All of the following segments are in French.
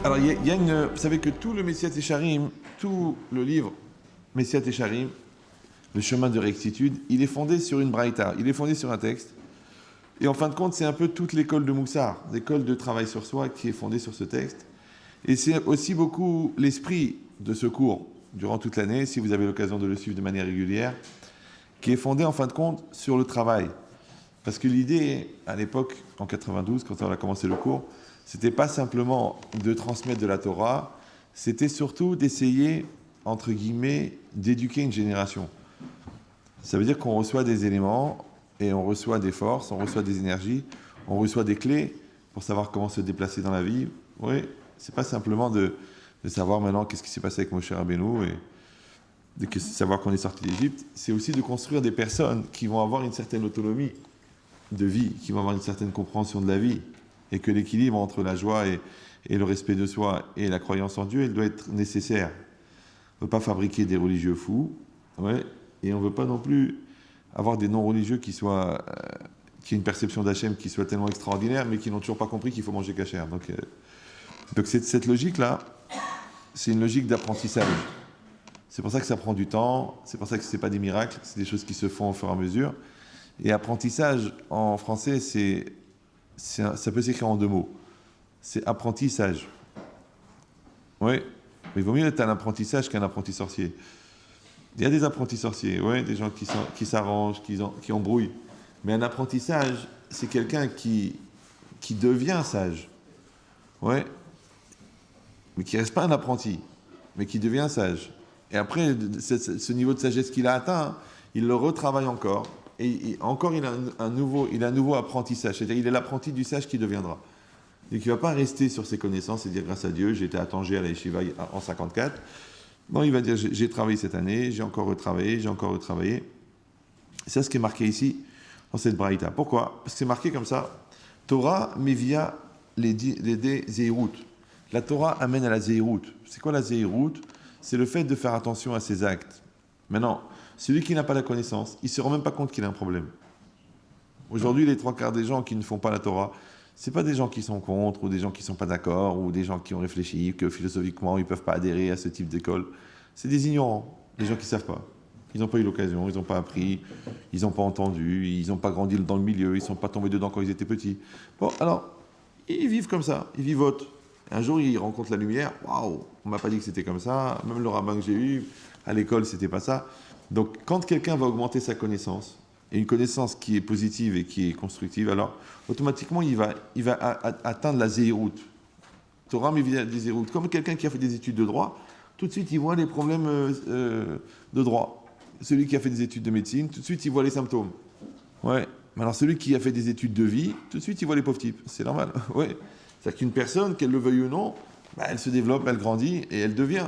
Alors, il y a une. Vous savez que tout le Messiat Echarim, tout le livre Messiat Echarim, le chemin de rectitude, il est fondé sur une braïta, il est fondé sur un texte. Et en fin de compte, c'est un peu toute l'école de Moussard, l'école de travail sur soi qui est fondée sur ce texte. Et c'est aussi beaucoup l'esprit de ce cours durant toute l'année, si vous avez l'occasion de le suivre de manière régulière, qui est fondé en fin de compte sur le travail. Parce que l'idée, à l'époque, en 92, quand on a commencé le cours, c'était pas simplement de transmettre de la Torah, c'était surtout d'essayer, entre guillemets, d'éduquer une génération. Ça veut dire qu'on reçoit des éléments et on reçoit des forces, on reçoit des énergies, on reçoit des clés pour savoir comment se déplacer dans la vie. Oui, c'est pas simplement de savoir maintenant qu'est-ce qui s'est passé avec Moshe Rabbeinu et de savoir qu'on est sorti d'Égypte. C'est aussi de construire des personnes qui vont avoir une certaine autonomie de vie, qui vont avoir une certaine compréhension de la vie, et que l'équilibre entre la joie et le respect de soi et la croyance en Dieu, elle doit être nécessaire. On ne veut pas fabriquer des religieux fous, ouais, et on ne veut pas non plus avoir des non-religieux qui aient une perception d'Hachem qui soit tellement extraordinaire, mais qui n'ont toujours pas compris qu'il faut manger cachère. Donc cette logique-là, c'est une logique d'apprentissage. C'est pour ça que ça prend du temps, c'est pour ça que ce n'est pas des miracles, c'est des choses qui se font au fur et à mesure. Et apprentissage, en français, ça peut s'écrire en deux mots. C'est apprentissage. Oui, mais il vaut mieux être un apprentissage qu'un apprenti sorcier. Il y a des apprentis sorciers, oui, des gens qui s'arrangent, qui embrouillent. Mais un apprentissage, c'est quelqu'un qui devient sage. Oui, mais qui ne reste pas un apprenti, mais qui devient sage. Et après, ce niveau de sagesse qu'il a atteint, il le retravaille encore. Et encore, il a un nouveau apprentissage. C'est-à-dire, il est l'apprenti du sage qui deviendra. Donc, il ne va pas rester sur ses connaissances et dire, grâce à Dieu, j'ai été à Tanger à la Yeshiva en 54. Non, il va dire, j'ai travaillé cette année, j'ai encore retravaillé. C'est ce qui est marqué ici, dans cette braïta. Pourquoi? Parce que c'est marqué comme ça. Torah mevia les zeirut. La Torah amène à la zeirut. C'est quoi la zeirut? C'est le fait de faire attention à ses actes. Maintenant, celui qui n'a pas la connaissance, il ne se rend même pas compte qu'il a un problème. Aujourd'hui, les trois quarts des gens qui ne font pas la Torah, ce n'est pas des gens qui sont contre, ou des gens qui ne sont pas d'accord, ou des gens qui ont réfléchi, que philosophiquement, ils ne peuvent pas adhérer à ce type d'école. C'est des ignorants, des gens qui ne savent pas. Ils n'ont pas eu l'occasion, ils n'ont pas appris, ils n'ont pas entendu, ils n'ont pas grandi dans le milieu, ils ne sont pas tombés dedans quand ils étaient petits. Bon, alors, ils vivent comme ça, ils vivotent. Un jour, ils rencontrent la lumière, waouh, on ne m'a pas dit que c'était comme ça, même le rabbin que j'ai eu, à l'école, c'était pas ça. Donc, quand quelqu'un va augmenter sa connaissance, et une connaissance qui est positive et qui est constructive, alors, automatiquement, il va atteindre la zéiroute. Torah, mais il vient des zéiroutes. Comme quelqu'un qui a fait des études de droit, tout de suite, il voit les problèmes de droit. Celui qui a fait des études de médecine, tout de suite, il voit les symptômes. Ouais. Mais alors, celui qui a fait des études de vie, tout de suite, il voit les pauvres types. C'est normal. Ouais. C'est-à-dire qu'une personne, qu'elle le veuille ou non, elle se développe, elle grandit et elle devient.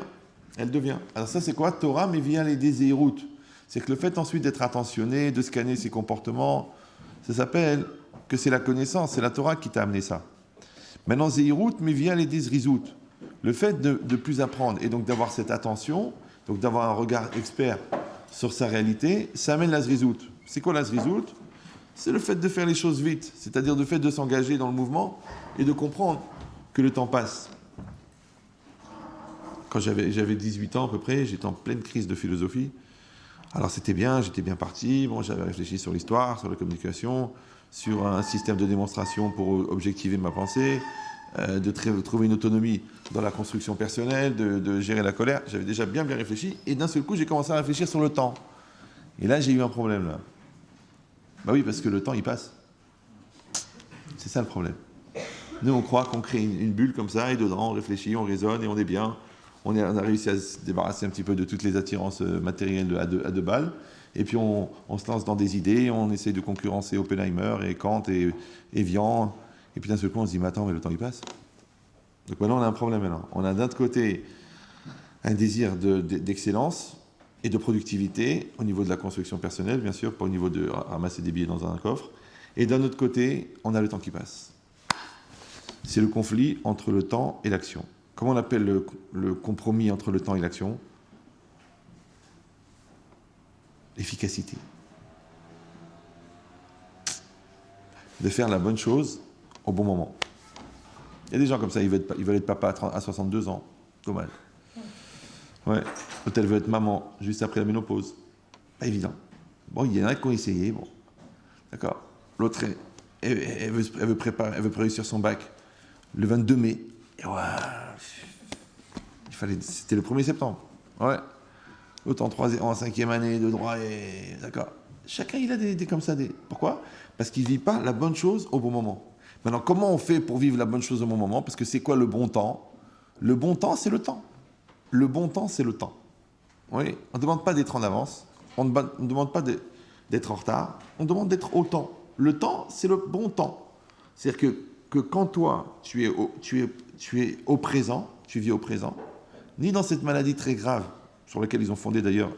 Alors ça, c'est quoi? Torah, mais via les déséroutes. C'est que le fait ensuite d'être attentionné, de scanner ses comportements, ça s'appelle que c'est la connaissance, c'est la Torah qui t'a amené ça. Maintenant, zéirout, mais via les désrizout. Le fait de plus apprendre et donc d'avoir cette attention, donc d'avoir un regard expert sur sa réalité, ça amène la zrizout. C'est quoi la zrizout? C'est le fait de faire les choses vite, c'est-à-dire le fait de s'engager dans le mouvement et de comprendre que le temps passe. Quand j'avais 18 ans à peu près, j'étais en pleine crise de philosophie. Alors c'était bien, j'étais bien parti, bon, j'avais réfléchi sur l'histoire, sur la communication, sur un système de démonstration pour objectiver ma pensée, de trouver une autonomie dans la construction personnelle, de gérer la colère. J'avais déjà bien réfléchi, et d'un seul coup, j'ai commencé à réfléchir sur le temps. Et là, j'ai eu un problème, là. Bah oui, parce que le temps, il passe. C'est ça le problème. Nous, on croit qu'on crée une bulle comme ça, et dedans, on réfléchit, on raisonne, et on est bien. On a réussi à se débarrasser un petit peu de toutes les attirances matérielles à deux balles. Et puis, on se lance dans des idées, on essaye de concurrencer Oppenheimer et Kant et Vian. Et puis, d'un seul coup, on se dit, mais attends, mais le temps, il passe. Donc maintenant, on a un problème maintenant. On a d'un côté un désir d'excellence et de productivité au niveau de la construction personnelle, bien sûr, pas au niveau de ramasser des billets dans un coffre. Et d'un autre côté, on a le temps qui passe. C'est le conflit entre le temps et l'action. Comment on appelle le compromis entre le temps et l'action? L'efficacité. De faire la bonne chose au bon moment. Il y a des gens comme ça, ils veulent être papa à 62 ans. Dommage. Ouais. L'autre, elle veut être maman juste après la ménopause. Pas évident. Bon, il y en a qui ont essayé, bon. D'accord. L'autre, elle veut réussir son bac le 22 mai. Et ouais, c'était le 1er septembre. Ouais. L'autre en 5e année de droit, et d'accord. Chacun, il a des comme ça. Pourquoi? Parce qu'il ne vit pas la bonne chose au bon moment. Maintenant, comment on fait pour vivre la bonne chose au bon moment? Parce que c'est quoi le bon temps? Le bon temps, c'est le temps. Le bon temps, c'est le temps. Oui, on ne demande pas d'être en avance. On ne demande pas d'être en retard. On demande d'être au temps. Le temps, c'est le bon temps. C'est-à-dire que quand toi, tu es au présent, tu vis au présent, ni dans cette maladie très grave, sur laquelle ils ont fondé d'ailleurs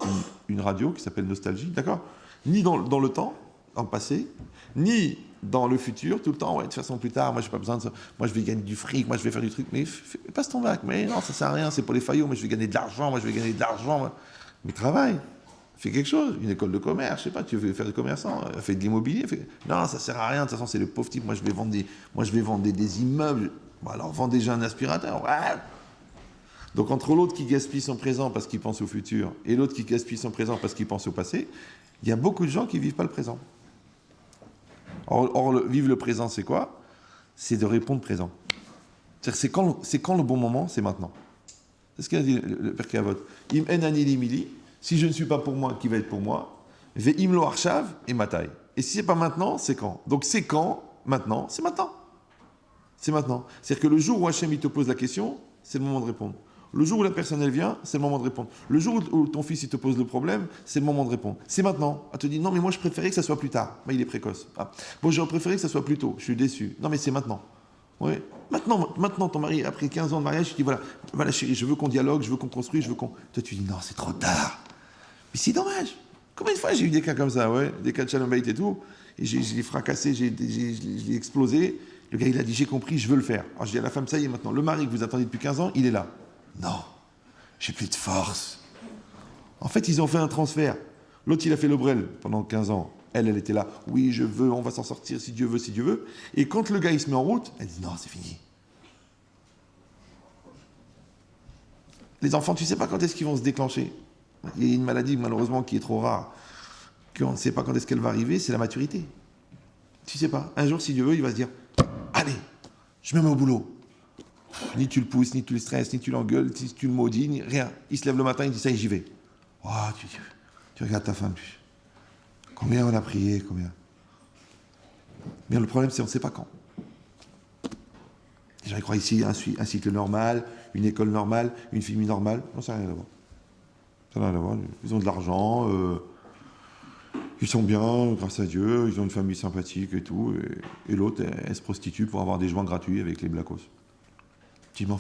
une radio qui s'appelle Nostalgie, d'accord? Ni dans le temps, dans le passé, ni dans le futur, tout le temps, ouais, de toute façon plus tard, moi j'ai pas besoin de ça, moi je vais gagner du fric, moi je vais faire du truc, mais passe ton bac, mais non, ça sert à rien, c'est pour les faillots, moi je vais gagner de l'argent, mais travaille, fais quelque chose, une école de commerce, je sais pas, tu veux faire du commerçant, fais de l'immobilier, non, ça sert à rien, de toute façon c'est le pauvre type, moi je vais vendre des immeubles, bon alors vends déjà un aspirateur, ouais. Donc entre l'autre qui gaspille son présent parce qu'il pense au futur et l'autre qui gaspille son présent parce qu'il pense au passé, il y a beaucoup de gens qui ne vivent pas le présent. Or vivre le présent, c'est quoi? C'est de répondre présent. C'est-à-dire, c'est quand le bon moment? C'est maintenant. C'est ce qu'a dit le Père Kavod. Im en ani limili, si je ne suis pas pour moi, qui va être pour moi? Ve im lo arshav et matai. Et si c'est pas maintenant, c'est quand? Donc c'est quand? Maintenant, c'est maintenant. C'est maintenant. C'est-à-dire que le jour où Hachem il te pose la question, c'est le moment de répondre. Le jour où la personne elle vient, c'est le moment de répondre. Le jour où ton fils il te pose le problème, c'est le moment de répondre. C'est maintenant. Elle te dit non mais moi je préférais que ça soit plus tard. Mais il est précoce. Ah. Bon j'aurais préféré que ça soit plus tôt. Je suis déçu. Non mais c'est maintenant. Ouais. Maintenant ton mari après 15 ans de mariage, il dit voilà chérie, je veux qu'on dialogue, je veux qu'on construise, je veux qu'on. Toi tu dis non c'est trop tard. Mais c'est dommage. Combien de fois j'ai eu des cas comme ça, ouais, des cas de Shalom Bayit et tout, et je l'ai fracassé, je l'ai explosé. Le gars il a dit j'ai compris, je veux le faire. Alors je dis à la femme ça y est maintenant, le mari que vous attendiez depuis 15 ans, il est là. Non, j'ai plus de force. En fait, ils ont fait un transfert. L'autre, il a fait le brel pendant 15 ans. Elle était là. Oui, je veux, on va s'en sortir si Dieu veut, si Dieu veut. Et quand le gars, il se met en route, elle dit non, c'est fini. Les enfants, tu ne sais pas quand est-ce qu'ils vont se déclencher. Il y a une maladie, malheureusement, qui est trop rare, qu'on ne sait pas quand est-ce qu'elle va arriver, c'est la maturité. Tu ne sais pas. Un jour, si Dieu veut, il va se dire allez, je me mets au boulot. Ni tu le pousses, ni tu le stresses, ni tu l'engueules, ni tu le maudis, ni rien. Il se lève le matin, il dit ça y est, j'y vais. Oh, tu regardes ta femme. Combien on a prié, combien. Mais le problème, c'est qu'on ne sait pas quand. Les gens ils croient ici un cycle normal, une école normale, une famille normale. Non, ça n'a rien à voir. Ça n'a rien à voir. Ils ont de l'argent, ils sont bien, grâce à Dieu, ils ont une famille sympathique et tout. Et l'autre, elle se prostitue pour avoir des joints gratuits avec les blacos. Je dis, mais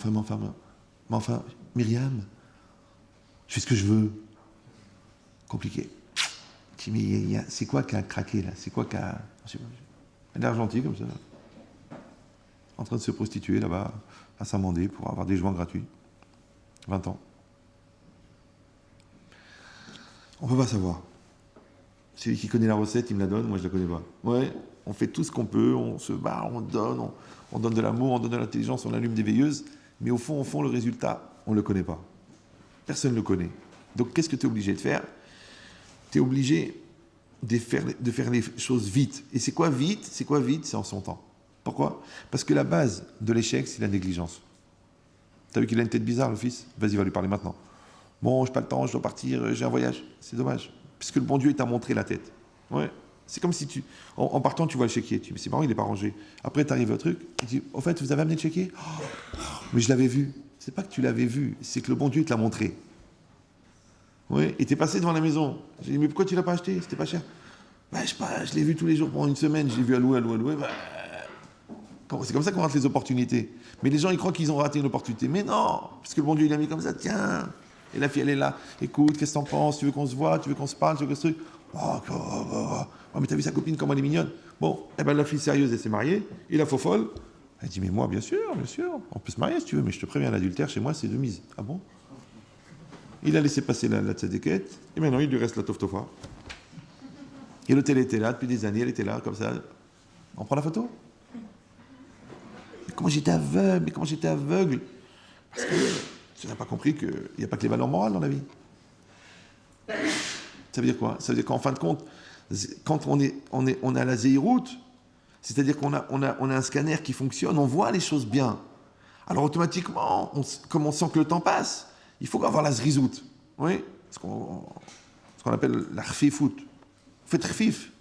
enfin, Myriam, je fais ce que je veux. Compliqué. Je dis, mais c'est quoi qui a craqué là? C'est quoi qui a. Je sais pas. Elle est gentille comme ça. En train de se prostituer là-bas, à Saint-Mandé, pour avoir des joints gratuits. 20 ans. On ne peut pas savoir. Celui qui connaît la recette, il me la donne, moi je la connais pas. Ouais, on fait tout ce qu'on peut, on se bat, on donne de l'amour, on donne de l'intelligence, on allume des veilleuses, mais au fond, le résultat, on ne le connaît pas. Personne ne le connaît. Donc qu'est-ce que tu es obligé de faire? Tu es obligé de faire les choses vite. Et c'est quoi vite? C'est en son temps. Pourquoi? Parce que la base de l'échec, c'est la négligence. Tu as vu qu'il a une tête bizarre, le fils? Vas-y, va lui parler maintenant. Bon, je n'ai pas le temps, je dois partir, j'ai un voyage. C'est dommage. Puisque le bon Dieu, il t'a montré la tête. Ouais. C'est comme si en partant, tu vois le chéquier. Tu dis, mais c'est marrant, il n'est pas rangé. Après, tu arrives au truc, tu dis, au fait, vous avez amené le chéquier? Mais je l'avais vu. C'est pas que tu l'avais vu, c'est que le bon Dieu te l'a montré. Oui, et t'es passé devant la maison. J'ai dit, mais pourquoi tu l'as pas acheté? C'était pas cher. Bah, je sais pas, je l'ai vu tous les jours pendant une semaine, je l'ai vu à louer. Bah, c'est comme ça qu'on rate les opportunités. Mais les gens, ils croient qu'ils ont raté une opportunité. Mais non, parce que le bon Dieu, il a mis comme ça, tiens. Et la fille, elle est là. Écoute, qu'est-ce que t'en penses? Tu veux qu'on se voit? Tu veux qu'on se parle? Tu veux que ce truc? Oh, mais t'as vu sa copine, comment elle est mignonne? Bon, eh ben la fille sérieuse, elle s'est mariée. Et la faux folle, elle dit, mais moi, bien sûr. On peut se marier si tu veux, mais je te préviens, l'adultère, chez moi, c'est de mise. Ah bon? Il a laissé passer la tzadékette, et maintenant, il lui reste la toftofa. Et l'hôtel était là, depuis des années, elle était là, comme ça. On prend la photo? comment j'étais aveugle, mais comment j'étais aveugle. Parce que tu n'as pas compris qu'il n'y a pas que les valeurs morales dans la vie. Ça veut dire quoi? Ça veut dire qu'en fin de compte, quand on est à la zéhiroute, c'est-à-dire qu'on a un scanner qui fonctionne, on voit les choses bien. Alors automatiquement, comme on sent que le temps passe, il faut avoir la zrizout. Oui, ce qu'on appelle la rfifout. Il faut être rfif.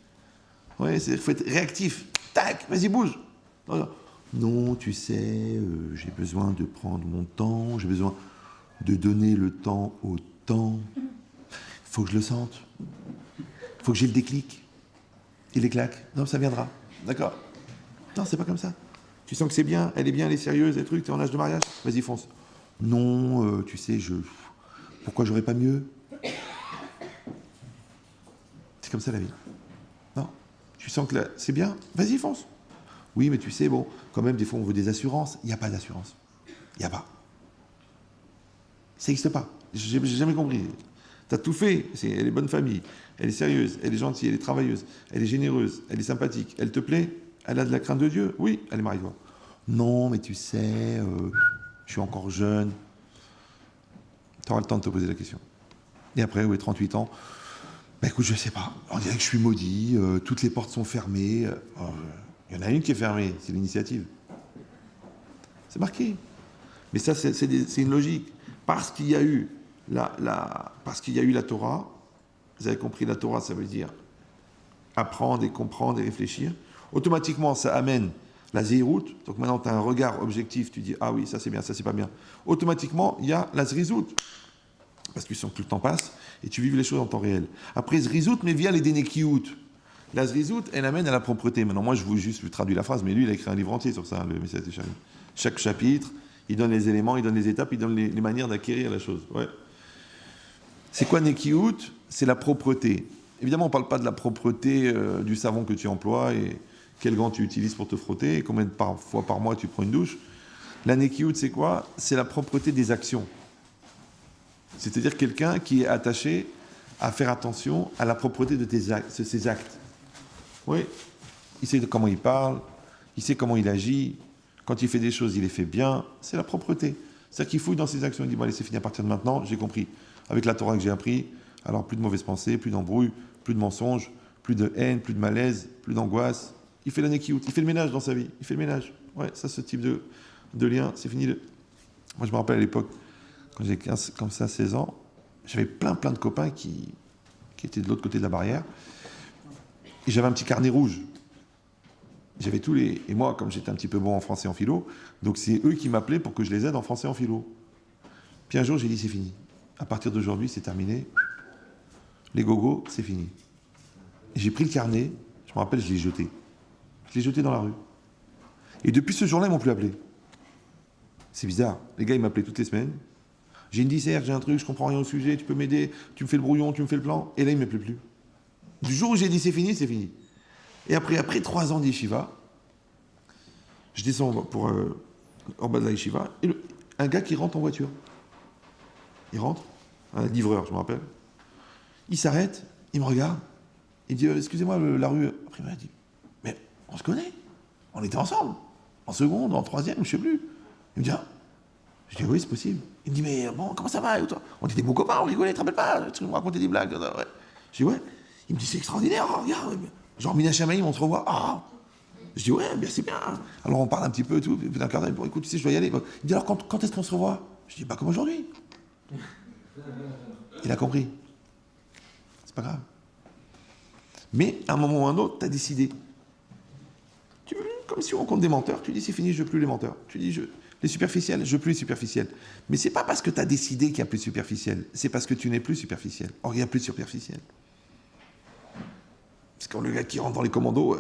Oui, il faut être réactif. Tac, vas-y, bouge. Non, tu sais, j'ai besoin de prendre mon temps, j'ai besoin de donner le temps au temps. Il faut que je le sente. Il faut que j'ai le déclic. Et les claques. Non, ça viendra. D'accord? Non, c'est pas comme ça. Tu sens que c'est bien, elle est bien, elle est sérieuse, les trucs, tu es en âge de mariage, vas-y, fonce. Non, tu sais, pourquoi j'aurais pas mieux? C'est comme ça la vie. Non, tu sens que là, c'est bien, vas-y, fonce. Oui, mais tu sais, bon, quand même, des fois, on veut des assurances. Il n'y a pas d'assurance. Il n'y a pas. Ça n'existe pas. J'ai jamais compris. Tu as tout fait. Elle est bonne famille. Elle est sérieuse. Elle est gentille. Elle est travailleuse. Elle est généreuse. Elle est sympathique. Elle te plaît? Elle a de la crainte de Dieu? Oui, allez, marie-toi. Non, mais tu sais, je suis encore jeune. Tu auras le temps de te poser la question. Et après, oui, 38 ans. Ben écoute, je ne sais pas. On dirait que je suis maudit. Toutes les portes sont fermées. Il y en a une qui est fermée, c'est l'initiative. C'est marqué. Mais ça, c'est une logique. Parce qu'il y a eu la Torah, vous avez compris, la Torah, ça veut dire apprendre et comprendre et réfléchir. Automatiquement, ça amène la zéhirout. Donc maintenant, tu as un regard objectif, tu dis, ah oui, ça c'est bien, ça c'est pas bien. Automatiquement, il y a la zrizout. Parce que tu sens que le temps passe et tu vives les choses en temps réel. Après, zrizout, mais via les dénékiout. La zrizout, elle amène à la propreté. Maintenant, moi, je vous traduis la phrase, mais lui, il a écrit un livre entier sur ça, le Messias Yesharim. Chaque chapitre, il donne les éléments, il donne les étapes, il donne les manières d'acquérir la chose. Ouais. C'est quoi nekiout? C'est la propreté. Évidemment, on ne parle pas de la propreté du savon que tu emploies et quel gant tu utilises pour te frotter et combien de fois par mois tu prends une douche. La nekiout, c'est quoi? C'est la propreté des actions. C'est-à-dire quelqu'un qui est attaché à faire attention à la propreté de ses actes. Oui, il sait comment il parle, il sait comment il agit. Quand il fait des choses, il les fait bien. C'est la propreté. C'est-à-dire qu'il fouille dans ses actions. Il dit, bon, allez, c'est fini à partir de maintenant, j'ai compris. Avec la Torah que j'ai appris, alors plus de mauvaises pensées, plus d'embrouilles, plus de mensonges, plus de haine, plus de malaise, plus d'angoisse. Il fait la nekiout, il fait le ménage dans sa vie. Il fait le ménage. Ouais, ça, ce type de lien, c'est fini. Moi, je me rappelle à l'époque, quand j'avais 15, comme ça, 16 ans, j'avais plein de copains qui étaient de l'autre côté de la barrière. Et j'avais un petit carnet rouge. J'avais tous les... Et moi, comme j'étais un petit peu bon en français et en philo, donc c'est eux qui m'appelaient pour que je les aide en français et en philo. Puis un jour, j'ai dit, c'est fini. À partir d'aujourd'hui, c'est terminé. Les gogos, c'est fini. Et j'ai pris le carnet, je me rappelle, je l'ai jeté. Je l'ai jeté dans la rue. Et depuis ce jour-là, ils m'ont plus appelé. C'est bizarre. Les gars, ils m'appelaient toutes les semaines. J'ai une dissert, j'ai un truc, je comprends rien au sujet, tu peux m'aider, tu me fais le brouillon, tu me fais le plan. Et là, ils ne m'appellent plus. Du jour où j'ai dit c'est fini, c'est fini. Et après 3 ans d'yeshiva, je descends en bas de la yeshiva, et un gars qui rentre en voiture. Il rentre, un livreur, je me rappelle. Il s'arrête, il me regarde, il dit excusez-moi, la rue. Après, il m'a dit mais on se connaît, on était ensemble, en seconde, en troisième, je ne sais plus. Il me dit ah. Je dis oui, c'est possible. Il me dit mais bon, comment ça va? On était des bons copains, on rigolait, tu te rappelles pas? Tu me racontais des blagues. Ouais. Je dis ouais. Il me dit c'est extraordinaire, oh, regarde. Genre Mina Shamaïm, on se revoit. Ah. Je dis ouais, bien c'est bien. Alors on parle un petit peu et tout. Puis d'un quart d'heure, écoute, tu sais, je dois y aller. Il me dit alors quand est-ce qu'on se revoit? Je dis pas comme aujourd'hui. Il a compris. C'est pas grave. Mais à un moment ou à un autre, tu as décidé. Comme si on rencontre des menteurs, tu dis c'est fini, je veux plus les menteurs. Tu dis les superficiels, je veux plus les superficiels. Mais c'est pas parce que tu as décidé qu'il n'y a plus de superficiel, c'est parce que tu n'es plus superficiel. Or, il n'y a plus de superficiel. Parce que quand le gars qui rentre dans les commandos,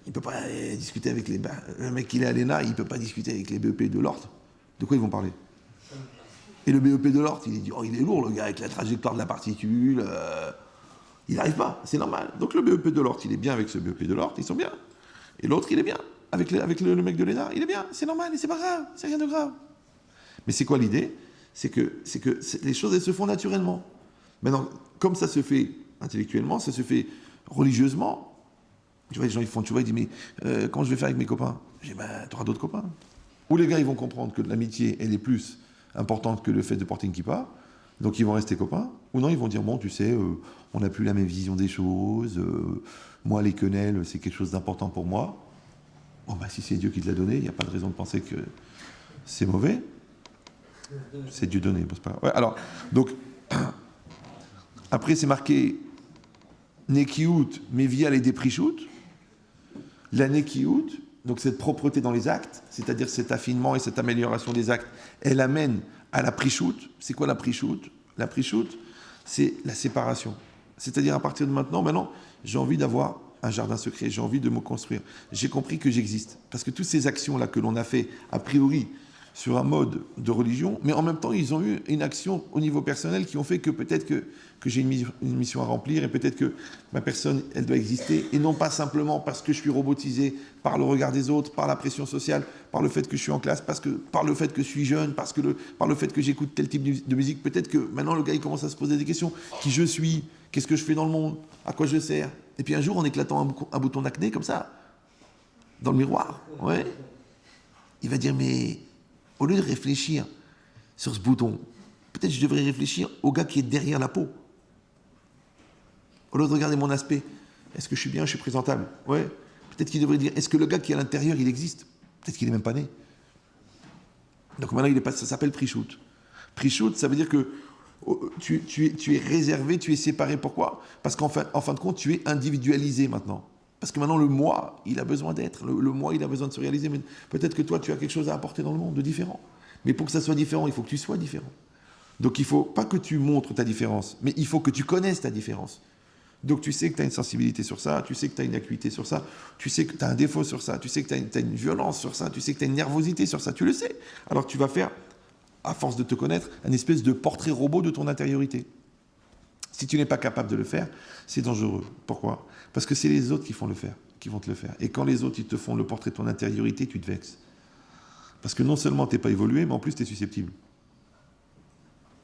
il ne peut pas discuter avec les... le mec qui est à l'ENA, il ne peut pas discuter avec les BEP de l'ordre. De quoi ils vont parler? Et le BEP de l'ordre, il dit, oh, il est lourd, le gars, avec la trajectoire de la particule. Il n'arrive pas, c'est normal. Donc le BEP de l'ordre, il est bien avec ce BEP de l'ordre, ils sont bien. Et l'autre, il est bien. Avec le mec de l'ENA, il est bien, c'est normal, et c'est pas grave, c'est rien de grave. Mais c'est quoi l'idée? C'est que les choses, elles se font naturellement. Maintenant, comme ça se fait intellectuellement, ça se fait religieusement. Tu vois, les gens, ils disent, mais comment je vais faire avec mes copains? J'ai dit, ben, tu auras d'autres copains. Ou les gars, ils vont comprendre que l'amitié, elle est plus importante que le fait de porter une kippa, donc ils vont rester copains. Ou non, ils vont dire, bon, tu sais, on n'a plus la même vision des choses, moi, les quenelles, c'est quelque chose d'important pour moi. Bon, ben, si c'est Dieu qui te l'a donné, il n'y a pas de raison de penser que c'est mauvais. C'est Dieu donné, c'est pas grave. Ouais, alors, donc, après, c'est marqué Nekiout, mais via les déprichout. La Nekiout, donc cette propreté dans les actes, c'est-à-dire cet affinement et cette amélioration des actes, elle amène à la prichout. C'est quoi la prichout? La prichout, c'est la séparation. C'est-à-dire à partir de maintenant, j'ai envie d'avoir un jardin secret, j'ai envie de me construire. J'ai compris que j'existe. Parce que toutes ces actions-là que l'on a fait, a priori, sur un mode de religion, mais en même temps, ils ont eu une action au niveau personnel qui ont fait que peut-être que j'ai une mission à remplir et peut-être que ma personne, elle doit exister, et non pas simplement parce que je suis robotisé par le regard des autres, par la pression sociale, par le fait que je suis en classe, par le fait que je suis jeune, par le fait que j'écoute tel type de musique. Peut-être que maintenant, le gars, il commence à se poser des questions. Qui je suis? Qu'est-ce que je fais dans le monde? À quoi je sers? Et puis un jour, en éclatant un bouton d'acné comme ça, dans le miroir, ouais, il va dire, mais au lieu de réfléchir sur ce bouton, peut-être je devrais réfléchir au gars qui est derrière la peau. Au lieu de regarder mon aspect, est-ce que je suis bien, je suis présentable? Ouais. Peut-être qu'il devrait dire, est-ce que le gars qui est à l'intérieur, il existe? Peut-être qu'il n'est même pas né. Donc maintenant, ça s'appelle Prichout. Prichout, ça veut dire que tu es réservé, tu es séparé. Pourquoi? Parce qu'en fin de compte, tu es individualisé maintenant. Parce que maintenant, le moi, il a besoin d'être. Le moi, il a besoin de se réaliser. Mais peut-être que toi, tu as quelque chose à apporter dans le monde de différent. Mais pour que ça soit différent, il faut que tu sois différent. Donc il ne faut pas que tu montres ta différence, mais il faut que tu connaisses ta différence. Donc tu sais que tu as une sensibilité sur ça, tu sais que tu as une acuité sur ça, tu sais que tu as un défaut sur ça, tu sais que tu as une violence sur ça, tu sais que tu as une nervosité sur ça, tu le sais. Alors tu vas faire, à force de te connaître, un espèce de portrait robot de ton intériorité. Si tu n'es pas capable de le faire, c'est dangereux. Pourquoi? Parce que c'est les autres qui vont te le faire. Et quand les autres ils te font le portrait de ton intériorité, tu te vexes. Parce que non seulement tu n'es pas évolué, mais en plus tu es susceptible.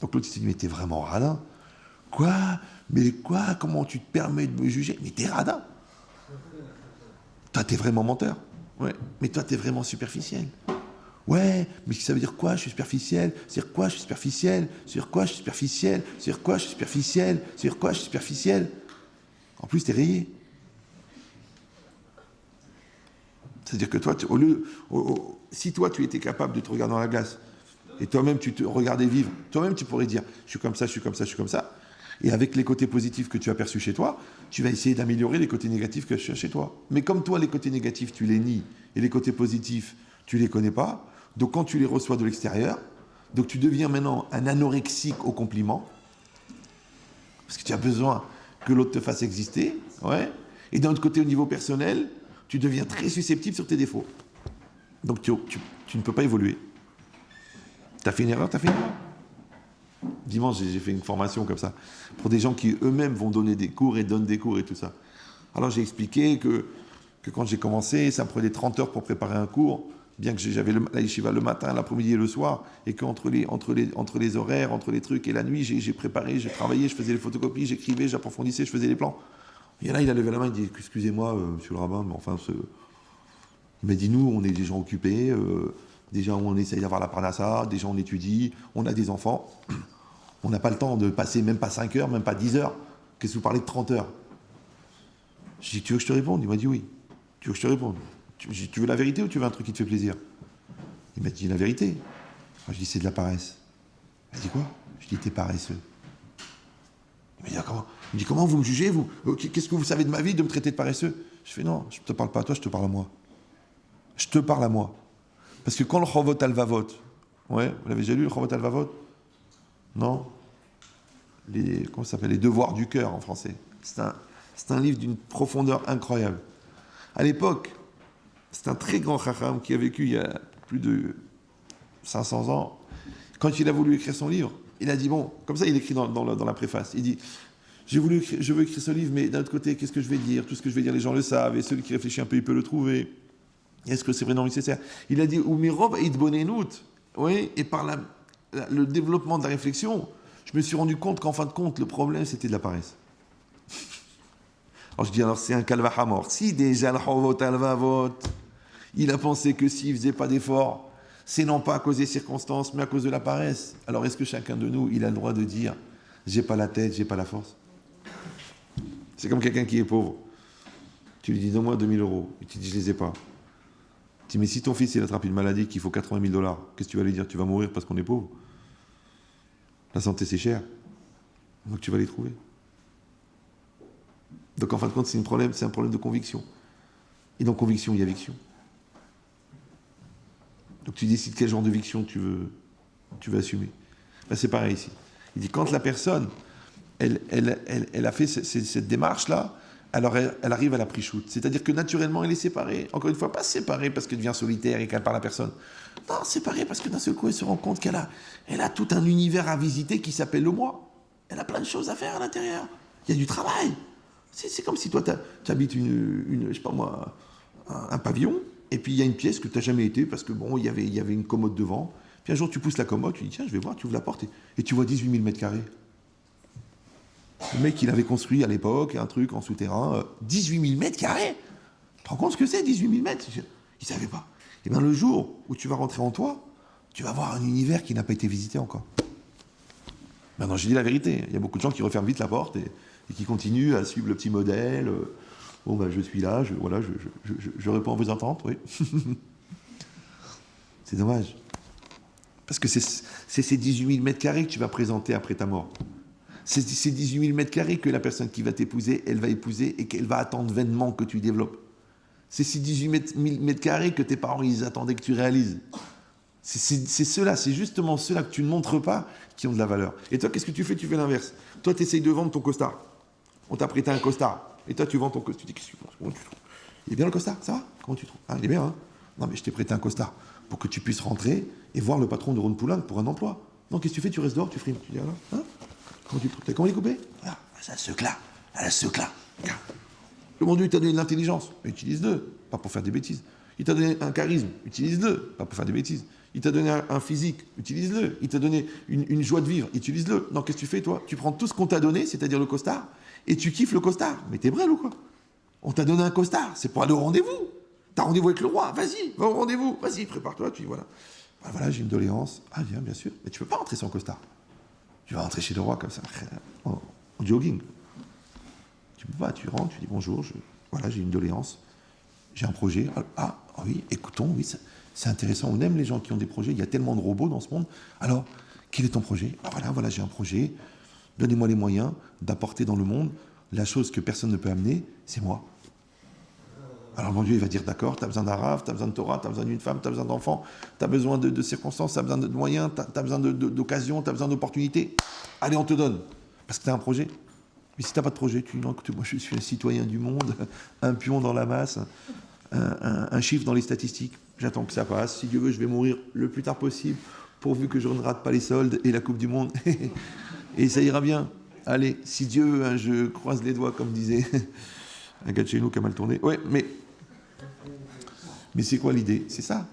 Donc l'autre il te dit, mais t'es vraiment radin. Quoi? Mais quoi? Comment tu te permets de me juger? Mais t'es radin. Toi, t'es vraiment menteur. Ouais. Mais toi, t'es vraiment superficiel. Ouais, mais ça veut dire quoi? Je suis superficiel. C'est-à-dire quoi? Je suis superficiel. C'est-à-dire quoi? Je suis superficiel. C'est-à-dire quoi? Je suis superficiel. C'est-à-dire quoi? Je suis superficiel. En plus, t'es rayé. C'est-à-dire que toi, si toi, tu étais capable de te regarder dans la glace, et toi-même, tu te regardais vivre, toi-même, tu pourrais dire, je suis comme ça, je suis comme ça, je suis comme ça. Et avec les côtés positifs que tu as perçus chez toi, tu vas essayer d'améliorer les côtés négatifs que tu as chez toi. Mais comme toi, les côtés négatifs, tu les nies, et les côtés positifs, tu les connais pas, donc quand tu les reçois de l'extérieur, donc tu deviens maintenant un anorexique au compliment, parce que tu as besoin que l'autre te fasse exister, ouais. Et d'un autre côté, au niveau personnel, tu deviens très susceptible sur tes défauts. Donc tu ne peux pas évoluer. T'as fait une erreur. Dimanche, j'ai fait une formation comme ça, pour des gens qui eux-mêmes vont donner des cours et donnent des cours et tout ça. Alors j'ai expliqué que quand j'ai commencé, ça me prenait 30 heures pour préparer un cours, bien que j'avais la yeshiva le matin, l'après-midi et le soir, et qu'entre les horaires, entre les trucs et la nuit, j'ai préparé, j'ai travaillé, je faisais les photocopies, j'écrivais, j'approfondissais, je faisais les plans. Et là, il a levé la main, il dit, excusez-moi, monsieur le rabbin, mais enfin, il m'a dit, nous, on est des gens occupés, déjà on essaye d'avoir la parnassa, déjà on étudie, on a des enfants. On n'a pas le temps de passer même pas 5 heures, même pas 10 heures. Qu'est-ce que vous parlez de 30 heures? Je dis, tu veux que je te réponde? Il m'a dit oui. Tu veux que je te réponde? Tu veux la vérité ou tu veux un truc qui te fait plaisir? Il m'a dit la vérité. Je dis, c'est de la paresse. Il m'a dit quoi? Je dis, t'es paresseux. Il m'a dit, comment? Il me dit, comment vous me jugez, vous? Qu'est-ce que vous savez de ma vie de me traiter de paresseux? Je fais, non, je ne te parle pas à toi, je te parle à moi. Je te parle à moi. Parce que quand le Chovot Alvavot, ouais, vous l'avez déjà lu, le Chovot Alvavot? Non? Comment ça s'appelle? Les devoirs du cœur en français. C'est un livre d'une profondeur incroyable. À l'époque, c'est un très grand chacham qui a vécu il y a plus de 500 ans. Quand il a voulu écrire son livre, il a dit, bon, comme ça il écrit dans la préface, il dit, je veux écrire ce livre, mais d'un autre côté, qu'est-ce que je vais dire? Tout ce que je vais dire, les gens le savent, et celui qui réfléchit un peu, il peut le trouver. Est-ce que c'est vraiment nécessaire? Il a dit, Umirov idbonenut, oui, et par le développement de la réflexion, je me suis rendu compte qu'en fin de compte, le problème, c'était de la paresse. Alors je dis, alors c'est un kalvahamor. Si déjà le Chovot Alvavot, Il a pensé que s'il ne faisait pas d'efforts, c'est non pas à cause des circonstances, mais à cause de la paresse. Alors est-ce que chacun de nous, il a le droit de dire « j'ai pas la tête, j'ai pas la force » C'est comme quelqu'un qui est pauvre. Tu lui dis « donne-moi 2000 euros ». Et tu dis « je les ai pas ». Tu dis « mais si ton fils il attrape une maladie qu'il faut 80 000 $, qu'est-ce que tu vas lui dire? Tu vas mourir parce qu'on est pauvre. La santé c'est cher. Donc tu vas les trouver. » Donc en fin de compte, c'est un problème de conviction. Et dans conviction, il y a viction. Donc tu décides quel genre de viction tu veux assumer. Ben, c'est pareil ici. Il dit quand la personne, elle a fait cette démarche-là, alors elle arrive à la pre-shoot. C'est-à-dire que naturellement, elle est séparée. Encore une fois, pas séparée parce qu'elle devient solitaire et qu'elle parle à personne. Non, séparée parce que d'un seul coup, elle se rend compte qu'elle a tout un univers à visiter qui s'appelle le moi. Elle a plein de choses à faire à l'intérieur. Il y a du travail. C'est comme si toi, tu habites je sais pas moi, un pavillon, et puis il y a une pièce que tu n'as jamais été, parce que bon, il y avait une commode devant. Puis un jour, tu pousses la commode, tu dis, tiens, je vais voir, tu ouvres la porte, et tu vois 18 000 mètres carrés. Le mec, il avait construit à l'époque un truc en souterrain, 18 000 mètres carrés. Tu te rends compte ce que c'est, 18 000 mètres? Il ne savait pas. Et bien le jour où tu vas rentrer en toi, tu vas voir un univers qui n'a pas été visité encore. Maintenant, je dis la vérité, il y a beaucoup de gens qui referment vite la porte, et qui continuent à suivre le petit modèle. Bon, ben, je suis là, je réponds à vos attentes, oui. C'est dommage. Parce que c'est ces 18 000 mètres carrés que tu vas présenter après ta mort. C'est ces 18 000 mètres carrés que la personne qui va t'épouser, elle va épouser et qu'elle va attendre vainement que tu développes. C'est ces 18 000 mètres carrés que tes parents, ils attendaient que tu réalises. C'est ceux-là, c'est justement ceux-là que tu ne montres pas qui ont de la valeur. Et toi, qu'est-ce que tu fais? Tu fais l'inverse. Toi, tu essayes de vendre ton costard. On t'a prêté un costard. Et toi, tu vends ton costard. Tu dis, qu'est-ce que tu penses? Comment tu trouves? Il est bien le costard? Ça va? Comment tu trouves? Ah, il est bien, hein? Non, mais je t'ai prêté un costard pour que tu puisses rentrer et voir le patron de Ron Poulain pour un emploi. Non, qu'est-ce que tu fais? Tu restes dehors, tu frimes. Tu dis, alors, hein? Comment tu trouves? Comment les couper? Voilà, ça se là. Elle se là. Le bon Dieu, il t'a donné de l'intelligence. Utilise-le. Pas pour faire des bêtises. Il t'a donné un charisme. Utilise-le. Pas pour faire des bêtises. Il t'a donné un physique. Utilise-le. Il t'a donné une joie de vivre. Utilise-le. Non, qu'est-ce que tu fais, toi? Tu prends tout ce qu'on t'a donné, c'est-à-dire le costard, et tu kiffes le costard. Mais t'es brêle ou quoi? On t'a donné un costard. C'est pour aller au rendez-vous. T'as rendez-vous avec le roi. Vas-y, va au rendez-vous. Vas-y, prépare-toi. Tu dis, voilà. Voilà, j'ai une doléance. Ah, bien sûr. Mais tu peux pas rentrer sans costard. Tu vas rentrer chez le roi comme ça, en jogging. Tu peux pas, tu rentres, tu dis bonjour, voilà, j'ai une doléance, j'ai un projet. Ah oui, écoutons, oui, c'est intéressant, on aime les gens qui ont des projets, il y a tellement de robots dans ce monde. Alors, quel est ton projet? Voilà, j'ai un projet, donnez-moi les moyens d'apporter dans le monde la chose que personne ne peut amener, c'est moi. Alors mon Dieu, il va dire d'accord, tu as besoin d'un Rav, tu as besoin de Torah, tu as besoin d'une femme, tu as besoin d'enfants, tu as besoin de circonstances, tu as besoin de moyens, tu as besoin d'occasions, tu as besoin d'opportunités. Allez, on te donne. Parce que tu as un projet. Mais si tu n'as pas de projet, tu dis non, écoute, moi je suis un citoyen du monde, un pion dans la masse, un chiffre dans les statistiques. J'attends que ça passe. Si Dieu veut, je vais mourir le plus tard possible, pourvu que je ne rate pas les soldes et la Coupe du Monde. Et ça ira bien. Allez, si Dieu veut, hein, je croise les doigts, comme disait un gars de chez nous qui a mal tourné. Ouais, mais c'est quoi l'idée? C'est ça.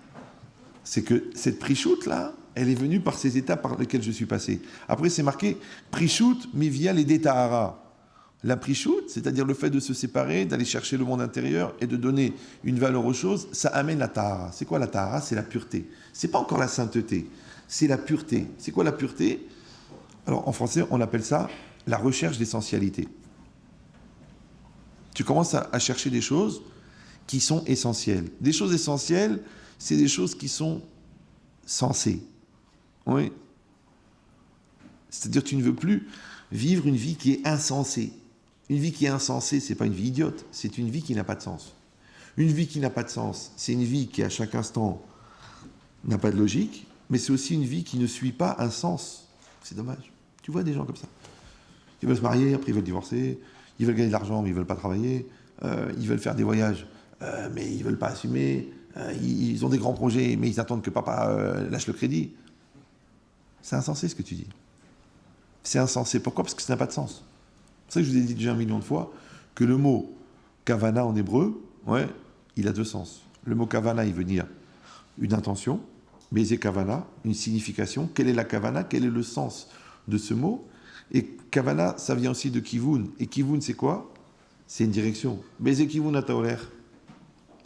C'est que cette pre-shoot là, elle est venue par ces étapes par lesquelles je suis passé. Après, c'est marqué pre-shoot, mais via les détahara. La pre-shoot, c'est-à-dire le fait de se séparer, d'aller chercher le monde intérieur et de donner une valeur aux choses, ça amène la tahara. C'est quoi la tahara? C'est la pureté. C'est pas encore la sainteté, c'est la pureté. C'est quoi la pureté? Alors en français, on appelle ça la recherche d'essentialité. Tu commences à chercher des choses qui sont essentielles. Des choses essentielles, c'est des choses qui sont sensées. Oui. C'est-à-dire que tu ne veux plus vivre une vie qui est insensée. Une vie qui est insensée, ce n'est pas une vie idiote, c'est une vie qui n'a pas de sens. Une vie qui n'a pas de sens, c'est une vie qui, à chaque instant, n'a pas de logique, mais c'est aussi une vie qui ne suit pas un sens. C'est dommage. Tu vois des gens comme ça. Ils veulent se marier, après ils veulent divorcer, ils veulent gagner de l'argent, mais ils ne veulent pas travailler, ils veulent faire des voyages, mais ils ne veulent pas assumer, ils ont des grands projets, mais ils attendent que papa lâche le crédit. C'est insensé ce que tu dis. C'est insensé. Pourquoi? Parce que ça n'a pas de sens. C'est ça que je vous ai dit déjà 1 million de fois, que le mot kavana en hébreu, ouais, il a 2 sens. Le mot kavana, il veut dire une intention, baiser kavana, une signification. Quelle est la kavana? Quel est le sens de ce mot? Et kavana, ça vient aussi de kivun. Et kivun, c'est quoi? C'est une direction. Baiser kivun ataoler.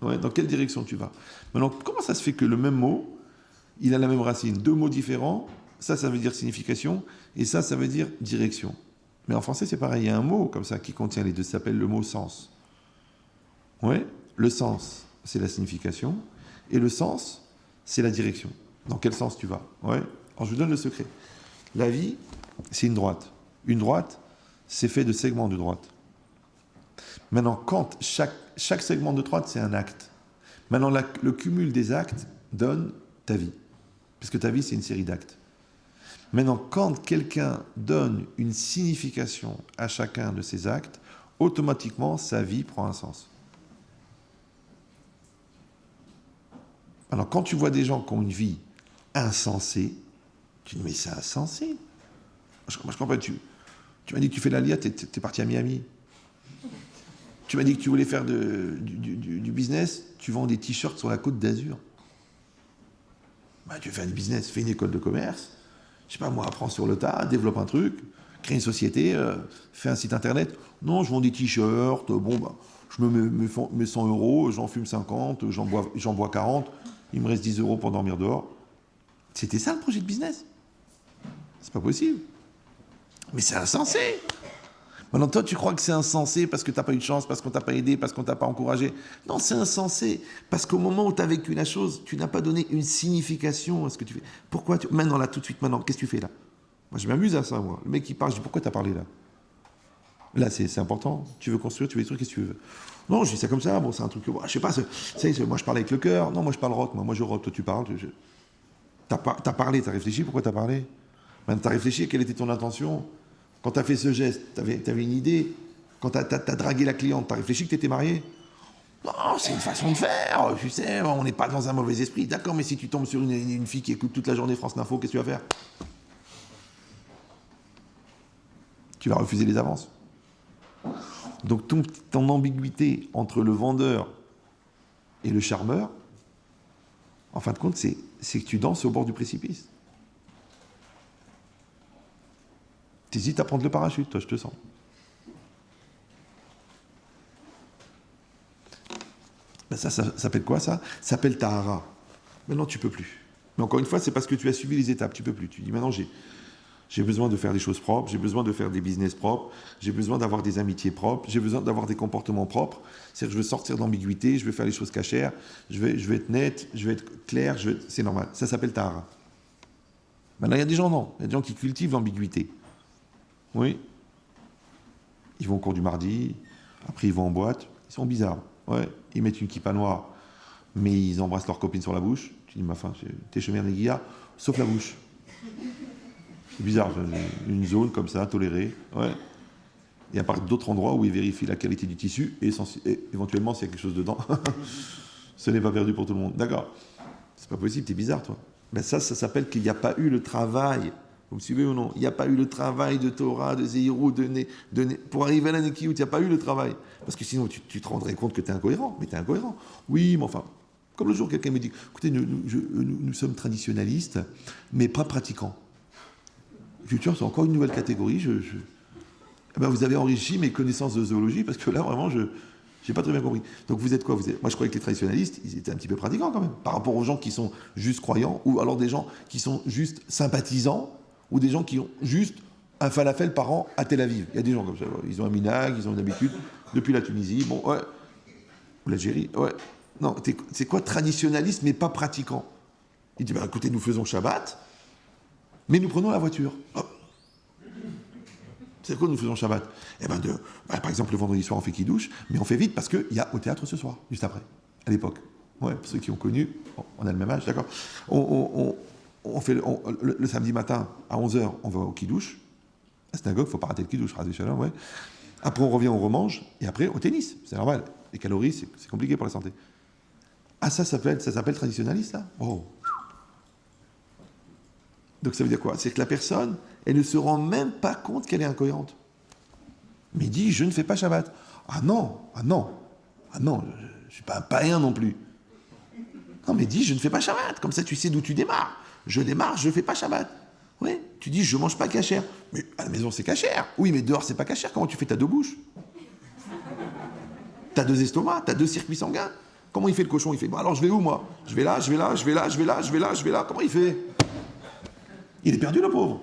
Ouais, dans quelle direction tu vas? Maintenant, comment ça se fait que le même mot, il a la même racine? Deux mots différents, ça veut dire signification, et ça veut dire direction. Mais en français, c'est pareil, il y a un mot comme ça qui contient les deux, ça s'appelle le mot sens. Ouais, le sens, c'est la signification, et le sens, c'est la direction. Dans quel sens tu vas? Ouais. Alors je vous donne le secret. La vie, c'est une droite. Une droite, c'est fait de segments de droite. Maintenant, quand chaque segment de droite, c'est un acte. Maintenant, le cumul des actes donne ta vie. Parce que ta vie, c'est une série d'actes. Maintenant, quand quelqu'un donne une signification à chacun de ces actes, automatiquement, sa vie prend un sens. Alors, quand tu vois des gens qui ont une vie insensée, tu te dis, mais c'est insensé. Moi, je comprends pas. Tu m'as dit que tu fais de l'ALIA, t'es parti à Miami. Tu m'as dit que tu voulais faire du business, tu vends des t-shirts sur la côte d'Azur. Bah, tu veux faire du business, fais une école de commerce, je sais pas moi, apprends sur le tas, développe un truc, crée une société, fais un site internet. Non, je vends des t-shirts, bon, bah, je me mets 100 euros, j'en fume 50, j'en bois 40, il me reste 10 euros pour dormir dehors. C'était ça le projet de business. C'est pas possible. Mais c'est insensé. Maintenant, toi, tu crois que c'est insensé parce que tu n'as pas eu de chance, parce qu'on t'a pas aidé, parce qu'on t'a pas encouragé. Non, c'est insensé. Parce qu'au moment où tu as vécu la chose, tu n'as pas donné une signification à ce que tu fais. Pourquoi maintenant, là, tout de suite, maintenant, qu'est-ce que tu fais là? Moi, je m'amuse à ça, moi. Le mec qui parle, je dis, pourquoi tu as parlé là? Là, c'est important. Tu veux construire, tu veux des trucs, qu'est-ce que tu veux? Non, je dis ça comme ça, bon, c'est un truc que, je sais pas, moi, je parle avec le cœur. Non, moi, je parle rock, moi, je rock, toi, tu parles. T'as parlé, t'as réfléchi, pourquoi t'as parlé? Maintenant, t'as réfléchi, quelle était ton intention? Quand tu as fait ce geste, tu avais une idée. Quand tu as dragué la cliente, tu as réfléchi que tu étais marié? Non, c'est une façon de faire. Tu sais, on n'est pas dans un mauvais esprit. D'accord, mais si tu tombes sur une fille qui écoute toute la journée France Info, qu'est-ce que tu vas faire? Tu vas refuser les avances. Donc ton ambiguïté entre le vendeur et le charmeur, en fin de compte, c'est que tu danses au bord du précipice. T'hésites à prendre le parachute, toi, je te sens. Ben ça s'appelle quoi, ça? Ça s'appelle Tahara. Maintenant, tu peux plus. Mais encore une fois, c'est parce que tu as suivi les étapes, tu peux plus. Tu dis, maintenant, j'ai besoin de faire des choses propres, j'ai besoin de faire des business propres, j'ai besoin d'avoir des amitiés propres, j'ai besoin d'avoir des comportements propres. C'est-à-dire que je veux sortir d'ambiguïté, je veux faire les choses cachères, je veux être net, je veux être clair, c'est normal. Ça s'appelle Tahara. Maintenant, il y a des gens, non. Il y a des gens qui cultivent l'ambiguïté. Oui. Ils vont au cours du mardi, après ils vont en boîte, ils sont bizarres. Ouais. Ils mettent une kippa noire, mais ils embrassent leur copine sur la bouche. Tu dis, ma femme, t'es chemin des guillards, sauf la bouche. C'est bizarre, une zone comme ça, tolérée. Ouais. Et à part d'autres endroits où ils vérifient la qualité du tissu et éventuellement s'il y a quelque chose dedans. Ce n'est pas perdu pour tout le monde. D'accord. C'est pas possible, t'es bizarre, toi. Ben ça s'appelle qu'il n'y a pas eu le travail. Vous me suivez ou non? Il n'y a pas eu le travail de Torah, de Zéhirou, pour arriver à la Nekiout, il n'y a pas eu le travail. Parce que sinon, tu te rendrais compte que tu es incohérent. Mais tu es incohérent. Oui, mais enfin, comme le jour, quelqu'un me dit, écoutez, nous sommes traditionnalistes, mais pas pratiquants. Je dis, tiens, c'est encore une nouvelle catégorie. Eh ben, vous avez enrichi mes connaissances de zoologie, parce que là, vraiment, je n'ai pas très bien compris. Donc vous êtes quoi? Moi, je croyais que les traditionnalistes, ils étaient un petit peu pratiquants quand même, par rapport aux gens qui sont juste croyants, ou alors des gens qui sont juste sympathisants, ou des gens qui ont juste un falafel par an à Tel Aviv. Il y a des gens comme ça. Ils ont un minag, ils ont une habitude. Depuis la Tunisie, bon, ouais. Ou l'Algérie, ouais. Non, c'est quoi traditionnaliste mais pas pratiquant? Il dit, bah, écoutez, nous faisons Shabbat, mais nous prenons la voiture. Hop. C'est quoi nous faisons Shabbat? Eh ben, par exemple, le vendredi soir, on fait Kiddush, mais on fait vite parce qu'il y a au théâtre ce soir, juste après, à l'époque. Ouais, pour ceux qui ont connu, bon, on a le même âge, d'accord. On fait le samedi matin, à 11h, on va au Kiddush. À la synagogue, il ne faut pas rater le Kiddush, ouais. Après, on revient, on remange, et après, au tennis. C'est normal. Les calories, c'est compliqué pour la santé. Ah, ça s'appelle traditionnaliste, là? Oh. Donc ça veut dire quoi? C'est que la personne, elle ne se rend même pas compte qu'elle est incohérente. Mais il dit, je ne fais pas Shabbat. Ah non, je ne suis pas un païen non plus. Non, mais dis, je ne fais pas Shabbat. Comme ça, tu sais d'où tu démarres. Je démarre, je ne fais pas Shabbat. Oui, tu dis, je ne mange pas cachère. Mais à la maison, c'est cachère. Oui, mais dehors, c'est pas cachère. Comment tu fais? T'as deux bouches. T'as deux estomacs, t'as deux circuits sanguins. Comment il fait le cochon? Il fait, bon, alors je vais où, moi? Je vais là, je vais là, je vais là, je vais là, je vais là, je vais là. Comment il fait? Il est perdu, le pauvre.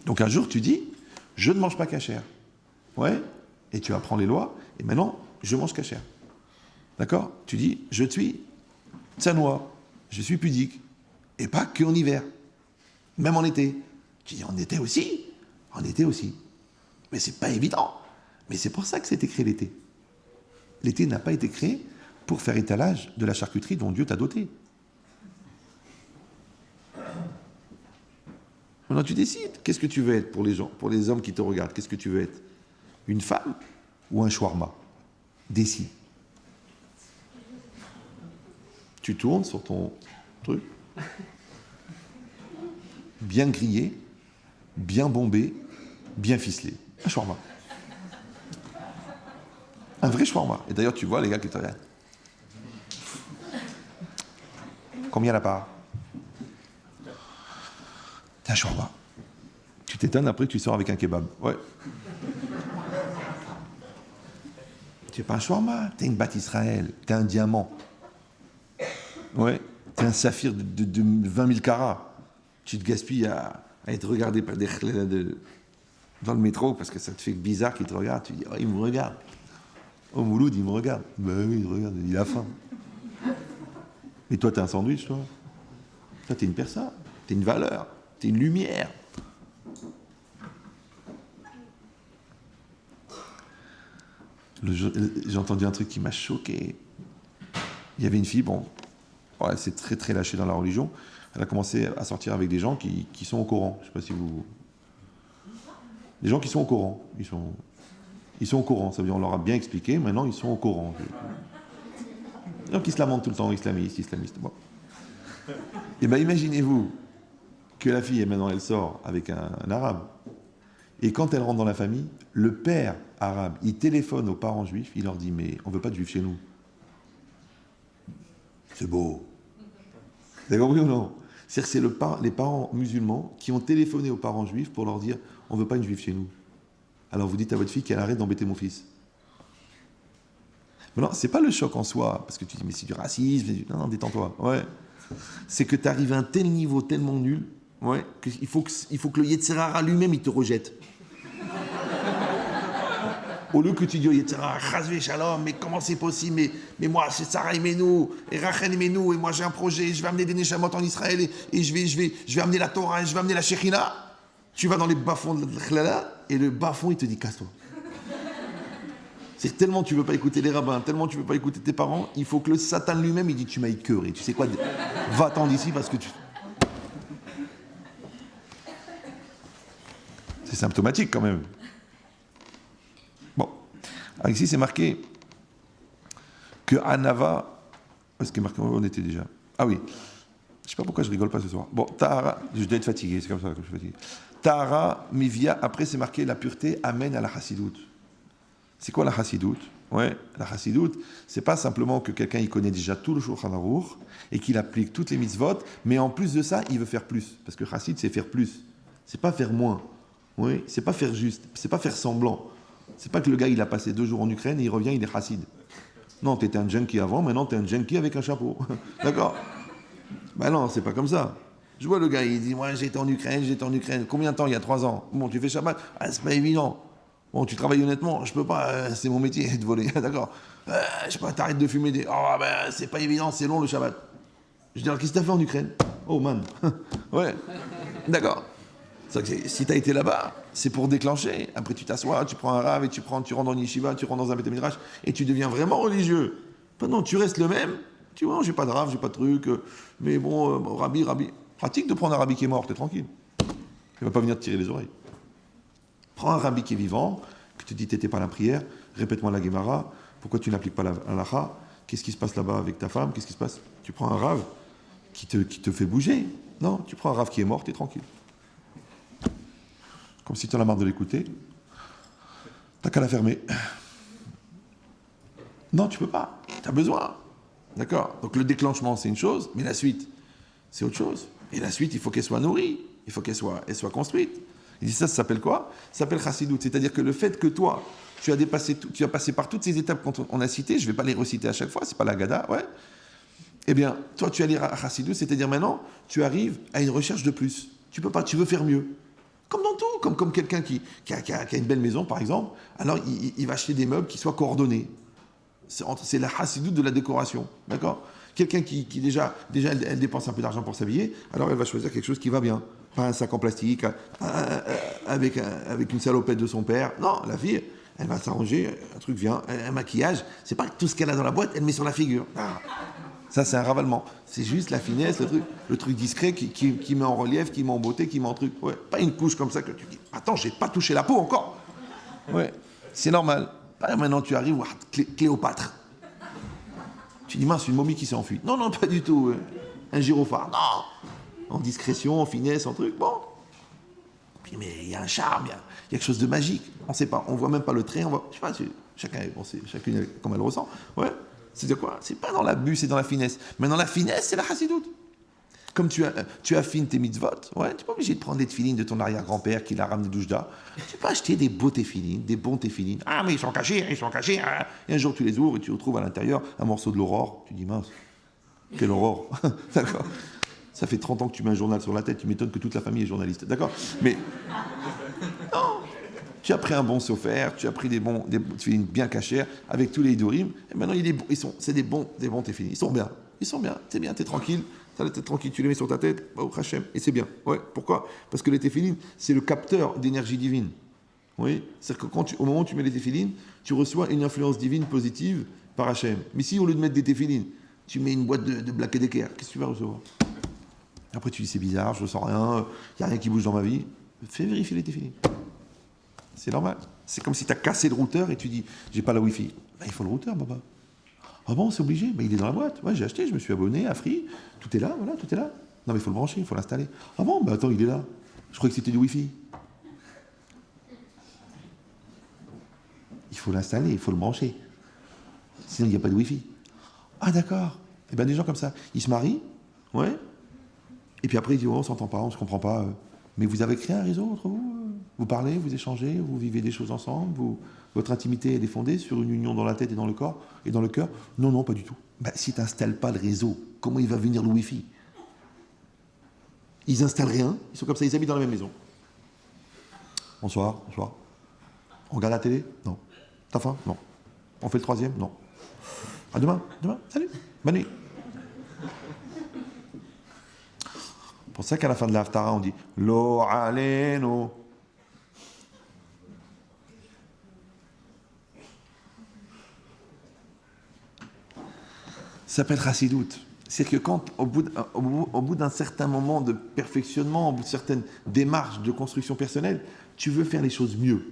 Donc un jour, tu dis, je ne mange pas cachère. Ouais, et tu apprends les lois, et maintenant, je mange cachère. D'accord? Tu dis, je suis tsanois, je suis pudique, et pas qu'en hiver, même en été. Tu dis, en été aussi? En été aussi. Mais c'est pas évident. Mais c'est pour ça que c'est créé l'été. L'été n'a pas été créé pour faire étalage de la charcuterie dont Dieu t'a doté. Maintenant, tu décides. Qu'est-ce que tu veux être pour les gens, pour les hommes qui te regardent? Qu'est-ce que tu veux être? Une femme ou un shawarma? Décide. Tu tournes sur ton truc, bien grillé, bien bombé, bien ficelé. Un shawarma. Un vrai shawarma. Et d'ailleurs, tu vois les gars qui te regardent. Combien la part? T'es un shawarma. Tu t'étonnes, après tu sors avec un kebab. Ouais. Tu n'es pas un shawarma, t'es une batte Israël, t'es un diamant. Ouais. T'es un saphir de 20 000 carats. Tu te gaspilles à être regardé par des dans le métro parce que ça te fait bizarre qu'ils te regardent. Tu dis, oh, il me regarde. Oh, Mouloud, il me regarde. Ben oui, il regarde, il a faim. Mais toi, t'es un sandwich, toi. Toi, t'es une personne, t'es une valeur, t'es une lumière. J'ai entendu un truc qui m'a choqué. Il y avait une fille, bon, ouais, c'est très très lâché dans la religion. Elle a commencé à sortir avec des gens qui sont au Coran. Je ne sais pas si vous... Des gens qui sont au Coran. Ils sont au Coran, ça veut dire on leur a bien expliqué, maintenant ils sont au Coran. Donc ils se lamentent tout le temps, islamistes. Bon. Et bien imaginez-vous que la fille, maintenant elle sort avec un arabe. Et quand elle rentre dans la famille, le père arabe, il téléphone aux parents juifs, il leur dit, mais on ne veut pas de juifs chez nous. C'est beau. Vous avez compris ou non? C'est-à-dire que c'est les parents musulmans qui ont téléphoné aux parents juifs pour leur dire, on ne veut pas une juive chez nous. Alors vous dites à votre fille qu'elle arrête d'embêter mon fils. Mais non, c'est pas le choc en soi, parce que tu dis, mais c'est du racisme. Non, détends-toi. Ouais. C'est que tu arrives à un tel niveau tellement nul, ouais, qu'il faut que le Yetzirah lui-même, il te rejette. Au lieu que tu dis au Yetzirah, Chazvé Shalom, mais comment c'est possible, mais moi, c'est Sarah Imenu, et Rachel Imenu, et moi j'ai un projet, je vais amener des Neshamot en Israël, et je vais amener la Torah, et je vais amener la Shekhinah. Tu vas dans les bas-fonds de l'Khlala, et le bas-fond, il te dit, casse-toi. C'est que tellement tu veux pas écouter les rabbins, tellement tu veux pas écouter tes parents, il faut que le Satan lui-même, il dit, tu m'as écœuré. Tu sais quoi, va-t'en d'ici parce que tu... C'est symptomatique quand même. Bon. Alors ici, c'est marqué que Anava... Est-ce qu'il est marqué? On était déjà. Ah oui. Je sais pas pourquoi je rigole pas ce soir. Bon, Tahara, je dois être fatigué, c'est comme ça que je suis fatigué. Tahara, Mivia, après c'est marqué la pureté amène à la chassidoute. C'est quoi la chassidoute? Ouais, la chassidoute, c'est pas simplement que quelqu'un il connaît déjà tout le Shulchan Aruch et qu'il applique toutes les mitzvot, mais en plus de ça, il veut faire plus. Parce que chassid, c'est faire plus. C'est pas faire moins. Oui, c'est pas faire juste. C'est pas faire semblant. C'est pas que le gars il a passé 2 jours en Ukraine et il revient, il est chassid. Non, t'étais un junkie avant, maintenant t'es un junkie avec un chapeau. D'accord? Ben non, c'est pas comme ça. Je vois le gars, il dit, moi j'étais en Ukraine. Combien de temps? Il y a 3 ans. Bon, tu fais Shabbat? Ah, c'est pas évident. Bon, tu travailles honnêtement? Je peux pas, c'est mon métier de voler. D'accord? Je sais pas, t'arrêtes de fumer des... Oh, ben, c'est pas évident, c'est long le Shabbat. Je dis, alors qu'est-ce que t'as fait en Ukraine? Oh man. Ouais. D'accord. Si t'as été là-bas, c'est pour déclencher. Après, tu t'assois, tu prends un rave et tu rentres dans une yeshiva, tu rentres dans un Beth Midrash et tu deviens vraiment religieux. Non, tu restes le même. Tu vois, j'ai pas de rave, j'ai pas de truc. Mais bon, rabbi. Pratique de prendre un rabbi qui est mort, t'es tranquille. Il va pas venir te tirer les oreilles. Prends un rabbi qui est vivant, qui te dit t'étais pas à la prière, répète-moi la Gemara, pourquoi tu n'appliques pas la halakha, qu'est-ce qui se passe là-bas avec ta femme, qu'est-ce qui se passe? Tu prends un rave qui te fait bouger. Non, tu prends un rave qui est mort, t'es tranquille. Comme si tu en as marre de l'écouter, t'as qu'à la fermer. Non, tu peux pas, t'as besoin. D'accord? Donc le déclenchement, c'est une chose, mais la suite, c'est autre chose. Et la suite, il faut qu'elle soit nourrie, il faut qu'elle soit construite. Il dit ça s'appelle quoi? Ça s'appelle chassidout. C'est-à-dire que le fait que toi, tu as passé par toutes ces étapes qu'on a citées, je ne vais pas les reciter à chaque fois, c'est pas la Gada, ouais. Eh bien, toi, tu as les chassidout, c'est-à-dire maintenant, tu arrives à une recherche de plus. Tu peux pas, tu veux faire mieux. Comme dans tout, comme quelqu'un qui a une belle maison, par exemple, alors il va acheter des meubles qui soient coordonnés. C'est la chassidout de la décoration, d'accord? Quelqu'un qui déjà elle dépense un peu d'argent pour s'habiller, alors elle va choisir quelque chose qui va bien. Pas un sac en plastique, avec une salopette de son père. Non, la fille, elle va s'arranger, un truc vient, un maquillage, c'est pas tout ce qu'elle a dans la boîte, elle met sur la figure. Ah. Ça, c'est un ravalement. C'est juste la finesse, le truc discret qui met en relief, qui met en beauté, qui met en truc. Ouais. Pas une couche comme ça que tu dis, attends, j'ai pas touché la peau encore. Ouais, c'est normal. Maintenant, tu arrives, Cléopâtre. Tu dis, mince, une momie qui s'est enfuie. Non, non, pas du tout. Un gyrophare. Non. En discrétion, en finesse, en truc. Bon. Puis, mais il y a un charme, il y a quelque chose de magique. On ne sait pas. On voit même pas le trait. Je sais pas, chacune comme elle ressent. Ouais. C'est-à-dire quoi? C'est pas dans l'abus, c'est dans la finesse. Mais dans la finesse, c'est la chassidout. Comme tu affines tes mitzvot, ouais, tu n'es pas obligé de prendre des tefilines de ton arrière-grand-père qui l'a ramené d'Oujda. Tu peux acheter des beaux tefilines, des bons tefilines. Ah, mais ils sont cachés. Hein. Et un jour, tu les ouvres et tu retrouves à l'intérieur un morceau de l'aurore. Tu dis, mince, quelle aurore. D'accord. Ça fait 30 ans que tu mets un journal sur la tête, tu m'étonnes que toute la famille est journaliste. D'accord. Mais non. Tu as pris un bon sofer, tu as pris des tefilines bien cachés avec tous les idorim. Et maintenant, c'est des bons tefilines. Ils sont bien. C'est bien, t'es tranquille. T'as la tête tranquille, tu les mets sur ta tête, au Hachem, et c'est bien. Ouais, pourquoi? Parce que les téphilines, c'est le capteur d'énergie divine. Oui, c'est-à-dire que au moment où tu mets les téphilines, tu reçois une influence divine positive par Hachem. Mais si au lieu de mettre des téphilines, tu mets une boîte de Black & Decker, qu'est-ce que tu vas recevoir? Après tu dis c'est bizarre, je ne sens rien, il n'y a rien qui bouge dans ma vie. Fais vérifier les téphilines. C'est normal. C'est comme si tu as cassé le routeur et tu dis j'ai pas la Wi-Fi. Ben, il faut le routeur, papa. Ah bon, c'est obligé? Mais il est dans la boîte. Ouais, j'ai acheté, je me suis abonné à Free. Tout est là, voilà, tout est là. Non, mais il faut le brancher, il faut l'installer. Ah bon? Bah attends, il est là. Je croyais que c'était du Wi-Fi. Il faut l'installer, il faut le brancher. Sinon, il n'y a pas de Wi-Fi. Ah d'accord. Et bien des gens comme ça, ils se marient, ouais. Et puis après, ils disent, oh, on s'entend pas, on se comprend pas. Mais vous avez créé un réseau entre vous? Vous parlez, vous échangez, vous vivez des choses ensemble, votre intimité elle est fondée sur une union dans la tête et dans le corps et dans le cœur? Non, non, pas du tout. Ben, si tu n'installes pas le réseau, comment il va venir le Wi-Fi? Ils installent rien, ils sont comme ça, ils habitent dans la même maison. Bonsoir. On regarde la télé? Non. T'as faim? Non. On fait le troisième? Non. À demain, salut, bonne nuit. C'est pour ça qu'à la fin de l'Haftara, on dit Lo aleno. Ça s'appelle chassidout. C'est que quand, au bout d'un certain moment de perfectionnement, au bout de certaines démarches de construction personnelle, tu veux faire les choses mieux.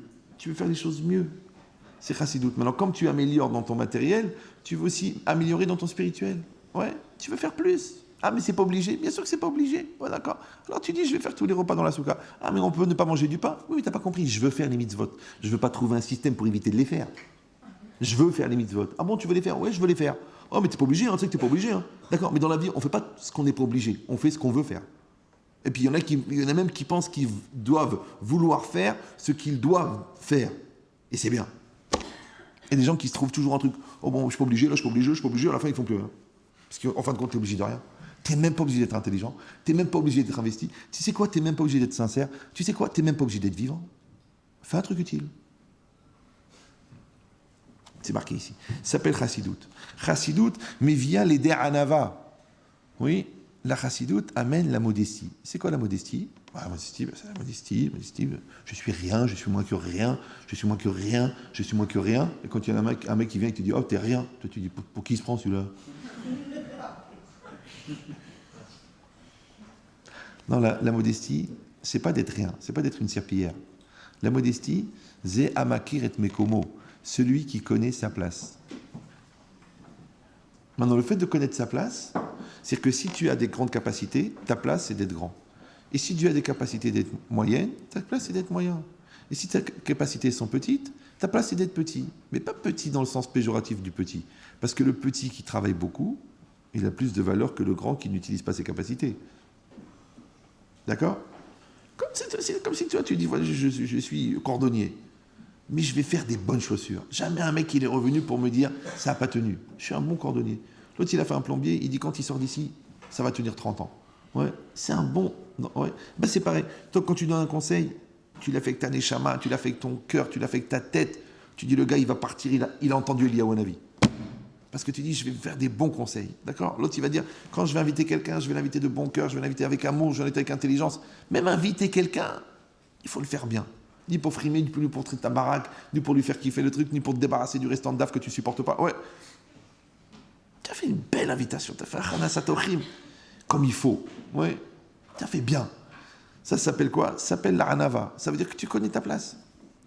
C'est chassidout. Maintenant, comme tu améliores dans ton matériel, tu veux aussi améliorer dans ton spirituel. Ouais, tu veux faire plus. Ah, mais c'est pas obligé. Bien sûr que c'est pas obligé. Ouais, d'accord. Alors tu dis, je vais faire tous les repas dans la souka. Ah, mais on peut ne pas manger du pain. Oui, mais t'as pas compris. Je veux faire les mitzvot. Je veux pas trouver un système pour éviter de les faire. Je veux faire les mitzvot. Ah bon, tu veux les faire? Ouais, je veux les faire. Oh, mais t'es pas obligé, hein, tu sais que t'es pas obligé. Hein. D'accord, mais dans la vie, on fait pas ce qu'on n'est pas obligé. On fait ce qu'on veut faire. Et puis il y en a même qui pensent qu'ils doivent vouloir faire ce qu'ils doivent faire. Et c'est bien. Et des gens qui se trouvent toujours un truc. Oh bon, je suis pas obligé, là, je suis pas obligé, à la fin, ils font plus rien. Parce qu'en fin de compte, t'es obligé de rien. T'es même pas obligé d'être intelligent. T'es même pas obligé d'être investi. Tu sais quoi? T'es même pas obligé d'être sincère. Tu sais quoi? T'es même pas obligé d'être vivant. Fais un truc utile. C'est marqué ici. Ça s'appelle chassidout. Chassidout, mais via les anava. Oui, la chassidout amène la modestie. C'est quoi la modestie? La modestie, c'est la modestie. Je suis rien, je suis moins que rien, je suis moins que rien, je suis moins que rien. Et quand il y a un mec qui vient et qui te dit, oh, t'es rien, toi tu dis, pour qui il se prend celui-là? Non, la modestie, c'est pas d'être rien, c'est pas d'être une serpillière. La modestie, ze amakir et mekomo, celui qui connaît sa place. Maintenant, le fait de connaître sa place, c'est que si tu as des grandes capacités, ta place, c'est d'être grand. Et si tu as des capacités d'être moyenne, ta place, c'est d'être moyen. Et si tes capacités sont petites, ta place, c'est d'être petit. Mais pas petit dans le sens péjoratif du petit. Parce que le petit qui travaille beaucoup, il a plus de valeur que le grand qui n'utilise pas ses capacités. D'accord? C'est comme si toi, tu dis, voilà, je suis cordonnier, mais je vais faire des bonnes chaussures. Jamais un mec, il est revenu pour me dire, ça n'a pas tenu. Je suis un bon cordonnier. L'autre, il a fait un plombier, il dit, quand il sort d'ici, ça va tenir 30 ans. Ouais, c'est un bon... Non, ouais. Ben, c'est pareil. Toi, quand tu donnes un conseil, tu l'as fait avec ta neshama, tu l'as fait avec ton cœur, tu l'as fait avec ta tête. Tu dis, le gars, il va partir, il a entendu Eliyahu Hanavi. Parce que tu dis, je vais me faire des bons conseils. D'accord? L'autre, il va dire, quand je vais inviter quelqu'un, je vais l'inviter de bon cœur, je vais l'inviter avec amour, je vais l'inviter avec intelligence. Même inviter quelqu'un, il faut le faire bien. Ni pour frimer, ni pour traiter ta baraque, ni pour lui faire kiffer le truc, ni pour te débarrasser du restant de daf que tu supportes pas. Ouais. Tu as fait une belle invitation, tu as fait un Khanas Atochim comme il faut. Ouais. Tu as fait bien. Ça s'appelle quoi? Ça s'appelle la Hanava. Ça veut dire que tu connais ta place.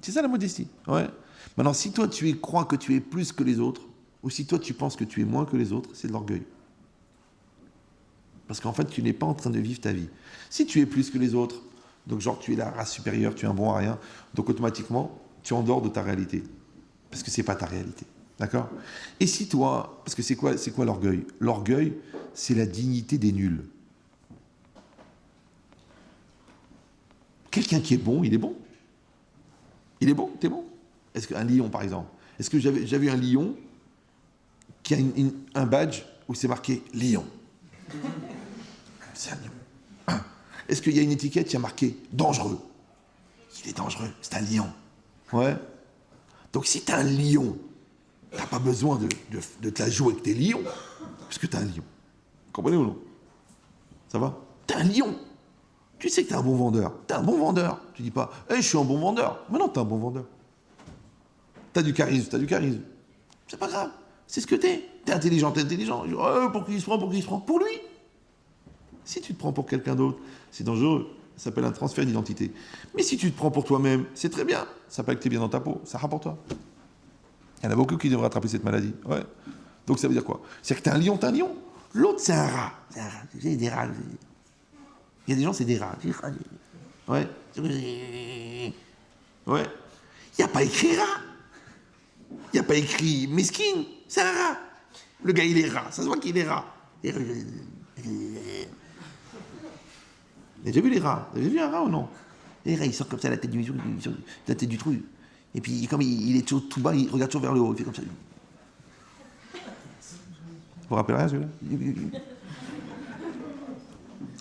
C'est ça la modestie. Ouais. Maintenant, si toi tu crois que tu es plus que les autres, ou si toi tu penses que tu es moins que les autres, c'est de l'orgueil. Parce qu'en fait, tu n'es pas en train de vivre ta vie. Si tu es plus que les autres, donc genre tu es la race supérieure, tu es un bon à rien, donc automatiquement, tu es en dehors de ta réalité. Parce que ce n'est pas ta réalité. D'accord? Et si toi, parce que c'est quoi l'orgueil? L'orgueil, c'est la dignité des nuls. Quelqu'un qui est bon, il est bon. Il est bon, t'es bon. Est-ce qu'un lion, par exemple, est-ce que j'avais vu un lion qui a un badge où c'est marqué lion? C'est un lion. Est-ce qu'il y a une étiquette qui a marqué dangereux? Il est dangereux, c'est un lion. Ouais. Donc si t'as un lion, t'as pas besoin de te la jouer avec tes lions, parce que t'as un lion. Vous comprenez ou non? Ça va? T'as un lion. Tu sais que t'es un bon vendeur. T'es un bon vendeur. Tu dis pas, je suis un bon vendeur. Mais non, t'es un bon vendeur. T'as du charisme. C'est pas grave. C'est ce que t'es. T'es intelligent. Pour qui il se prend? Pour lui. Si tu te prends pour quelqu'un d'autre, c'est dangereux. Ça s'appelle un transfert d'identité. Mais si tu te prends pour toi-même, c'est très bien. Ça s'appelle que t'es bien dans ta peau. Ça rapporte toi. Il y en a beaucoup qui devraient attraper cette maladie. Ouais. Donc ça veut dire quoi? C'est que t'es un lion. L'autre, c'est un rat. C'est des rats. Il y a des gens, c'est des rats. Ouais. Ouais. Il n'y a pas écrit rat. Il n'y a pas écrit mesquine. C'est un rat. Le gars, il est rat. Ça se voit qu'il est rat. Vous avez déjà vu les rats? Vous avez vu un rat ou non? Les rats, ils sortent comme ça la tête du trou. Et puis, comme il est tout bas, il regarde toujours vers le haut. Il fait comme ça. Vous vous rappelez rien, celui-là?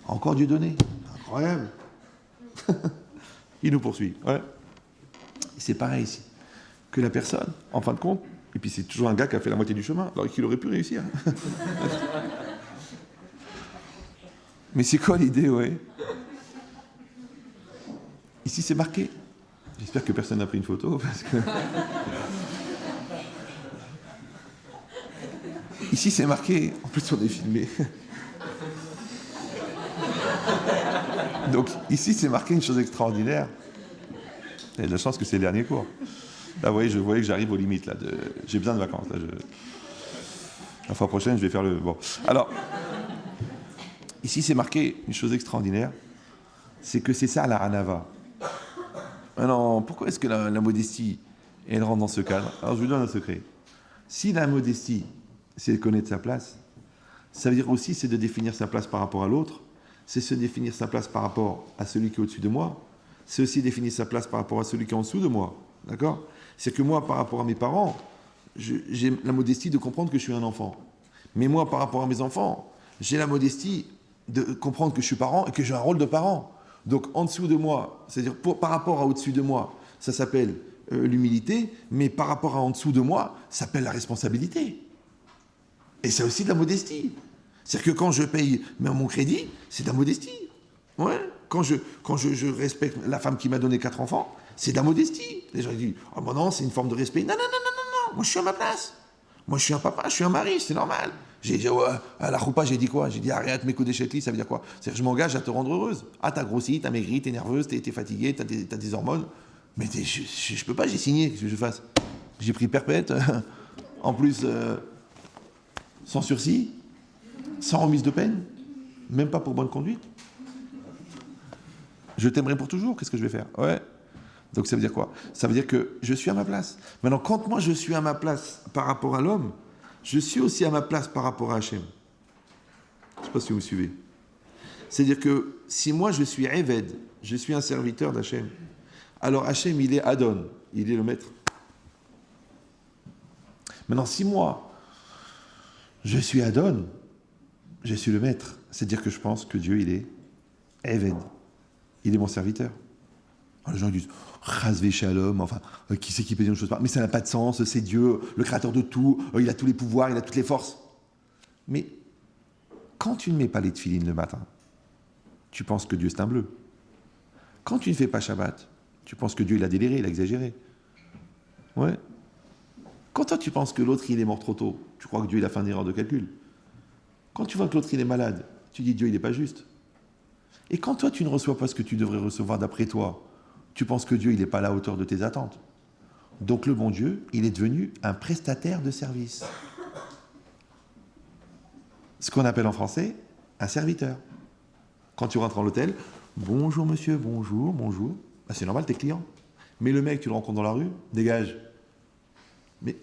Encore Dieu donné. Incroyable. Il nous poursuit. Ouais. C'est pareil ici. Que la personne, en fin de compte, et puis c'est toujours un gars qui a fait la moitié du chemin, alors qu'il aurait pu réussir. Mais c'est quoi l'idée, ouais? Ici, c'est marqué. J'espère que personne n'a pris une photo, parce que... Ici, c'est marqué. En plus, on est filmé. Donc, ici, c'est marqué une chose extraordinaire. Il y a de la chance que c'est le dernier cours. Là, vous voyez, je voyais que j'arrive aux limites. Là, j'ai besoin de vacances. Là, La fois prochaine, je vais faire le... Bon. Alors, ici, c'est marqué une chose extraordinaire. C'est que c'est ça, la Hanava. Alors, pourquoi est-ce que la modestie, elle rentre dans ce cadre? Alors, je vous donne un secret. Si la modestie, c'est de connaître sa place, ça veut dire aussi, c'est de définir sa place par rapport à l'autre, c'est se définir sa place par rapport à celui qui est au-dessus de moi, c'est aussi définir sa place par rapport à celui qui est en dessous de moi. D'accord? C'est que moi, par rapport à mes parents, j'ai la modestie de comprendre que je suis un enfant. Mais moi, par rapport à mes enfants, j'ai la modestie de comprendre que je suis parent et que j'ai un rôle de parent. Donc, en dessous de moi, c'est-à-dire par rapport à au-dessus de moi, ça s'appelle l'humilité, mais par rapport à en dessous de moi, ça s'appelle la responsabilité. Et c'est aussi de la modestie. C'est-à-dire que quand je paye mon crédit, c'est de la modestie. Ouais. Quand je respecte la femme qui m'a donné 4 enfants, c'est de la modestie. Les gens disent, oh bon non, c'est une forme de respect. Non, moi je suis à ma place. Moi je suis un papa, je suis un mari, c'est normal. J'ai dit, à la choupa, j'ai dit quoi? J'ai dit, arrête mes coups d'échec, ça veut dire quoi? C'est-à-dire que je m'engage à te rendre heureuse. Ah, t'as grossi, t'as maigri, t'es nerveuse, t'es fatiguée, t'as des hormones. Mais je peux pas, j'ai signé, qu'est-ce que je fasse? J'ai pris perpète, en plus, sans sursis, sans remise de peine, même pas pour bonne conduite. Je t'aimerai pour toujours, qu'est-ce que je vais faire? Ouais. Donc ça veut dire quoi? Ça veut dire que je suis à ma place. Maintenant, quand moi je suis à ma place par rapport à l'homme, je suis aussi à ma place par rapport à Hachem. Je ne sais pas si vous me suivez. C'est-à-dire que si moi je suis Eved, je suis un serviteur d'Hachem. Alors Hachem, il est Adon, il est le maître. Maintenant, si moi, je suis Adon, je suis le maître, c'est-à-dire que je pense que Dieu, il est Eved, il est mon serviteur. Alors, les gens disent, Chazvé Shalom, enfin, qui c'est qui peut dire une chose pas? Mais ça n'a pas de sens, c'est Dieu, le créateur de tout, il a tous les pouvoirs, il a toutes les forces. Mais quand tu ne mets pas les tefilines le matin, tu penses que Dieu c'est un bleu. Quand tu ne fais pas Shabbat, tu penses que Dieu il a déliré, il a exagéré. Ouais. Quand toi tu penses que l'autre il est mort trop tôt, tu crois que Dieu il a fait une erreur de calcul. Quand tu vois que l'autre il est malade, tu dis Dieu il n'est pas juste. Et quand toi tu ne reçois pas ce que tu devrais recevoir d'après toi, tu penses que Dieu il n'est pas à la hauteur de tes attentes. Donc le bon Dieu, il est devenu un prestataire de service. Ce qu'on appelle en français un serviteur. Quand tu rentres dans l'hôtel, bonjour monsieur, bonjour, bonjour. Ben, c'est normal, t'es client. Mais le mec, tu le rencontres dans la rue, dégage. Mais,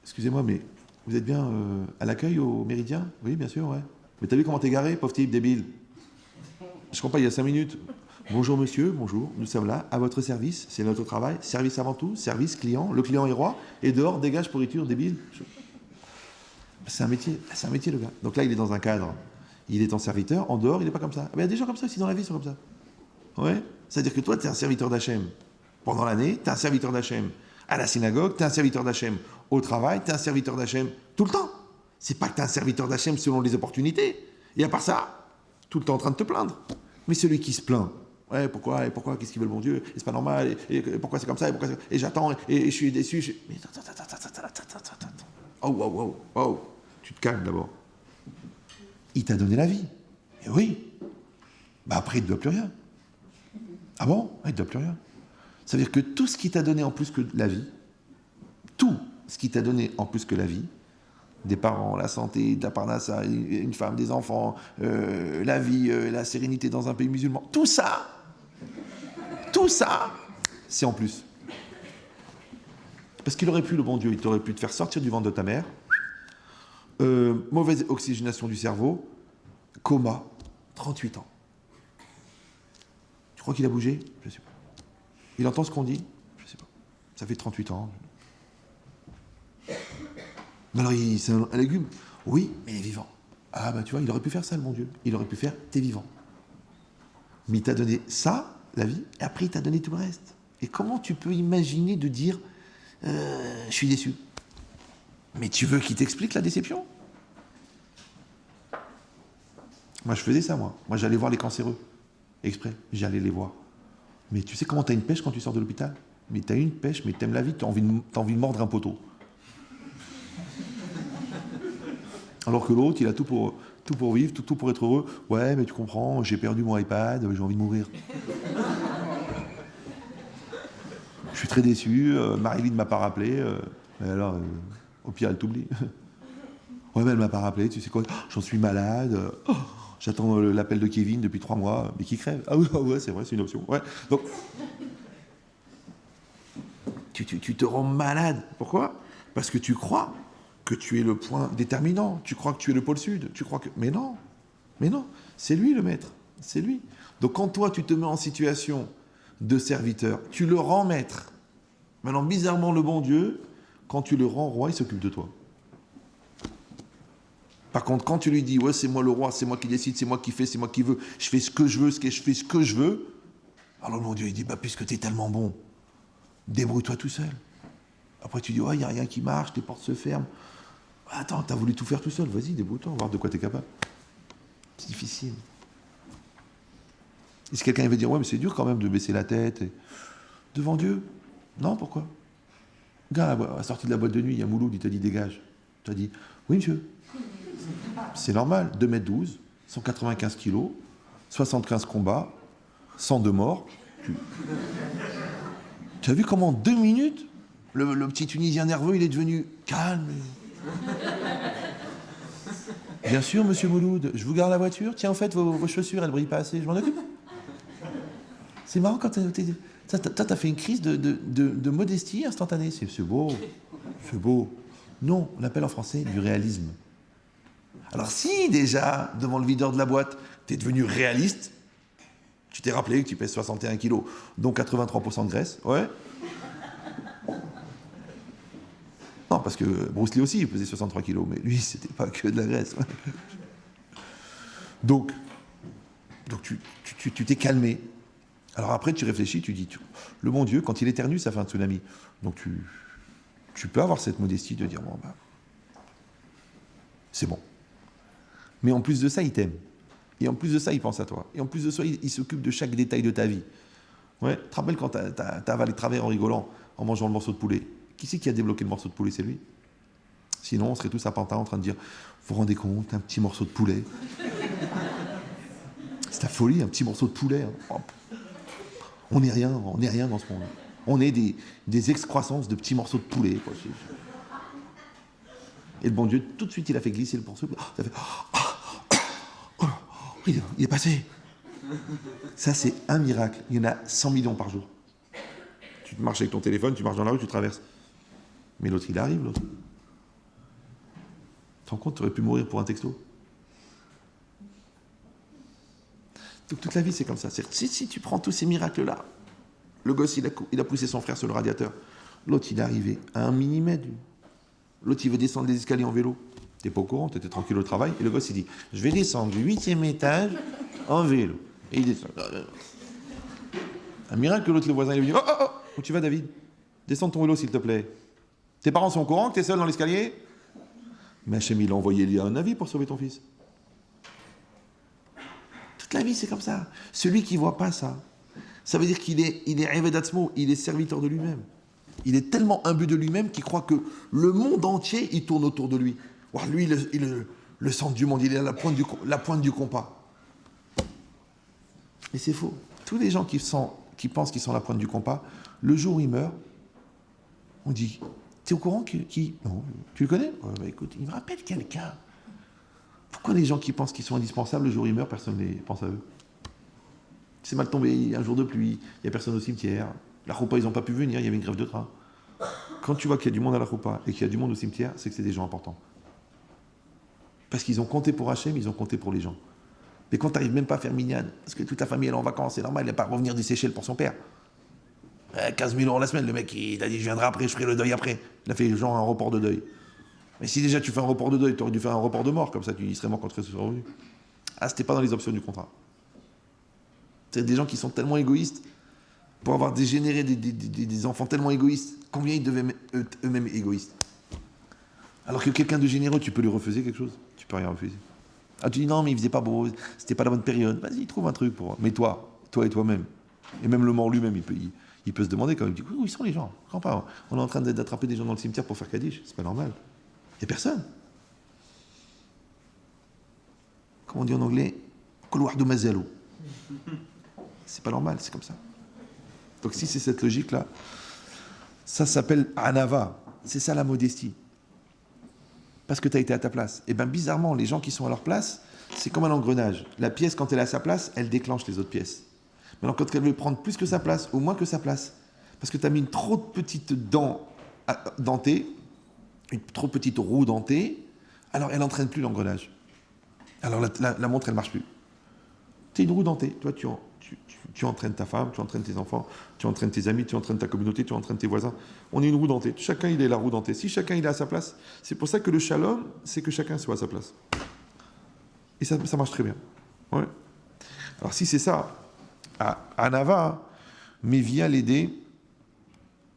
excusez-moi, mais vous êtes bien à l'accueil au Méridien? Oui, bien sûr, ouais. Mais t'as vu comment t'es garé, pauvre type, débile? Je comprends pas, il y a 5 minutes. Bonjour monsieur, bonjour, nous sommes là, à votre service, c'est notre travail. Service avant tout, service client, le client est roi. Et dehors, dégage, pourriture, débile. C'est un métier le gars. Donc là, il est dans un cadre. Il est en serviteur, en dehors, il n'est pas comme ça. Mais il y a des gens comme ça aussi dans la vie, ils sont comme ça. Ouais. C'est-à-dire que toi, tu es un serviteur d'Hachem. Pendant l'année, tu es un serviteur d'Hachem. À la synagogue, tu es un serviteur d'Hachem. Au travail, tu es un serviteur d'Hachem. Tout le temps. C'est pas que tu es un serviteur d'Hachem selon les opportunités. Et à part ça, tout le temps en train de te plaindre. Mais celui qui se plaint, ouais, pourquoi, qu'est-ce qu'il veut le bon Dieu? Et c'est pas normal, et pourquoi c'est comme ça, et j'attends, et je suis déçu. Mais attends. Oh. Tu te calmes d'abord. Il t'a donné la vie. Et oui. Bah après, il ne te doit plus rien. Ah bon? Il ne te doit plus rien. Ça veut dire que tout ce qu'il t'a donné en plus que la vie, tout ce qu'il t'a donné en plus que la vie, des parents, la santé, de la parnassa, une femme, des enfants, la vie, la sérénité dans un pays musulman, tout ça, c'est en plus. Parce qu'il aurait pu, le bon Dieu, il t'aurait pu te faire sortir du ventre de ta mère, mauvaise oxygénation du cerveau, coma, 38 ans. Tu crois qu'il a bougé? Je ne sais pas. Il entend ce qu'on dit? Je ne sais pas. Ça fait 38 ans. Mais alors, c'est un légume? Oui, mais il est vivant. Ah bah tu vois, il aurait pu faire ça, le bon Dieu. Il aurait pu faire, t'es vivant. Mais il t'a donné ça, la vie, et après il t'a donné tout le reste. Et comment tu peux imaginer de dire, je suis déçu? Mais tu veux qu'il t'explique la déception? Moi, je faisais ça, moi. Moi, j'allais voir les cancéreux. Exprès, j'allais les voir. Mais tu sais comment t'as une pêche quand tu sors de l'hôpital? Mais t'as une pêche, mais t'aimes la vie, t'as envie de mordre un poteau. Alors que l'autre, il a tout pour vivre, tout pour être heureux. Ouais, mais tu comprends, j'ai perdu mon iPad, j'ai envie de mourir. Je suis très déçu, Marie-Line ne m'a pas rappelé. Mais alors, au pire, elle t'oublie. Ouais, mais elle ne m'a pas rappelé, tu sais quoi, j'en suis malade. J'attends l'appel de Kevin depuis 3 mois, mais qui crève. Ah ouais, c'est vrai, c'est une option. Ouais. Donc, tu te rends malade. Pourquoi? Parce que tu crois que tu es le point déterminant. Tu crois que tu es le pôle sud. Tu crois que... Mais non. C'est lui le maître. C'est lui. Donc quand toi, tu te mets en situation de serviteur, tu le rends maître. Maintenant, bizarrement, le bon Dieu, quand tu le rends roi, il s'occupe de toi. Par contre, quand tu lui dis, ouais, c'est moi le roi, c'est moi qui décide, c'est moi qui fais, c'est moi qui veux, je fais ce que je veux, je fais ce que je veux, alors le bon Dieu, il dit, bah, puisque tu es tellement bon, débrouille-toi tout seul. Après, tu dis, ouais, il n'y a rien qui marche, tes portes se ferment. Attends, t'as voulu tout faire tout seul, vas-y, débrouille-toi, on va voir de quoi t'es capable. C'est difficile. Et si quelqu'un veut dire, ouais, mais c'est dur quand même de baisser la tête devant Dieu. Non, pourquoi? Le gars, à la sortie de la boîte de nuit, il y a Mouloud, il t'a dit, dégage. Tu as dit, oui, monsieur. C'est normal, 2m12, 195 kilos, 75 combats, 102 morts. Tu as vu comment en 2 minutes, le petit Tunisien nerveux, il est devenu calme. Bien sûr, monsieur Mouloud, je vous garde la voiture. Tiens, en fait, vos chaussures, elles ne brillent pas assez, je m'en occupe. C'est marrant quand t'as fait une crise de modestie instantanée. C'est beau, c'est beau. Non, on appelle en français du réalisme. Alors si déjà, devant le videur de la boîte, t'es devenu réaliste, Tu t'es rappelé que tu pèses 61 kilos, dont 83% de graisse. Ouais. Non, parce que Bruce Lee aussi, il pesait 63 kilos, mais lui, c'était pas que de la graisse. Donc tu t'es calmé. Alors après, tu réfléchis, tu dis, le bon Dieu, quand il éternue, ça fait un tsunami. Donc tu peux avoir cette modestie de dire, bon, c'est bon. Mais en plus de ça, il t'aime. Et en plus de ça, il pense à toi. Et en plus de ça, il s'occupe de chaque détail de ta vie. Ouais, tu te rappelles quand t'as avalé de travers en rigolant, en mangeant le morceau de poulet? Qui c'est qui a débloqué le morceau de poulet? C'est lui. Sinon, on serait tous à Pantin en train de dire, vous vous rendez compte, un petit morceau de poulet. C'est la folie, un petit morceau de poulet. Hein. Oh. On n'est rien dans ce monde. On est des excroissances de petits morceaux de poulet. Quoi. Et le bon Dieu, tout de suite, il a fait glisser le morceau. Ça fait... il est passé. Ça, c'est un miracle. Il y en a 100 millions par jour. Tu marches avec ton téléphone, tu marches dans la rue, tu traverses. Mais l'autre, il arrive, l'autre. Tu te rends compte, tu aurais pu mourir pour un texto. Donc toute la vie, c'est comme ça. Si tu prends tous ces miracles-là, le gosse, il a poussé son frère sur le radiateur. L'autre, il est arrivé à 1 millimètre. L'autre, il veut descendre les escaliers en vélo. T'es pas au courant, t'étais tranquille au travail. Et le gosse, il dit, je vais descendre du 8e étage en vélo. Et il descend. Un miracle que l'autre, le voisin, il lui dit, oh, où tu vas, David? Descends ton vélo, s'il te plaît. Tes parents sont au courant que t'es seul dans l'escalier? Mais Hachem, il a envoyé un avis pour sauver ton fils. Toute la vie, c'est comme ça. Celui qui ne voit pas ça, ça veut dire qu'il est Eved Atzmo, il est serviteur de lui-même. Il est tellement imbu de lui-même qu'il croit que le monde entier, il tourne autour de lui. Wow, lui, il est le centre du monde, il est à la pointe du compas. Mais c'est faux. Tous les gens qui pensent qu'ils sont à la pointe du compas, le jour où ils meurent, on dit, t'es au courant qui Non, tu le connais? Écoute, il me rappelle quelqu'un. Pourquoi les gens qui pensent qu'ils sont indispensables, le jour où ils meurent, personne ne pense à eux? C'est mal tombé, un jour de pluie, il n'y a personne au cimetière. La Choupa, ils n'ont pas pu venir, il y avait une grève de train. Quand tu vois qu'il y a du monde à la Choupa et qu'il y a du monde au cimetière, c'est que c'est des gens importants. Parce qu'ils ont compté pour Hachem, ils ont compté pour les gens. Mais quand tu n'arrives même pas à faire mignonne, parce que toute la famille elle est en vacances, c'est normal, il n'a pas à revenir des Seychelles pour son père. 15 000 € la semaine, le mec, il a dit je viendrai après, je ferai le deuil après. Il a fait genre un report de deuil. Mais si déjà tu fais un report de deuil, tu aurais dû faire un report de mort, comme ça tu serais mort quand tu serais revenu. Ah, c'était pas dans les options du contrat. C'est des gens qui sont tellement égoïstes, pour avoir dégénéré des enfants tellement égoïstes, combien ils devaient eux-mêmes égoïstes? Alors que quelqu'un de généreux, tu peux lui refuser quelque chose? Tu peux rien refuser. Ah, tu dis non, mais il faisait pas beau, c'était pas la bonne période. Vas-y, trouve un truc pour. Mais toi et toi-même. Et même le mort lui-même, il peut se demander quand même. Il dit, où ils sont les gens? Je comprends pas. On est en train d'attraper des gens dans le cimetière pour faire Kaddish. C'est pas normal. Il n'y a personne. Comment on dit en anglais? Couloir de Mazalo. C'est pas normal, c'est comme ça. Donc si c'est cette logique-là, ça s'appelle Anava. C'est ça la modestie. Parce que tu as été à ta place. Et bien bizarrement, les gens qui sont à leur place, c'est comme un engrenage. La pièce, quand elle est à sa place, elle déclenche les autres pièces. Maintenant, quand elle veut prendre plus que sa place ou moins que sa place, parce que tu as mis une trop petite dent dentée, une trop petite roue dentée, alors elle n'entraîne plus l'engrenage. Alors la montre, elle ne marche plus. Tu es une roue dentée. Toi, tu entraînes ta femme, tu entraînes tes enfants, tu entraînes tes amis, tu entraînes ta communauté, tu entraînes tes voisins. On est une roue dentée. Chacun, il est la roue dentée. Si chacun, il est à sa place, c'est pour ça que le shalom, c'est que chacun soit à sa place. Et ça marche très bien. Ouais. Alors si c'est ça, à Nava, mais via l'aider,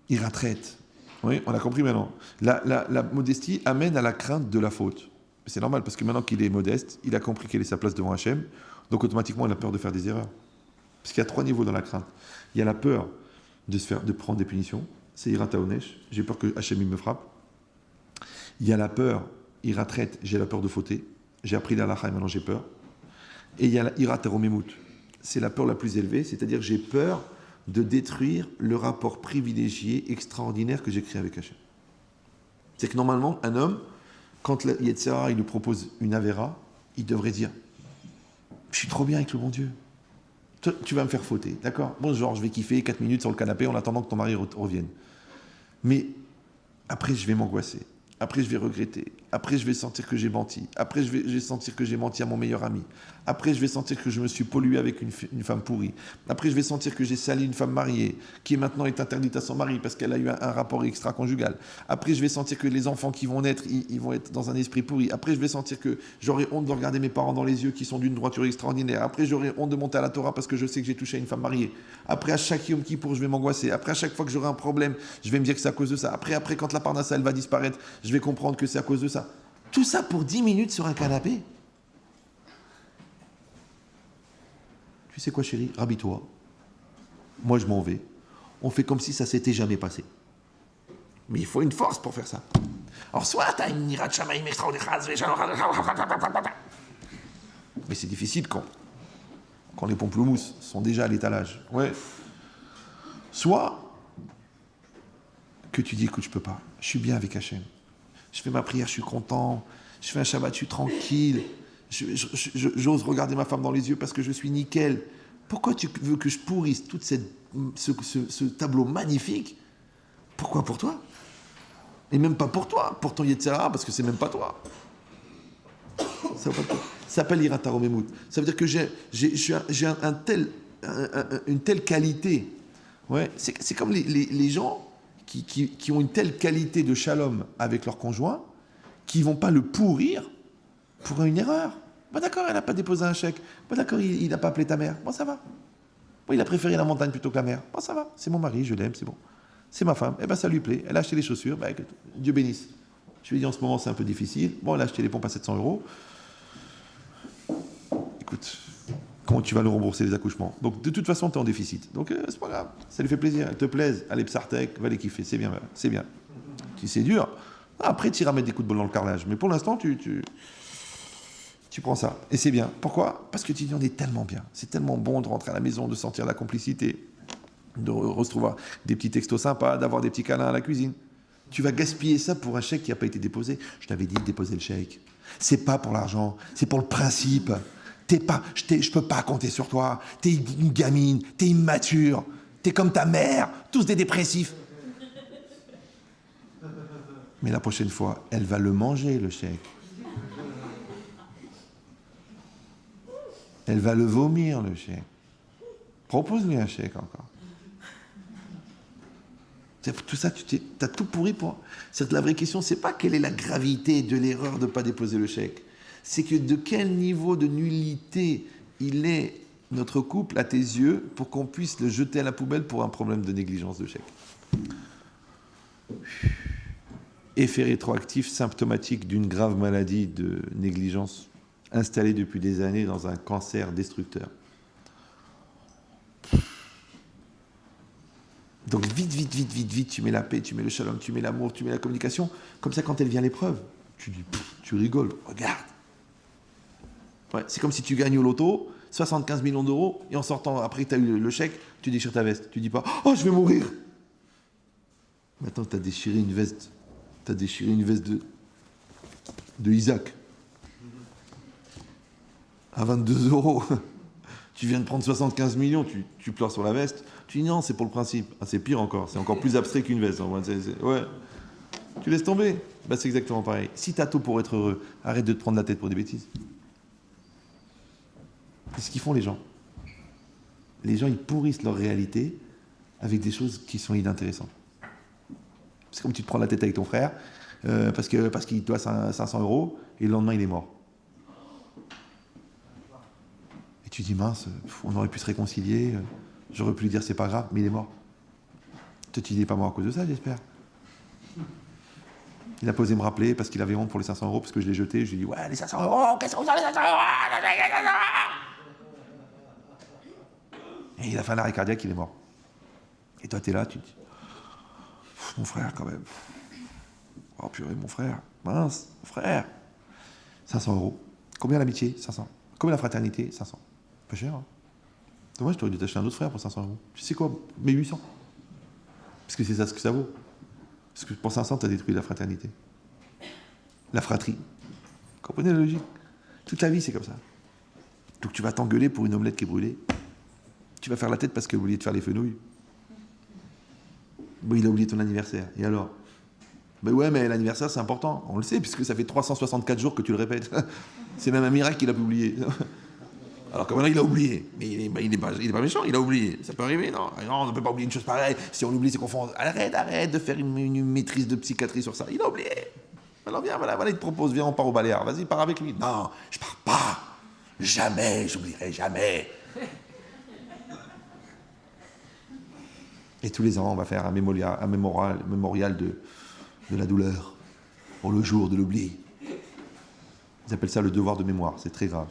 il retraite. Oui, on a compris maintenant. La modestie amène à la crainte de la faute. C'est normal, parce que maintenant qu'il est modeste, il a compris quelle est sa place devant Hachem, donc automatiquement, il a peur de faire des erreurs. Parce qu'il y a 3 niveaux dans la crainte. Il y a la peur de prendre des punitions, c'est Irat Haonesh, j'ai peur que Hachem me frappe. Il y a la peur, Irat Tret, j'ai la peur de fauter, j'ai appris la halakha et maintenant j'ai peur. Et il y a la Irat Haromemut, c'est la peur la plus élevée, c'est-à-dire j'ai peur de détruire le rapport privilégié, extraordinaire que j'ai créé avec Hachem. C'est que normalement, un homme, quand le Yetzirah, il lui propose une Avera, il devrait dire « Je suis trop bien avec le bon Dieu. Tu vas me faire fauter, d'accord? Bon, genre, je vais kiffer 4 minutes sur le canapé en attendant que ton mari revienne. Mais après, je vais m'angoisser. Après, je vais regretter. Après, je vais sentir que j'ai menti. Après, je vais sentir que j'ai menti à mon meilleur ami. Après, je vais sentir que je me suis pollué avec une femme pourrie. Après, je vais sentir que j'ai sali une femme mariée, qui maintenant est interdite à son mari parce qu'elle a eu un rapport extra-conjugal. Après, je vais sentir que les enfants qui vont naître, ils vont être dans un esprit pourri. Après, je vais sentir que j'aurai honte de regarder mes parents dans les yeux qui sont d'une droiture extraordinaire. Après, j'aurai honte de monter à la Torah parce que je sais que j'ai touché à une femme mariée. Après, à chaque Yom Kippour, je vais m'angoisser. Après, à chaque fois que j'aurai un problème, je vais me dire que c'est à cause de ça. Après, quand la parnassa, elle va disparaître, je vais comprendre que c'est à cause de ça. Tout ça pour 10 minutes sur un canapé. Tu sais quoi, chérie? Rhabille-toi. Moi, je m'en vais. On fait comme si ça s'était jamais passé. Mais il faut une force pour faire ça. Alors, soit tu as une irat shamaïm extraordinaire, mais c'est difficile quand les pamplemousses sont déjà à l'étalage. Ouais. Soit que tu dis, écoute, je peux pas. Je suis bien avec Hachem. Je fais ma prière, je suis content. Je fais un Shabbat, je suis tranquille. J'ose regarder ma femme dans les yeux parce que je suis nickel. Pourquoi tu veux que je pourrisse tout ce tableau magnifique? Pourquoi pour toi? Et même pas pour toi, pour ton Yetzirah, parce que c'est même pas toi. Ça s'appelle Irata Romemut. Ça veut dire que j'ai une telle qualité. Ouais, c'est comme les gens qui ont une telle qualité de shalom avec leur conjoint, qui ne vont pas le pourrir pour une erreur. Bon d'accord, elle n'a pas déposé un chèque. Bon d'accord, il n'a pas appelé ta mère. Bon ça va. Bon, il a préféré la montagne plutôt que la mer. Bon ça va, c'est mon mari, je l'aime, c'est bon. C'est ma femme, eh ben ça lui plaît. Elle a acheté les chaussures, ben, Dieu bénisse. Je lui ai dit en ce moment c'est un peu difficile. Bon, elle a acheté les pompes à 700 €. Écoute, comment tu vas le rembourser les accouchements? Donc de toute façon, tu es en déficit. Donc c'est pas grave, ça lui fait plaisir. Elle te plaise, allez Psartek, va les kiffer, c'est bien, c'est bien. Si c'est dur, après tu iras mettre des coups de bol dans le carrelage. Mais pour l'instant, tu prends ça. Et c'est bien. Pourquoi? Parce que tu dis on est tellement bien. C'est tellement bon de rentrer à la maison, de sentir la complicité, de retrouver des petits textos sympas, d'avoir des petits câlins à la cuisine. Tu vas gaspiller ça pour un chèque qui n'a pas été déposé. Je t'avais dit de déposer le chèque. C'est pas pour l'argent, c'est pour le principe. Je peux pas compter sur toi. T'es une gamine, t'es immature, t'es comme ta mère, tous des dépressifs. Mais la prochaine fois, elle va le manger, le chèque. Elle va le vomir, le chèque. Propose-lui un chèque encore. Tout ça, tu as tout pourri pour... C'est la vraie question, c'est pas quelle est la gravité de l'erreur de ne pas déposer le chèque. C'est que de quel niveau de nullité il est, notre couple, à tes yeux, pour qu'on puisse le jeter à la poubelle pour un problème de négligence de chèque. Effet rétroactif symptomatique d'une grave maladie de négligence installée depuis des années dans un cancer destructeur. Donc vite, tu mets la paix, tu mets le shalom, tu mets l'amour, tu mets la communication. Comme ça, quand elle vient l'épreuve, tu rigoles, regarde. Ouais, c'est comme si tu gagnes au loto, 75 millions d'euros, et en sortant, après que tu as eu le chèque, tu déchires ta veste. Tu dis pas « Oh, je vais mourir !» Maintenant, tu as déchiré une veste. Tu as déchiré une veste de Isaac. À 22 €. Tu viens de prendre 75 millions, tu pleures sur la veste. Tu dis non, c'est pour le principe. Ah, c'est pire encore, c'est encore plus abstrait qu'une veste. Ouais. Tu laisses tomber. Bah, c'est exactement pareil. Si tu as tout pour être heureux, arrête de te prendre la tête pour des bêtises. C'est ce qu'ils font les gens. Les gens, ils pourrissent leur réalité avec des choses qui sont inintéressantes. C'est comme tu te prends la tête avec ton frère parce qu'il te doit 500 € et le lendemain, il est mort. Et tu dis mince, on aurait pu se réconcilier, j'aurais pu lui dire c'est pas grave, mais il est mort. Toi, tu dis, il n'est pas mort à cause de ça, j'espère. Il a posé me rappeler parce qu'il avait honte pour les 500 €, parce que je l'ai jeté, je lui ai dit ouais, les 500 €, qu'est-ce qu'on fait les 500 €? Et il a fait un arrêt cardiaque, il est mort. Et toi, tu es là, tu te dis mon frère, quand même. Oh purée, mon frère, mince, mon frère. 500 €. Combien l'amitié? 500. Combien la fraternité? 500. Pas cher, hein? Dommage, tu aurais dû t'acheter un autre frère pour 500 €. Tu sais quoi? Mais 800. Parce que c'est ça ce que ça vaut. Parce que pour 500, tu as détruit la fraternité. La fratrie. Vous comprenez la logique? Toute la vie, c'est comme ça. Donc tu vas t'engueuler pour une omelette qui est brûlée. Tu vas faire la tête parce que vous vouliez te faire les fenouilles. Bon, il a oublié ton anniversaire. Et alors? Ben ouais, mais l'anniversaire, c'est important. On le sait, puisque ça fait 364 jours que tu le répètes. C'est même un miracle qu'il a pu oublier. Alors que maintenant, il a oublié. Mais il est pas méchant, il a oublié. Ça peut arriver, non? Non, on ne peut pas oublier une chose pareille. Si on oublie, c'est qu'on fait... Arrête de faire une maîtrise de psychiatrie sur ça. Il a oublié. Alors viens, voilà, il te propose, viens, on part au Baléares. Vas-y, pars avec lui. Non, je pars pas. Jamais, j'oublierai jamais. Et tous les ans, on va faire un mémorial de la douleur pour le jour de l'oubli. Ils appellent ça le devoir de mémoire. C'est très grave.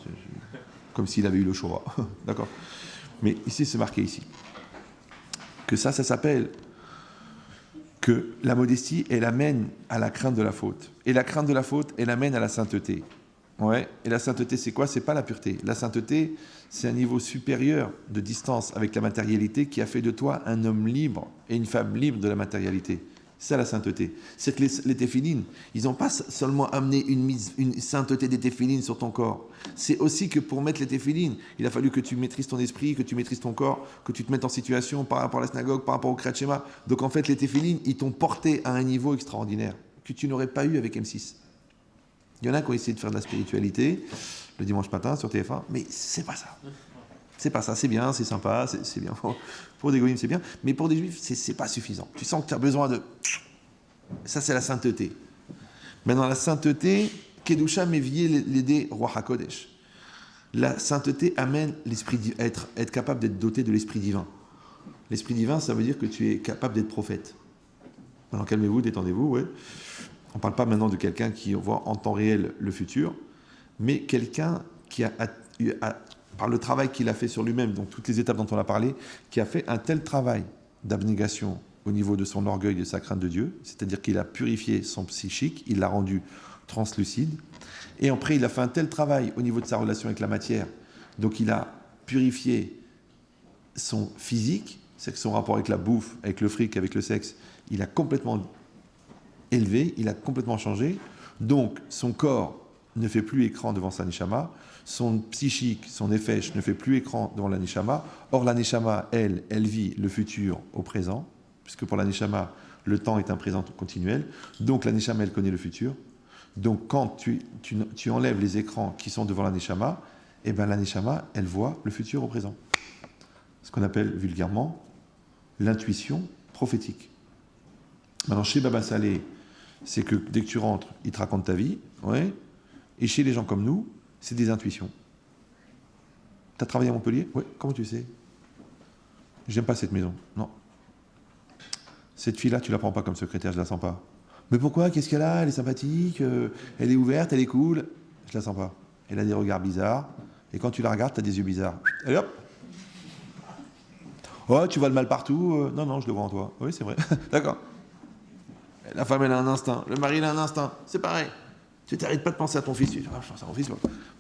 Comme s'il avait eu le Shoah. D'accord? Mais ici, c'est marqué ici. Que ça s'appelle que la modestie, elle amène à la crainte de la faute. Et la crainte de la faute, elle amène à la sainteté. Ouais. Et la sainteté, c'est quoi? C'est pas la pureté. La sainteté, c'est un niveau supérieur de distance avec la matérialité qui a fait de toi un homme libre et une femme libre de la matérialité. C'est ça la sainteté. C'est que les téphilines, ils n'ont pas seulement amené une sainteté des téphilines sur ton corps. C'est aussi que pour mettre les téphilines, il a fallu que tu maîtrises ton esprit, que tu maîtrises ton corps, que tu te mettes en situation par rapport à la synagogue, par rapport au Kriyat Shema. Donc en fait, les téphilines, ils t'ont porté à un niveau extraordinaire que tu n'aurais pas eu avec M6. Il y en a qui ont essayé de faire de la spiritualité le dimanche matin sur TF1, mais c'est pas ça. C'est pas ça, c'est bien, c'est sympa, c'est bien. Pour des goïms, c'est bien, mais pour des juifs, c'est pas suffisant. Tu sens que tu as besoin de... Ça, c'est la sainteté. Maintenant, la sainteté, Kedusha Mevier l'aider Roi HaKodesh. La sainteté amène l'esprit être capable d'être doté de l'esprit divin. L'esprit divin, ça veut dire que tu es capable d'être prophète. Maintenant, calmez-vous, détendez-vous, ouais. On ne parle pas maintenant de quelqu'un qui voit en temps réel le futur, mais quelqu'un qui par le travail qu'il a fait sur lui-même, donc toutes les étapes dont on a parlé, qui a fait un tel travail d'abnégation au niveau de son orgueil, de sa crainte de Dieu, c'est-à-dire qu'il a purifié son psychique, il l'a rendu translucide, et après il a fait un tel travail au niveau de sa relation avec la matière, donc il a purifié son physique, c'est que son rapport avec la bouffe, avec le fric, avec le sexe, il a complètement élevé, il a complètement changé, donc son corps ne fait plus écran devant sa neshama, son psychique, son nefesh ne fait plus écran devant la neshama. Or la neshama, elle vit le futur au présent, puisque pour la neshama, le temps est un présent continuel. Donc la neshama, elle connaît le futur. Donc quand tu enlèves les écrans qui sont devant la neshama, eh ben la neshama, elle voit le futur au présent. Ce qu'on appelle vulgairement l'intuition prophétique. Maintenant, chez Baba Salé, c'est que dès que tu rentres, il te raconte ta vie, ouais. Et chez les gens comme nous, c'est des intuitions. Tu as travaillé à Montpellier? Oui. Comment tu sais? J'aime pas cette maison. Non. Cette fille-là, tu la prends pas comme secrétaire, je la sens pas. Mais pourquoi? Qu'est-ce qu'elle a? Elle est sympathique, elle est ouverte, elle est cool. Je la sens pas. Elle a des regards bizarres. Et quand tu la regardes, tu as des yeux bizarres. Allez hop! Oh, tu vois le mal partout? Non, je le vois en toi. Oui, c'est vrai. D'accord. La femme, elle a un instinct. Le mari, il a un instinct. C'est pareil. Tu t'arrêtes pas de penser à ton fils. Tu dis, je pense à mon fils.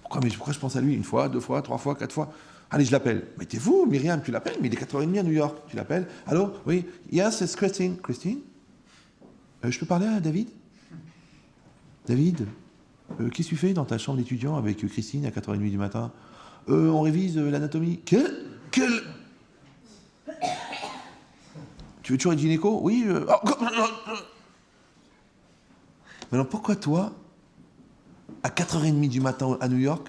Pourquoi je pense à lui? Une fois, deux fois, trois fois, quatre fois. Allez, je l'appelle. Mais t'es fou, Myriam, tu l'appelles, mais il est 4h30 à New York. Tu l'appelles. Allô? Oui. Yes, it's Christine. Christine? Je peux parler à David? David? Qu'est-ce que tu fais dans ta chambre d'étudiant avec Christine à 4h30 du matin? On révise l'anatomie. Quel? Tu veux toujours être gynéco? Oui. Maintenant, pourquoi toi, à 4h30 du matin à New York,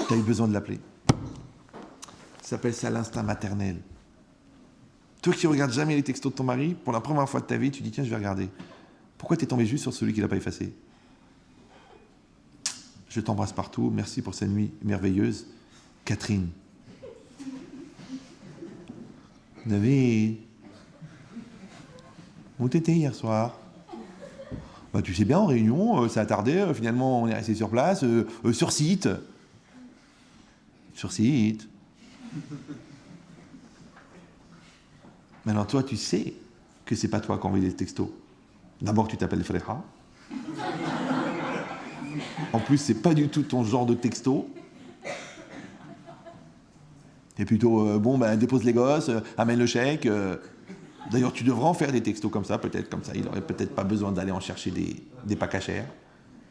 tu as eu besoin de l'appeler? Ça s'appelle ça l'instinct maternel. Toi qui ne regardes jamais les textos de ton mari, pour la première fois de ta vie, tu dis tiens, je vais regarder. Pourquoi tu es tombé juste sur celui qui ne l'a pas effacé? Je t'embrasse partout, merci pour cette nuit merveilleuse. Catherine. David, où t'étais hier soir? Bah, tu sais bien, en réunion, ça a tardé, finalement on est resté sur place, sur site. Sur site. Maintenant, toi, tu sais que c'est pas toi qui envoie des textos. D'abord, tu t'appelles Fréha. En plus, c'est pas du tout ton genre de texto. T'es plutôt, dépose les gosses, amène le chèque. D'ailleurs, tu devrais en faire des textos comme ça, peut-être comme ça. Il aurait peut-être pas besoin d'aller en chercher des pas cachères,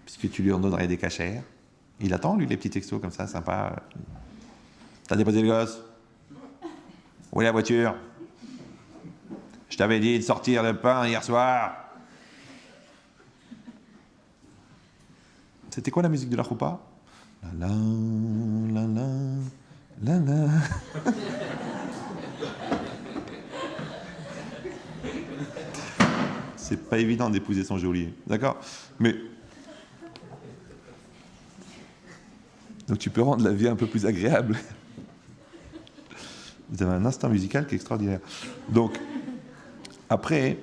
puisque tu lui en donnerais des cachères. Il attend, lui, les petits textos comme ça, sympa. T'as déposé les gosses? Où est la voiture? Je t'avais dit de sortir le pain hier soir. C'était quoi la musique de la choupa? La la la la la. C'est pas évident d'épouser son geôlier, d'accord? Mais donc tu peux rendre la vie un peu plus agréable. Vous avez un instinct musical qui est extraordinaire. Donc après,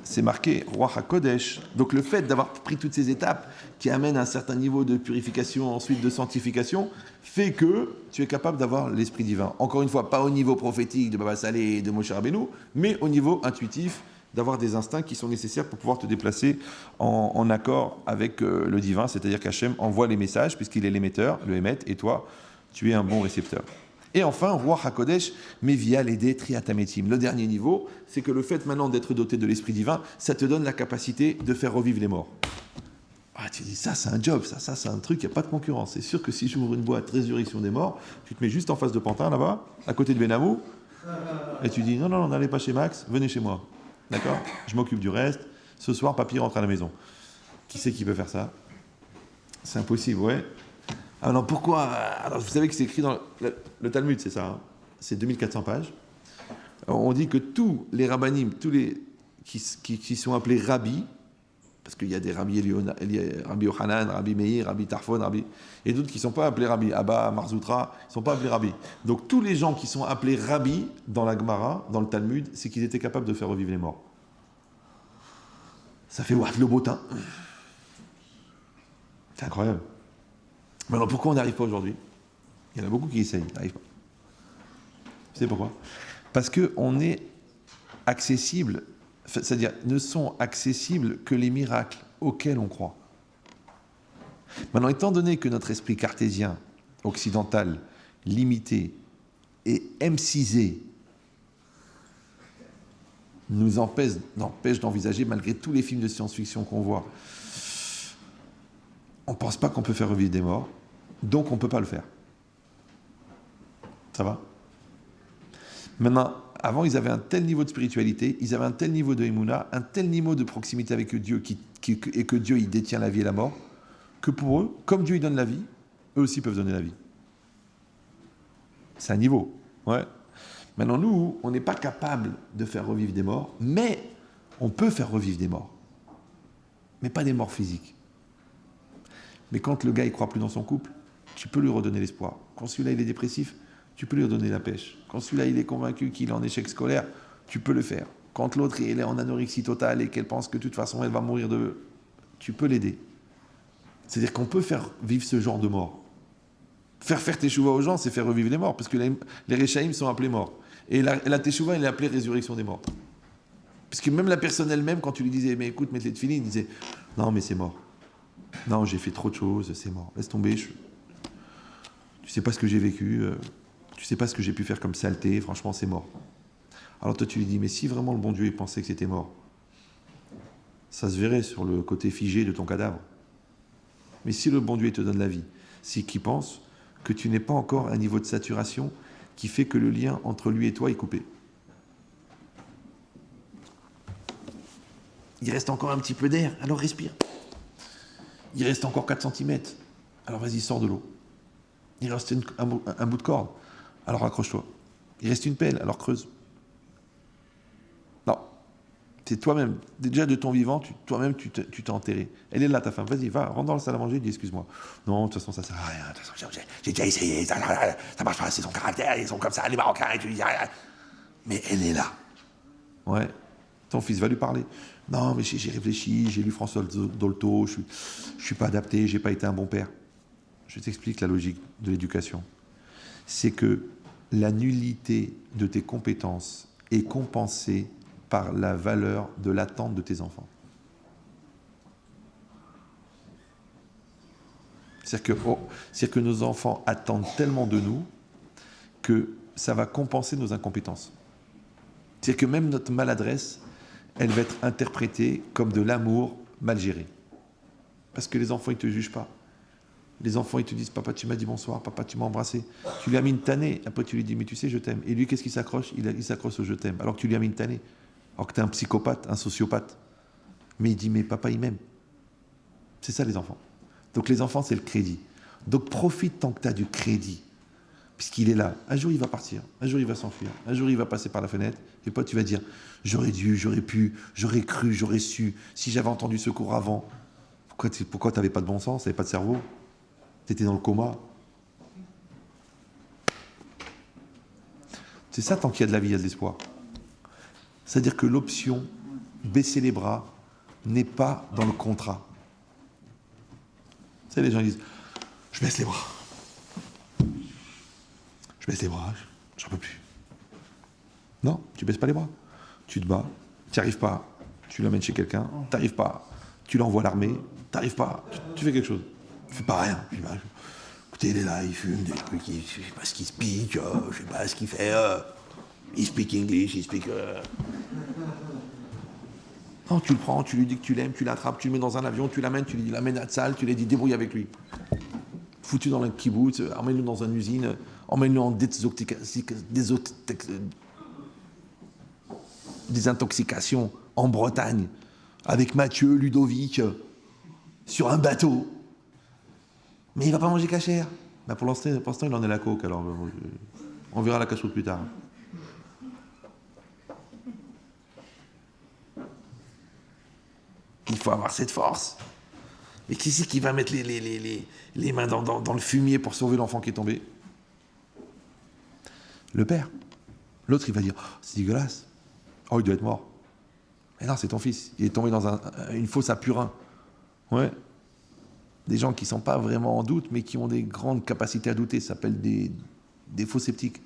c'est marqué Roi HaKodesh. Donc le fait d'avoir pris toutes ces étapes qui amènent à un certain niveau de purification, ensuite de sanctification, fait que tu es capable d'avoir l'Esprit divin. Encore une fois, pas au niveau prophétique de Baba Salé et de Moshe Rabbeinu, mais au niveau intuitif, d'avoir des instincts qui sont nécessaires pour pouvoir te déplacer en accord avec le divin, c'est-à-dire qu'Hachem envoie les messages, puisqu'il est l'émetteur, le émet, et toi, tu es un bon récepteur. Et enfin, Roi HaKodesh, mais via l'aider Triatametim. Le dernier niveau, c'est que le fait maintenant d'être doté de l'Esprit divin, ça te donne la capacité de faire revivre les morts. Ah, tu dis, ça c'est un job, ça c'est un truc, il n'y a pas de concurrence. C'est sûr que si j'ouvre une boîte résurrection des morts, tu te mets juste en face de Pantin là-bas, à côté de Benamou, et tu dis, non, n'allez pas chez Max, venez chez moi. D'accord? Je m'occupe du reste. Ce soir, papy rentre à la maison. Qui c'est qui peut faire ça? C'est impossible, ouais. Alors pourquoi? Alors vous savez que c'est écrit dans le Talmud, c'est ça, hein, c'est 2400 pages. Alors, on dit que tous les rabbanim, tous les qui sont appelés rabbis, parce qu'il y a des rabbis Rabbi Yochanan, Rabbi Meir, Rabbi Tarfon, et d'autres qui ne sont pas appelés rabbis, Abba, Marzoutra, ils ne sont pas appelés rabbis. Donc tous les gens qui sont appelés rabbis dans la Gemara, dans le Talmud, c'est qu'ils étaient capables de faire revivre les morts. Ça fait le botin. C'est incroyable. Maintenant, pourquoi on n'arrive pas aujourd'hui? Il y en a beaucoup qui essayent, n'arrivent pas. Vous savez pourquoi? Parce qu'on est accessible, c'est-à-dire ne sont accessibles que les miracles auxquels on croit. Maintenant, étant donné que notre esprit cartésien, occidental, limité et emcisé nous empêche d'envisager, malgré tous les films de science-fiction qu'on voit, on ne pense pas qu'on peut faire revivre des morts, donc on ne peut pas le faire. Ça va? Maintenant, avant, ils avaient un tel niveau de spiritualité, ils avaient un tel niveau de Emouna, un tel niveau de proximité avec Dieu, et que Dieu, il détient la vie et la mort, que pour eux, comme Dieu, il donne la vie, eux aussi peuvent donner la vie. C'est un niveau. Ouais. Maintenant, nous, on n'est pas capable de faire revivre des morts, mais on peut faire revivre des morts. Mais pas des morts physiques. Mais quand le gars, il ne croit plus dans son couple, tu peux lui redonner l'espoir. Quand celui-là, il est dépressif, tu peux lui redonner la pêche. Quand celui-là, il est convaincu qu'il est en échec scolaire, tu peux le faire. Quand l'autre, il est en anorexie totale et qu'elle pense que de toute façon, elle va mourir tu peux l'aider. C'est-à-dire qu'on peut faire vivre ce genre de mort. Faire teshuva aux gens, c'est faire revivre les morts, parce que les Réchaïm sont appelés morts. Et la teshuva, elle est appelée résurrection des morts. Parce que même la personne elle-même, quand tu lui disais, mais écoute, mets les tefilines, il disait, non, mais c'est mort. Non, j'ai fait trop de choses, c'est mort. Laisse tomber, tu sais pas ce que j'ai vécu, tu sais pas ce que j'ai pu faire comme saleté, franchement, c'est mort. Alors toi, tu lui dis, mais si vraiment le bon Dieu il pensait que c'était mort, ça se verrait sur le côté figé de ton cadavre. Mais si le bon Dieu il te donne la vie, c'est qu'il pense que tu n'es pas encore à un niveau de saturation qui fait que le lien entre lui et toi est coupé. Il reste encore un petit peu d'air, alors respire. Il reste encore 4 cm, alors vas-y, sors de l'eau. Il reste un bout de corde, alors accroche-toi. Il reste une pelle, alors creuse. Non, c'est toi-même, déjà de ton vivant, toi-même tu t'es enterré. Elle est là, ta femme, vas-y, va, rentre dans la salle à manger, dis excuse-moi. Non, de toute façon, ça sert à rien, de toute façon, j'ai déjà essayé, ça marche pas, c'est son caractère, ils sont comme ça, les Marocains, et tu dis rien. Mais elle est là. Ouais, ton fils va lui parler. Non, mais j'ai réfléchi, j'ai lu François Dolto, je suis pas adapté, j'ai pas été un bon père. Je t'explique la logique de l'éducation. C'est que la nullité de tes compétences est compensée par la valeur de l'attente de tes enfants. C'est-à-dire que nos enfants attendent tellement de nous que ça va compenser nos incompétences. C'est-à-dire que même notre maladresse, elle va être interprétée comme de l'amour mal géré. Parce que les enfants, ils ne te jugent pas. Les enfants, ils te disent, papa, tu m'as dit bonsoir, papa, tu m'as embrassé. Tu lui as mis une tannée, après tu lui dis, mais tu sais, je t'aime. Et lui, qu'est-ce qu'il s'accroche? Il s'accroche au je t'aime, alors que tu lui as mis une tannée. Alors que tu es un psychopathe, un sociopathe. Mais il dit, mais papa, il m'aime. C'est ça, les enfants. Donc les enfants, c'est le crédit. Donc profite tant que tu as du crédit, puisqu'il est là. Un jour, il va partir. Un jour, il va s'enfuir. Un jour, il va passer par la fenêtre. Et toi, tu vas dire, j'aurais dû, j'aurais pu, j'aurais cru, j'aurais su, si j'avais entendu ce cours avant. Pourquoi tu n'avais pas de bon sens, tu n'avais pas de cerveau? Tu étais dans le coma. C'est ça, tant qu'il y a de la vie, il y a de l'espoir. C'est-à-dire que l'option, baisser les bras, n'est pas dans le contrat. Vous savez, les gens disent, je baisse les bras. Je baisse les bras, j'en peux plus. Non, tu baisses pas les bras. Tu te bats, tu n'y arrives pas, tu l'amènes chez quelqu'un, tu n'arrives pas, tu l'envoies à l'armée, tu n'arrives pas, tu fais quelque chose. Tu fais pas rien. Écoutez, il est là, il fume des trucs, je sais pas ce qu'il speak, je sais pas ce qu'il fait. Il speak English, il speak. Non, tu le prends, tu lui dis que tu l'aimes, tu l'attrapes, tu le mets dans un avion, tu l'amènes, tu lui l'amènes à Tzal, tu lui dis débrouille avec lui. Foutu dans un kibbutz, emmène-le dans une usine, emmène-le en désintoxication en Bretagne, avec Mathieu, Ludovic, sur un bateau. Mais il ne va pas manger cachère. Ben pour l'instant, il en est la coke, alors on verra la cache-route plus tard. Il faut avoir cette force. Mais qui c'est qui va mettre les mains dans le fumier pour sauver l'enfant qui est tombé? Le père. L'autre, il va dire, oh, c'est dégueulasse. Oh, il doit être mort. Mais non, c'est ton fils. Il est tombé dans une fosse à purin. Ouais. Des gens qui ne sont pas vraiment en doute, mais qui ont des grandes capacités à douter. Ça s'appelle des faux sceptiques.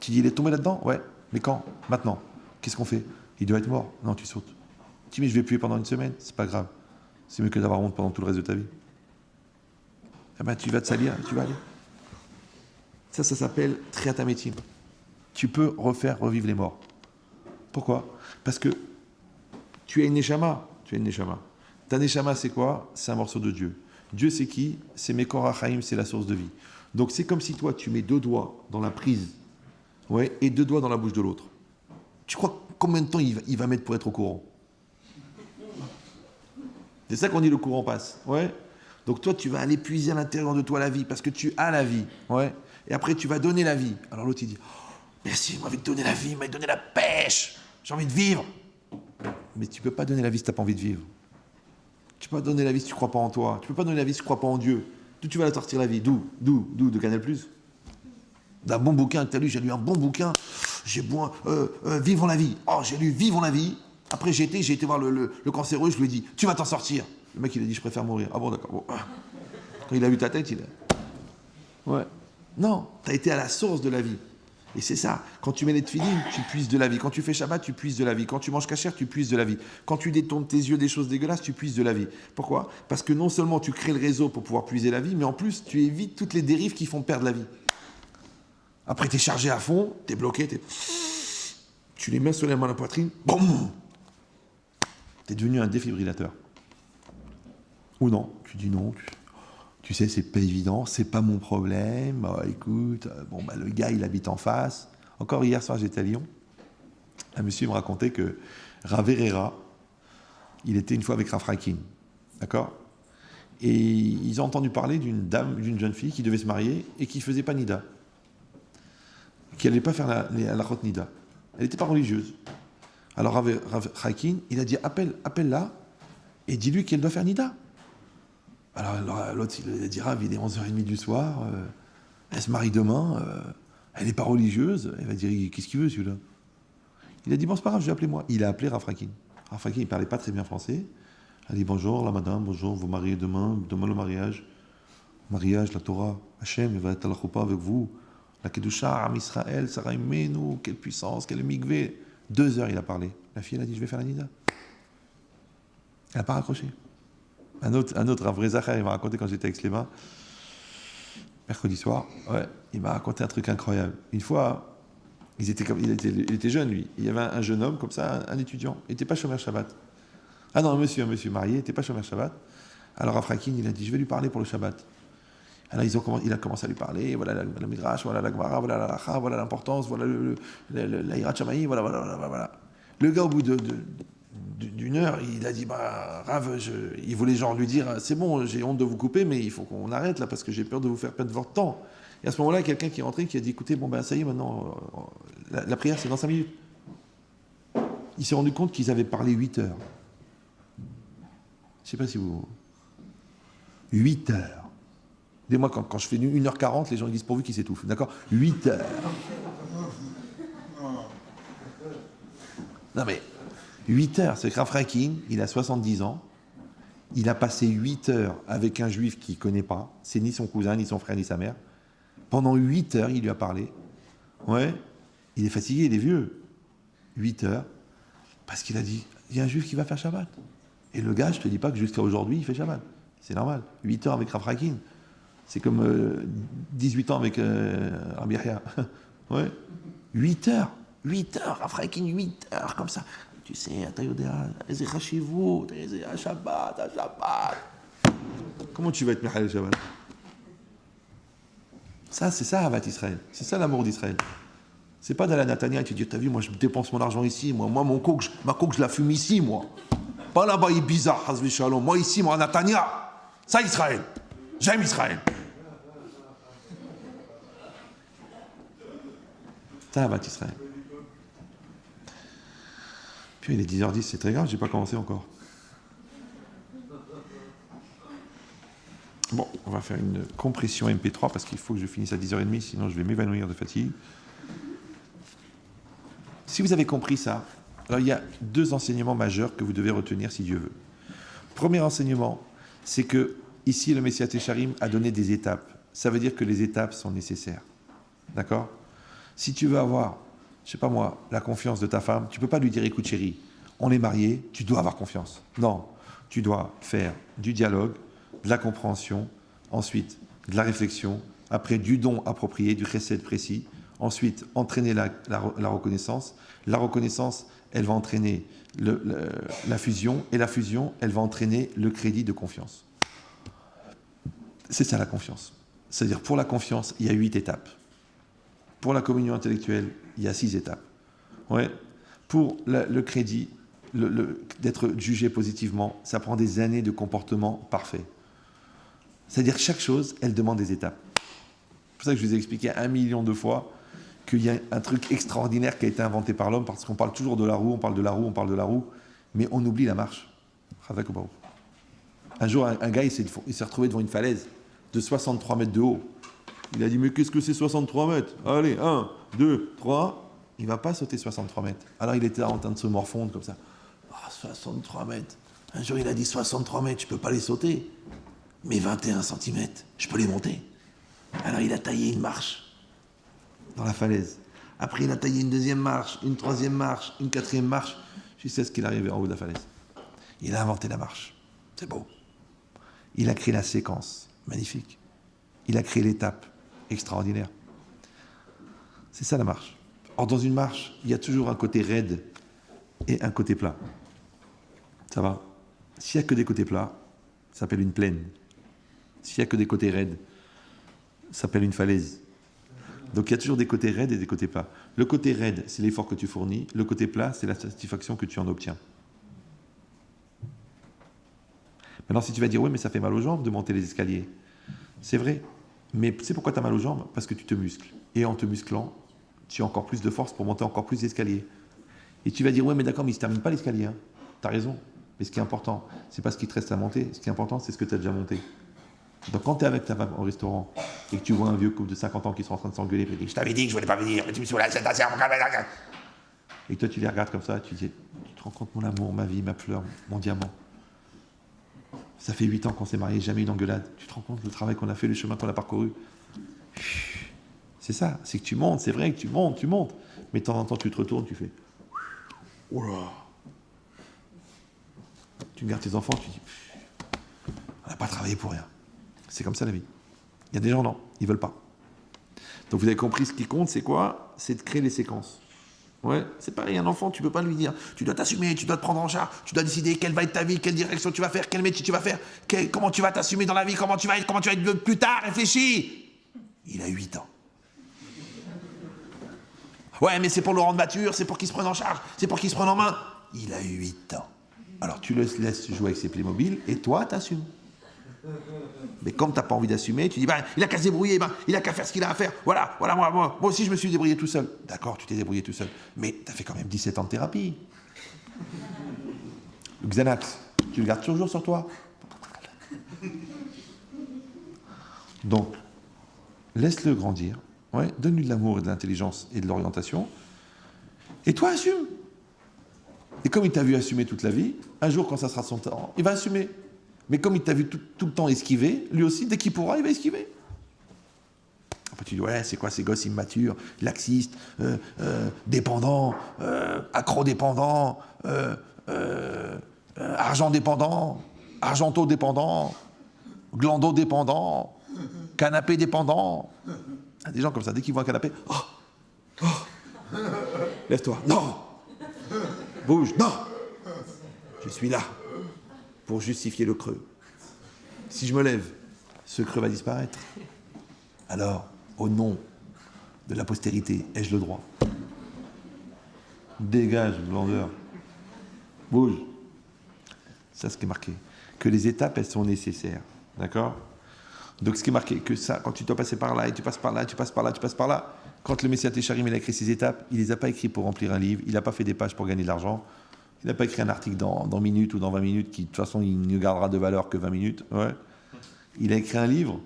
Tu dis, il est tombé là-dedans? Ouais. Mais quand? Maintenant. Qu'est-ce qu'on fait? Il doit être mort. Non, tu sautes. Tu dis, mais je vais puer pendant une semaine. C'est pas grave. C'est mieux que d'avoir honte pendant tout le reste de ta vie. Eh ben, tu vas te salir, tu vas aller. Ça s'appelle triatamétine. Tu peux revivre les morts. Pourquoi? Parce que tu as une neshama. Ta neshama, c'est quoi? C'est un morceau de Dieu. Dieu, c'est qui? C'est Mekor HaChaim, c'est la source de vie. Donc, c'est comme si toi, tu mets 2 doigts dans la prise, ouais, et 2 doigts dans la bouche de l'autre. Tu crois combien de temps il va mettre pour être au courant? C'est ça qu'on dit, le courant passe. Ouais. Donc toi, tu vas aller puiser à l'intérieur de toi la vie, parce que tu as la vie. Ouais. Et après, tu vas donner la vie. Alors l'autre, il dit, oh, merci, il m'avait donné la vie, il m'avait donné la pêche, j'ai envie de vivre. Mais tu ne peux pas donner la vie si tu n'as pas envie de vivre. Tu ne peux pas donner la vie si tu ne crois pas en toi. Tu ne peux pas donner la vie si tu ne crois pas en Dieu. D'où tu vas la sortir la vie? D'où? De Canal+. D'un bon bouquin que tu as lu, j'ai lu un bon bouquin, Vivons la vie. Oh, j'ai lu Vivons la vie. Après, j'ai été voir le cancéreux, je lui ai dit, tu vas t'en sortir. Le mec, il a dit, je préfère mourir. Ah bon, d'accord. Bon. Quand il a vu ta tête, il a... Ouais. Non, tu as été à la source de la vie. Et c'est ça. Quand tu mets les tefilines, tu puises de la vie. Quand tu fais Shabbat, tu puises de la vie. Quand tu manges cachère, tu puises de la vie. Quand tu détournes tes yeux des choses dégueulasses, tu puises de la vie. Pourquoi? Parce que non seulement tu crées le réseau pour pouvoir puiser la vie, mais en plus, tu évites toutes les dérives qui font perdre la vie. Après, tu es chargé à fond, tu es bloqué, tu les mets sur les mains à la poitrine, boum! Tu es devenu un défibrillateur. Ou non, tu dis non, tu sais, c'est pas évident, c'est pas mon problème. Écoute, le gars, il habite en face. Encore hier soir, j'étais à Lyon. Un monsieur me racontait que Rav Herrera, il était une fois avec Rav Rakin. D'accord? Et ils ont entendu parler d'une jeune fille qui devait se marier et qui faisait pas Nida. Qui n'allait pas faire la Chot Nida. Elle n'était pas religieuse. Alors Rav Rakin, il a dit appelle-la et dis-lui qu'elle doit faire Nida. Alors l'autre, il a dit Rav, il est 11h30 du soir, elle se marie demain, elle n'est pas religieuse. Elle va dire qu'est-ce qu'il veut celui-là? Il a dit bon, c'est pas grave, je vais appeler moi. Il a appelé Rav Rakin. Rav Rakin, il ne parlait pas très bien français. Il a dit bonjour, la madame, bonjour, vous mariez demain le mariage. Mariage, la Torah, Hachem, il va être à la choupa avec vous. La Kedusha, Am Israël, Sarah Imenu, quelle puissance, quel mikvé. 2 heures, il a parlé. La fille, elle a dit je vais faire la Nida. Elle n'a pas raccroché. Un autre, un vrai Zachar, il m'a raconté quand j'étais avec Sléma, mercredi soir, ouais, il m'a raconté un truc incroyable. Une fois, il était jeune, lui. Il y avait un jeune homme, comme ça, un étudiant. Il n'était pas chômeur Shabbat. Ah non, un monsieur marié, il n'était pas chômeur Shabbat. Alors Afrakin, il a dit, je vais lui parler pour le Shabbat. Alors il a commencé à lui parler, voilà la Midrash, voilà la Gemara, voilà la Lacha, voilà l'importance, voilà la Hirat Shamaï, voilà. Le gars, au bout de d'une heure, il a dit, Rav, il voulait genre lui dire, c'est bon, j'ai honte de vous couper, mais il faut qu'on arrête là, parce que j'ai peur de vous faire perdre votre temps. Et à ce moment-là, quelqu'un qui est rentré, qui a dit, écoutez, ça y est, maintenant, la prière, c'est dans 5 minutes. Il s'est rendu compte qu'ils avaient parlé 8 heures. Je ne sais pas si vous... 8 heures. Dis-moi, quand je fais 1h40, les gens ils disent pourvu qu'ils s'étouffent. D'accord ? 8 heures. Non mais, 8 heures. C'est que Rav Rakin, il a 70 ans. Il a passé 8 heures avec un juif qu'il ne connaît pas. C'est ni son cousin, ni son frère, ni sa mère. Pendant 8 heures, il lui a parlé. Ouais. Il est fatigué, il est vieux. 8 heures. Parce qu'il a dit, il y a un juif qui va faire Shabbat. Et le gars, je ne te dis pas que jusqu'à aujourd'hui, il fait Shabbat. C'est normal. 8 heures avec Rav Rakin. C'est comme 18 ans avec Rabbi Yahya. Ouais. 8 heures. 8 heures, Rav Rakin, 8 heures, comme ça. Tu sais, c'est Chashivut, c'est Shabbat. Comment tu vas être Mechal Shabbat? Ça, c'est ça, Avat Israël. C'est ça l'amour d'Israël. C'est pas d'aller à Natania et tu dis, t'as vu, moi je dépense mon argent ici, moi ma coke, je la fume ici, moi. Pas là-bas, il est bizarre, Hazvi Shalom. Moi ici, moi à Natania. Ça, Israël. J'aime Israël. Ça, Avat Israël. Puis il est 10h10, c'est très grave, j'ai pas commencé encore. Bon, on va faire une compression MP3 parce qu'il faut que je finisse à 10h30, sinon je vais m'évanouir de fatigue. Si vous avez compris ça, alors il y a 2 enseignements majeurs que vous devez retenir si Dieu veut. Premier enseignement, c'est que ici le Messiat Yesharim a donné des étapes. Ça veut dire que les étapes sont nécessaires. D'accord ? Si tu veux avoir, je sais pas moi, la confiance de ta femme, tu peux pas lui dire, écoute chérie, on est mariés, tu dois avoir confiance. Non, tu dois faire du dialogue, de la compréhension, ensuite de la réflexion, après du don approprié, du chesed précis, ensuite entraîner la reconnaissance. La reconnaissance, elle va entraîner la fusion, et la fusion, elle va entraîner le crédit de confiance. C'est ça la confiance. C'est-à-dire pour la confiance, il y a 8 étapes. Pour la communion intellectuelle, il y a 6 étapes. Ouais. Pour le crédit, d'être jugé positivement, ça prend des années de comportement parfait. C'est-à-dire que chaque chose, elle demande des étapes. C'est pour ça que je vous ai expliqué 1 million de fois qu'il y a un truc extraordinaire qui a été inventé par l'homme, parce qu'on parle toujours de la roue, on parle de la roue, mais on oublie la marche. Un jour, un gars, il s'est retrouvé devant une falaise de 63 mètres de haut. Il a dit, mais qu'est-ce que c'est 63 mètres? Allez, 1, 2, 3. Il ne va pas sauter 63 mètres. Alors il était en train de se morfondre comme ça. 63 mètres. Un jour, il a dit 63 mètres, je ne peux pas les sauter. Mais 21 cm, je peux les monter. Alors il a taillé une marche dans la falaise. Après, il a taillé une 2e marche, une 3e marche, une 4e marche, jusqu'à ce qu'il arrive en haut de la falaise. Il a inventé la marche. C'est beau. Il a créé la séquence. Magnifique. Il a créé l'étape. Extraordinaire. C'est ça la marche. Or, dans une marche, il y a toujours un côté raide et un côté plat. Ça va? S'il n'y a que des côtés plats, ça s'appelle une plaine. S'il n'y a que des côtés raides, ça s'appelle une falaise. Donc il y a toujours des côtés raides et des côtés plats. Le côté raide, c'est l'effort que tu fournis. Le côté plat, c'est la satisfaction que tu en obtiens. Maintenant, si tu vas dire, oui, mais ça fait mal aux jambes de monter les escaliers. C'est vrai. Mais tu sais pourquoi tu as mal aux jambes? Parce que tu te muscles. Et en te musclant, tu as encore plus de force pour monter encore plus d'escaliers. Et tu vas dire, oui, mais d'accord, mais il ne se termine pas l'escalier. Hein. Tu as raison. Mais ce qui est important, c'est pas ce qui te reste à monter. Ce qui est important, c'est ce que tu as déjà monté. Donc quand tu es avec ta femme au restaurant et que tu vois un vieux couple de 50 ans qui sont en train de s'engueuler, et je t'avais dit que je voulais pas venir, mais tu me saoules, et toi tu les regardes comme ça, tu dis, tu te rends compte mon amour, ma vie, ma fleur, mon diamant. Ça fait 8 ans qu'on s'est mariés, jamais une engueulade. Tu te rends compte le travail qu'on a fait, le chemin qu'on a parcouru. C'est ça, c'est que tu montes, c'est vrai que tu montes. Mais de temps en temps tu te retournes, tu fais, oh là. Tu regardes tes enfants, tu dis, on n'a pas travaillé pour rien. C'est comme ça la vie. Il y a des gens, non, ils ne veulent pas. Donc vous avez compris, ce qui compte, c'est quoi? C'est de créer les séquences. Ouais, c'est pareil, un enfant, tu ne peux pas lui dire, tu dois t'assumer, tu dois te prendre en charge, tu dois décider quelle va être ta vie, quelle direction tu vas faire, quel métier tu vas faire, comment tu vas t'assumer dans la vie, comment tu vas être plus tard, réfléchis. Il a 8 ans. Ouais, mais c'est pour le rendre mature, c'est pour qu'il se prenne en charge, c'est pour qu'il se prenne en main. il a eu 8 ans. Alors tu le laisses jouer avec ses Playmobil et toi, t'assumes. Mais comme t'as pas envie d'assumer, tu dis, il a qu'à se débrouiller, il a qu'à faire ce qu'il a à faire. Voilà, moi aussi je me suis débrouillé tout seul. D'accord, tu t'es débrouillé tout seul. Mais t'as fait quand même 17 ans de thérapie. Le Xanax, tu le gardes toujours sur toi. Donc, laisse-le grandir, donne-lui de l'amour et de l'intelligence et de l'orientation, et toi assume. Et comme il t'a vu assumer toute la vie, un jour quand ça sera son temps, il va assumer. Mais comme il t'a vu tout le temps esquiver, lui aussi, dès qu'il pourra, il va esquiver. Après tu dis, c'est quoi ces gosses immatures, laxistes, dépendants, accro-dépendants, argent-dépendants, argento-dépendants, glando-dépendants, canapé-dépendants. Il y a des gens comme ça, dès qu'ils voient un canapé, lève-toi, non, bouge, non, je suis là pour justifier le creux. Si je me lève, ce creux va disparaître. Alors, au nom de la postérité, ai-je le droit? Dégage, glandeur. Bouge. Ça, ce qui est marqué. Que les étapes, elles sont nécessaires. D'accord? Donc, ce qui est marqué, que ça, quand tu dois passer par là, et tu passes par là, tu passes par là, tu passes par là, quand le Messias Técharim, il a écrit ces étapes, il ne les a pas écrites pour remplir un livre, il n'a pas fait des pages pour gagner de l'argent, il n'a pas écrit un article dans minutes ou dans 20 minutes qui, de toute façon, il ne gardera de valeur que 20 minutes. Ouais. Il a écrit un livre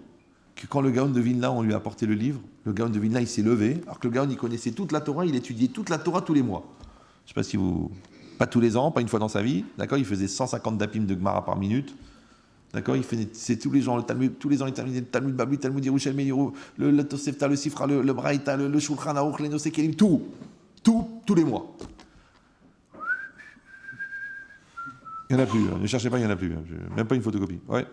que quand le Gaon de Vilna, on lui a apporté le livre, le Gaon de Vilna, il s'est levé, alors que le Gaon, il connaissait toute la Torah, il étudiait toute la Torah tous les mois. Je ne sais pas si vous... Pas tous les ans, pas une fois dans sa vie, d'accord? Il faisait 150 dapim de Gemara par minute, d'accord? Il faisait, c'est tous les gens, le Talmud, tous les ans, il terminait le Talmud Babli, le Talmud Yerushalmi, le Tosefta, le Sifra, le Braïta, le Shulchan Aruch, les Nosei Kelim, tous les mois. Il n'y en a plus, ne cherchez pas, il n'y en a plus, même pas une photocopie. Ouais.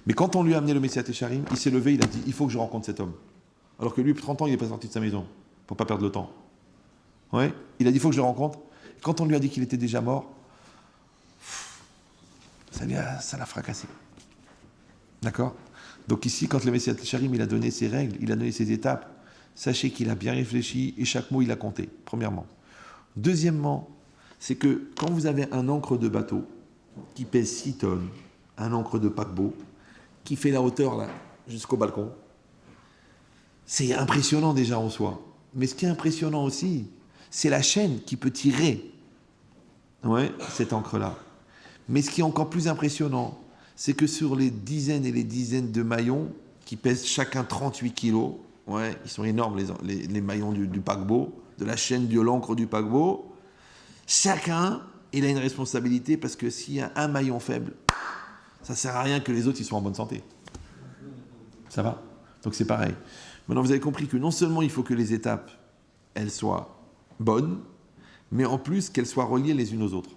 Mais quand on lui a amené le Messias Técharim, il s'est levé, il a dit, il faut que je rencontre cet homme. Alors que lui, 30 ans, il n'est pas sorti de sa maison, pour ne pas perdre le temps. Ouais. Il a dit, il faut que je le rencontre. Quand on lui a dit qu'il était déjà mort, ça l'a fracassé. D'accord? Donc ici, quand le Messias Técharim, il a donné ses règles, il a donné ses étapes, sachez qu'il a bien réfléchi et chaque mot, il a compté, premièrement. Deuxièmement, c'est que quand vous avez un ancre de bateau qui pèse 6 tonnes, un ancre de paquebot, qui fait la hauteur là, jusqu'au balcon, c'est impressionnant déjà en soi. Mais ce qui est impressionnant aussi, c'est la chaîne qui peut tirer cette encre-là. Mais ce qui est encore plus impressionnant, c'est que sur les dizaines et les dizaines de maillons, qui pèsent chacun 38 kilos, ils sont énormes les maillons du paquebot, de la chaîne de l'encre du paquebot, chacun, il a une responsabilité parce que s'il y a un maillon faible, ça ne sert à rien que les autres ils soient en bonne santé. Ça va? Donc c'est pareil. Maintenant vous avez compris que non seulement il faut que les étapes, elles soient bonnes, mais en plus qu'elles soient reliées les unes aux autres.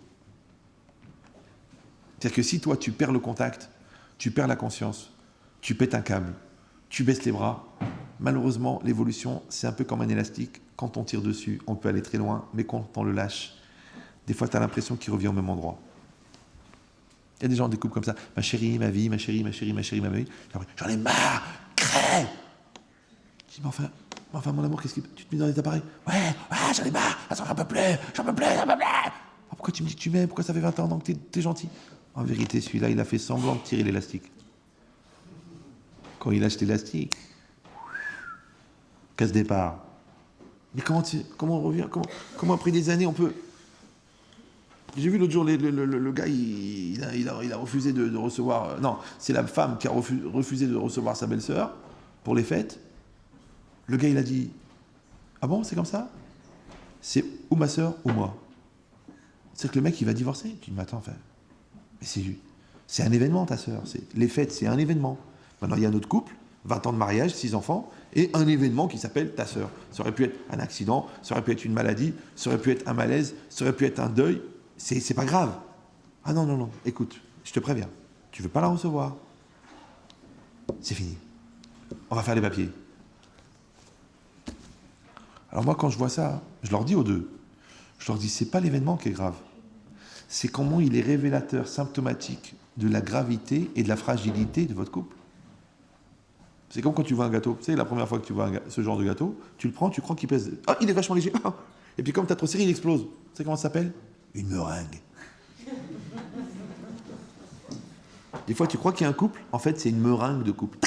C'est-à-dire que si toi tu perds le contact, tu perds la conscience, tu pètes un câble, tu baisses les bras, malheureusement l'évolution c'est un peu comme un élastique. Quand on tire dessus, on peut aller très loin, mais quand on le lâche, des fois tu as l'impression qu'il revient au même endroit. Il y a des gens qui découpent comme ça, ma chérie, ma vie, ma chérie, ma chérie, ma chérie, ma vie. J'en ai marre, crève. Je dis, mais enfin mon amour, qu'est-ce que tu te mets dans les appareils? Ouais, j'en ai marre, attends, j'en peux plus. Pourquoi tu me dis que tu m'aimes? Pourquoi ça fait 20 ans que t'es gentil? En vérité, celui-là, il a fait semblant de tirer l'élastique. Quand il lâche l'élastique, casse départ. Mais comment on revient? Comment après des années on peut... J'ai vu l'autre jour, le gars, il a refusé de recevoir... non, c'est la femme qui a refusé de recevoir sa belle-sœur pour les fêtes. Le gars, il a dit, ah bon, c'est comme ça? C'est ou ma sœur ou moi. C'est que le mec, il va divorcer. Tu dis, mais attends, enfin, mais c'est un événement, ta sœur. Les fêtes, c'est un événement. Maintenant, il y a un autre couple, 20 ans de mariage, 6 enfants, et un événement qui s'appelle ta sœur. Ça aurait pu être un accident, ça aurait pu être une maladie, ça aurait pu être un malaise, ça aurait pu être un deuil. C'est pas grave. Ah non, écoute, je te préviens, tu veux pas la recevoir, c'est fini. On va faire les papiers. Alors moi, quand je vois ça, je leur dis aux deux, je leur dis, c'est pas l'événement qui est grave, c'est comment il est révélateur, symptomatique de la gravité et de la fragilité de votre couple. C'est comme quand tu vois un gâteau. Tu sais, la première fois que tu vois ce genre de gâteau, tu le prends, tu crois qu'il pèse... Ah, il est vachement léger. Ah. Et puis comme tu as trop serré, il explose. Tu sais comment ça s'appelle? une meringue. Des fois, tu crois qu'il y a un couple, en fait, c'est une meringue de couple.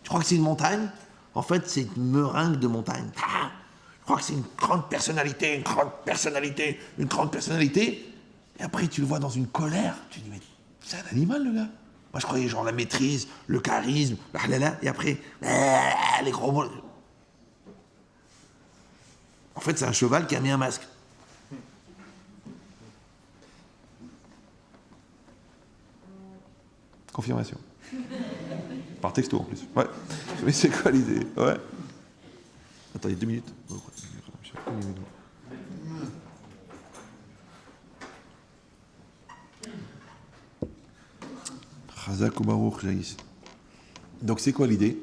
Tu crois que c'est une montagne, en fait, c'est une meringue de montagne. Je crois que c'est une grande personnalité, une grande personnalité, une grande personnalité. Et après, tu le vois dans une colère. Tu te dis, mais c'est un animal, le gars. Moi, je croyais genre la maîtrise, le charisme, et après, les gros mots. En fait, c'est un cheval qui a mis un masque. Confirmation. Par texto, en plus. Ouais. Mais c'est quoi l'idée? Ouais. Attendez, 2 minutes. Chazak ou Baruch Jaïs. Donc c'est quoi l'idée?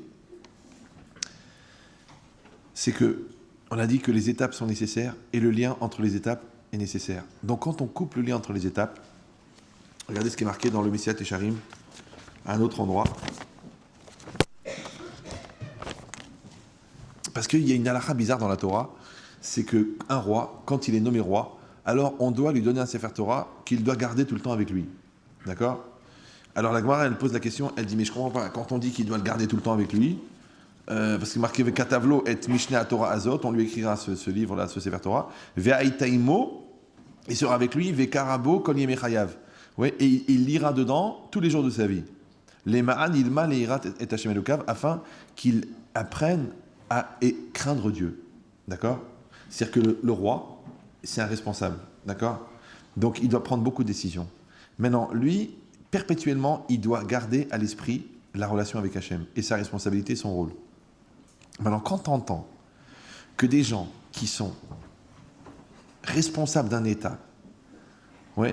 C'est que on a dit que les étapes sont nécessaires et le lien entre les étapes est nécessaire. Donc quand on coupe le lien entre les étapes, regardez ce qui est marqué dans le Messiat Yesharim, à un autre endroit. Parce qu'il y a une halakha bizarre dans la Torah, c'est qu'un roi, quand il est nommé roi, alors on doit lui donner un Sefer Torah qu'il doit garder tout le temps avec lui. D'accord? Alors la Gemara, elle pose la question, elle dit, mais je comprends pas, quand on dit qu'il doit le garder tout le temps avec lui, parce qu'il est marqué Katavlo et Mishneh à Torah Azot, on lui écrira ce livre-là, ce Sefer Torah, Ve'aitaimo, il sera avec lui, Ve'karabo kol yemei chayav. Ouais, et il lira dedans tous les jours de sa vie. Les ma'an ilma leirat et Hashem Elokav, afin qu'il apprenne à craindre Dieu. D'accord? C'est-à-dire que le roi, c'est un responsable. D'accord? Donc il doit prendre beaucoup de décisions. Maintenant, lui, perpétuellement, il doit garder à l'esprit la relation avec Hachem et sa responsabilité, son rôle. Maintenant, quand on entend que des gens qui sont responsables d'un État, ouais,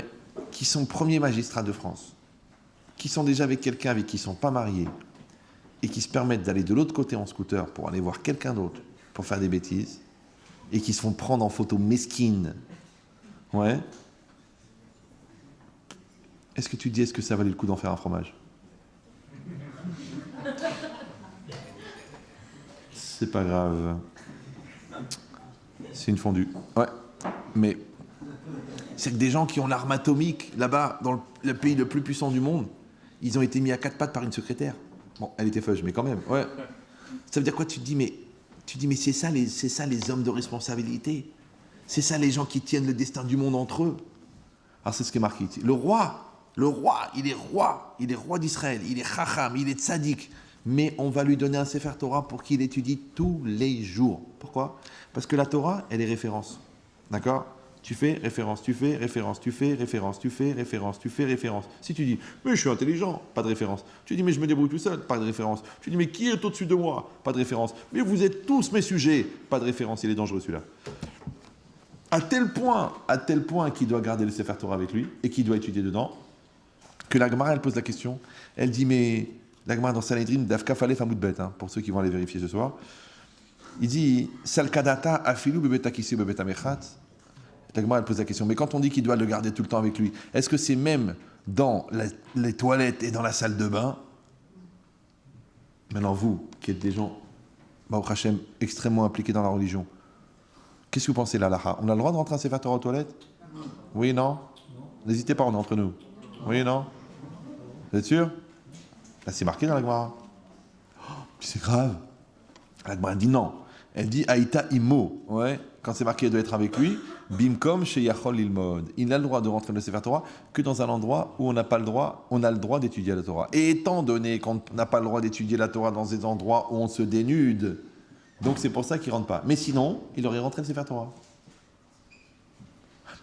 qui sont premiers magistrats de France, qui sont déjà avec quelqu'un avec qui ils ne sont pas mariés, et qui se permettent d'aller de l'autre côté en scooter pour aller voir quelqu'un d'autre pour faire des bêtises, et qui se font prendre en photo mesquine, ouais. Est-ce que tu dis, est-ce que ça valait le coup d'en faire un fromage? C'est pas grave. C'est une fondue. Ouais. Mais c'est que des gens qui ont l'arme atomique, là-bas, dans le pays le plus puissant du monde, ils ont été mis à 4 pattes par une secrétaire. Bon, elle était feuge, mais quand même. Ouais. Ça veut dire quoi? Tu te dis, mais c'est ça les hommes de responsabilité. C'est ça les gens qui tiennent le destin du monde entre eux. Alors c'est ce qui est marqué ici. Le roi, il est roi d'Israël, il est chacham, il est tzaddik. Mais on va lui donner un Sefer Torah pour qu'il étudie tous les jours. Pourquoi? Parce que la Torah, elle est référence. D'accord? Tu fais référence, tu fais référence, tu fais référence, tu fais référence, tu fais référence. Si tu dis, mais je suis intelligent, pas de référence. Tu dis, mais je me débrouille tout seul, pas de référence. Tu dis, mais qui est au-dessus de moi? Pas de référence. Mais vous êtes tous mes sujets, pas de référence. Il est dangereux celui-là. À tel point qu'il doit garder le Sefer Torah avec lui et qu'il doit étudier dedans, que la Gemara, elle pose la question. Elle dit, mais la Gemara dans Sanhedrin, Dafka Falef Amoudbet, pour ceux qui vont aller vérifier ce soir. Il dit, Salkadata afilu bebetakisi bebetamechat. La Gemara, elle pose la question, mais quand on dit qu'il doit le garder tout le temps avec lui, est-ce que c'est même dans les toilettes et dans la salle de bain? Maintenant, vous, qui êtes des gens, Baruch Hashem, extrêmement impliqués dans la religion, qu'est-ce que vous pensez, l'Alaha? On a le droit de rentrer un Sefer Torah aux toilettes? Oui, non? N'hésitez pas, on est entre nous. Oui, non? Vous êtes sûr? Là, c'est marqué dans la Gemara. Oh, c'est grave. La Gemara dit non. Elle dit Aïta Imo. Ouais. Quand c'est marqué, il doit être avec lui. Bimkom chez Yachol Lilmod. Il n'a le droit de rentrer dans le Sefer Torah que dans un endroit où on n'a pas le droit, on a le droit d'étudier la Torah. Et étant donné qu'on n'a pas le droit d'étudier la Torah dans des endroits où on se dénude, donc c'est pour ça qu'il ne rentre pas. Mais sinon, il aurait rentré le Sefer Torah.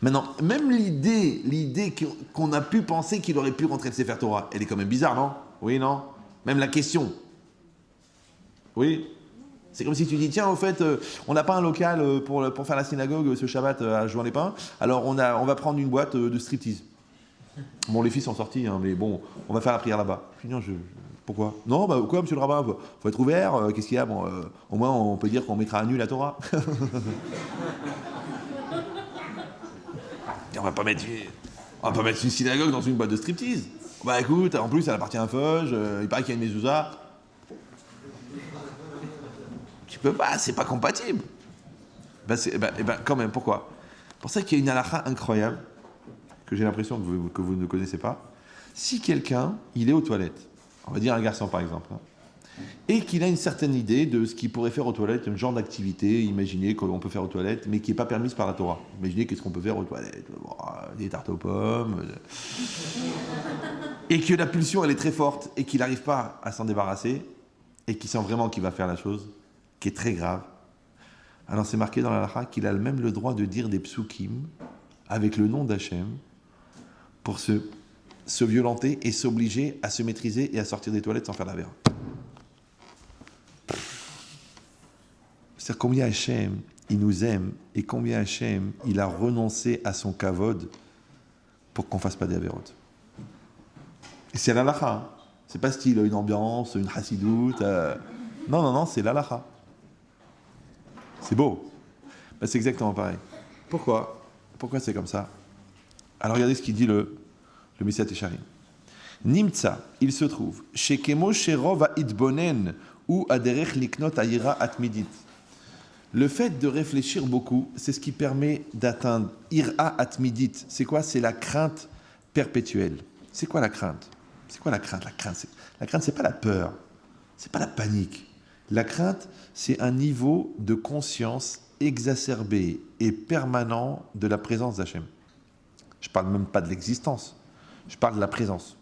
Maintenant, même l'idée qu'on a pu penser qu'il aurait pu rentrer le Sefer Torah, elle est quand même bizarre, non? Oui, non? Même la question. Oui? C'est comme si tu dis, tiens, au fait, on n'a pas un local pour faire la synagogue ce Shabbat à Jouan-les-Pins, alors on va prendre une boîte de striptease. Bon, les filles sont sorties, hein, mais bon, on va faire la prière là-bas. Je dis, non, pourquoi? Non, bah quoi, monsieur le rabbin? Faut être ouvert, qu'est-ce qu'il y a? Bon, au moins, on peut dire qu'on mettra à nu la Torah. On va pas mettre une synagogue dans une boîte de striptease. Bah écoute, en plus, elle appartient à un feuge, il paraît qu'il y a une mezouza. Tu peux pas, c'est pas compatible. Quand même, pourquoi? pour ça qu'il y a une halakha incroyable, que j'ai l'impression que vous ne connaissez pas. Si quelqu'un, il est aux toilettes, on va dire un garçon par exemple, hein, et qu'il a une certaine idée de ce qu'il pourrait faire aux toilettes, un genre d'activité, imaginez qu'on peut faire aux toilettes, mais qui n'est pas permise par la Torah. Imaginez qu'est-ce qu'on peut faire aux toilettes, des tartes aux pommes, et que la pulsion elle est très forte, et qu'il n'arrive pas à s'en débarrasser, et qu'il sent vraiment qu'il va faire la chose, qui est très grave. Alors c'est marqué dans la halakha qu'il a même le droit de dire des psukim, avec le nom d'Hachem, pour se violenter et s'obliger à se maîtriser et à sortir des toilettes sans faire la verre. C'est-à-dire combien Hachem, il nous aime, et combien Hachem, il a renoncé à son kavod pour qu'on ne fasse pas des avérotes. Et c'est l'halakha. Hein. C'est pas style une ambiance, une chassidoute. Non, c'est l'halakha. C'est beau. Ben, c'est exactement pareil. Pourquoi c'est comme ça? Alors regardez ce qu'il dit le Messiat Yesharim. Nimtza, il se trouve, chez Kemo Sherov Idbonen ou Aderech Liknot Ayira Atmidit. Le fait de réfléchir beaucoup, c'est ce qui permet d'atteindre Ira Atmidit. C'est quoi? C'est la crainte perpétuelle. C'est quoi la crainte? C'est quoi la crainte? La crainte, c'est pas la peur, c'est pas la panique. La crainte, c'est un niveau de conscience exacerbé et permanent de la présence d'Hachem. Je parle même pas de l'existence, je parle de la présence.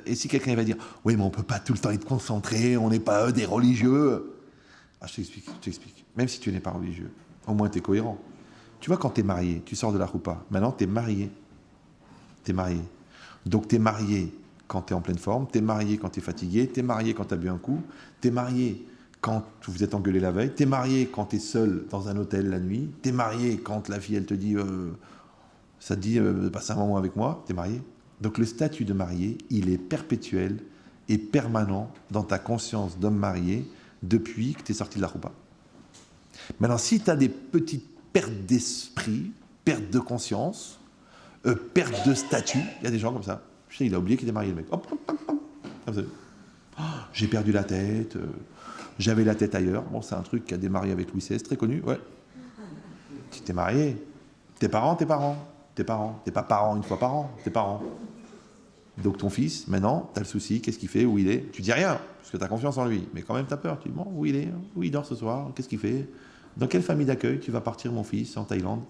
Et si quelqu'un va dire « Oui, mais on ne peut pas tout le temps être concentré, on n'est pas des religieux », je t'explique. Même si tu n'es pas religieux, au moins tu es cohérent. Tu vois, quand tu es marié, tu sors de la roupa. Maintenant, tu es marié. Donc, tu es marié quand tu es en pleine forme, tu es marié quand tu es fatigué, tu es marié quand tu as bu un coup, tu es marié quand vous êtes engueulé la veille, tu es marié quand tu es seul dans un hôtel la nuit, tu es marié quand la fille, elle te dit ça te dit de passer un moment avec moi, tu es marié. Donc, le statut de marié, il est perpétuel et permanent dans ta conscience d'homme marié depuis que tu es sorti de la roupa. Maintenant, si tu as des petites pertes d'esprit, pertes de conscience, perte de statut, il y a des gens comme ça. Je sais, il a oublié qu'il était marié, le mec. Hop, hop, hop, hop. Comme ça. Oh, j'ai perdu la tête, j'avais la tête ailleurs. Bon, c'est un truc qui a démarré avec Louis XVI, très connu, ouais. Tu t'es marié, tes parents. T'es pas parent une fois par an, tes parents. Donc ton fils, maintenant, t'as le souci, qu'est-ce qu'il fait, où il est? Tu dis rien, parce que t'as confiance en lui, mais quand même t'as peur. Tu dis, bon, où il est, où il dort ce soir, qu'est-ce qu'il fait? Dans quelle famille d'accueil tu vas partir, mon fils, en Thaïlande?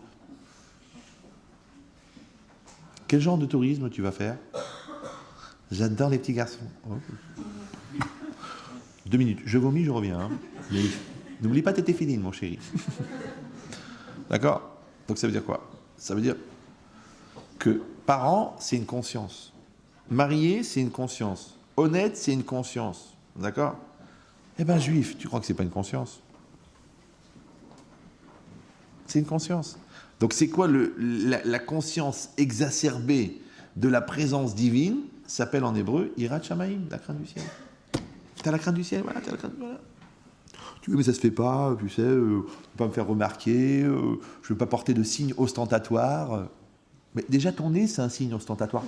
Quel genre de tourisme tu vas faire? J'adore les petits garçons. Oh. 2 minutes, je vomis, je reviens. Hein. Mais n'oublie pas tes téfilines, mon chéri. D'accord? Donc ça veut dire quoi? Ça veut dire que parent, c'est une conscience. Marié, c'est une conscience. Honnête, c'est une conscience. D'accord? Eh bien, juif, tu crois que c'est pas une conscience? C'est une conscience. Donc c'est quoi la conscience exacerbée de la présence divine? S'appelle en hébreu Hirat Shamaim, la crainte du ciel. T'as la crainte du ciel, voilà, t'as la crainte, voilà. Tu dis, mais ça se fait pas, tu sais, je ne veux pas me faire remarquer, je ne veux pas porter de signes ostentatoires. Mais déjà, ton nez, c'est un signe ostentatoire.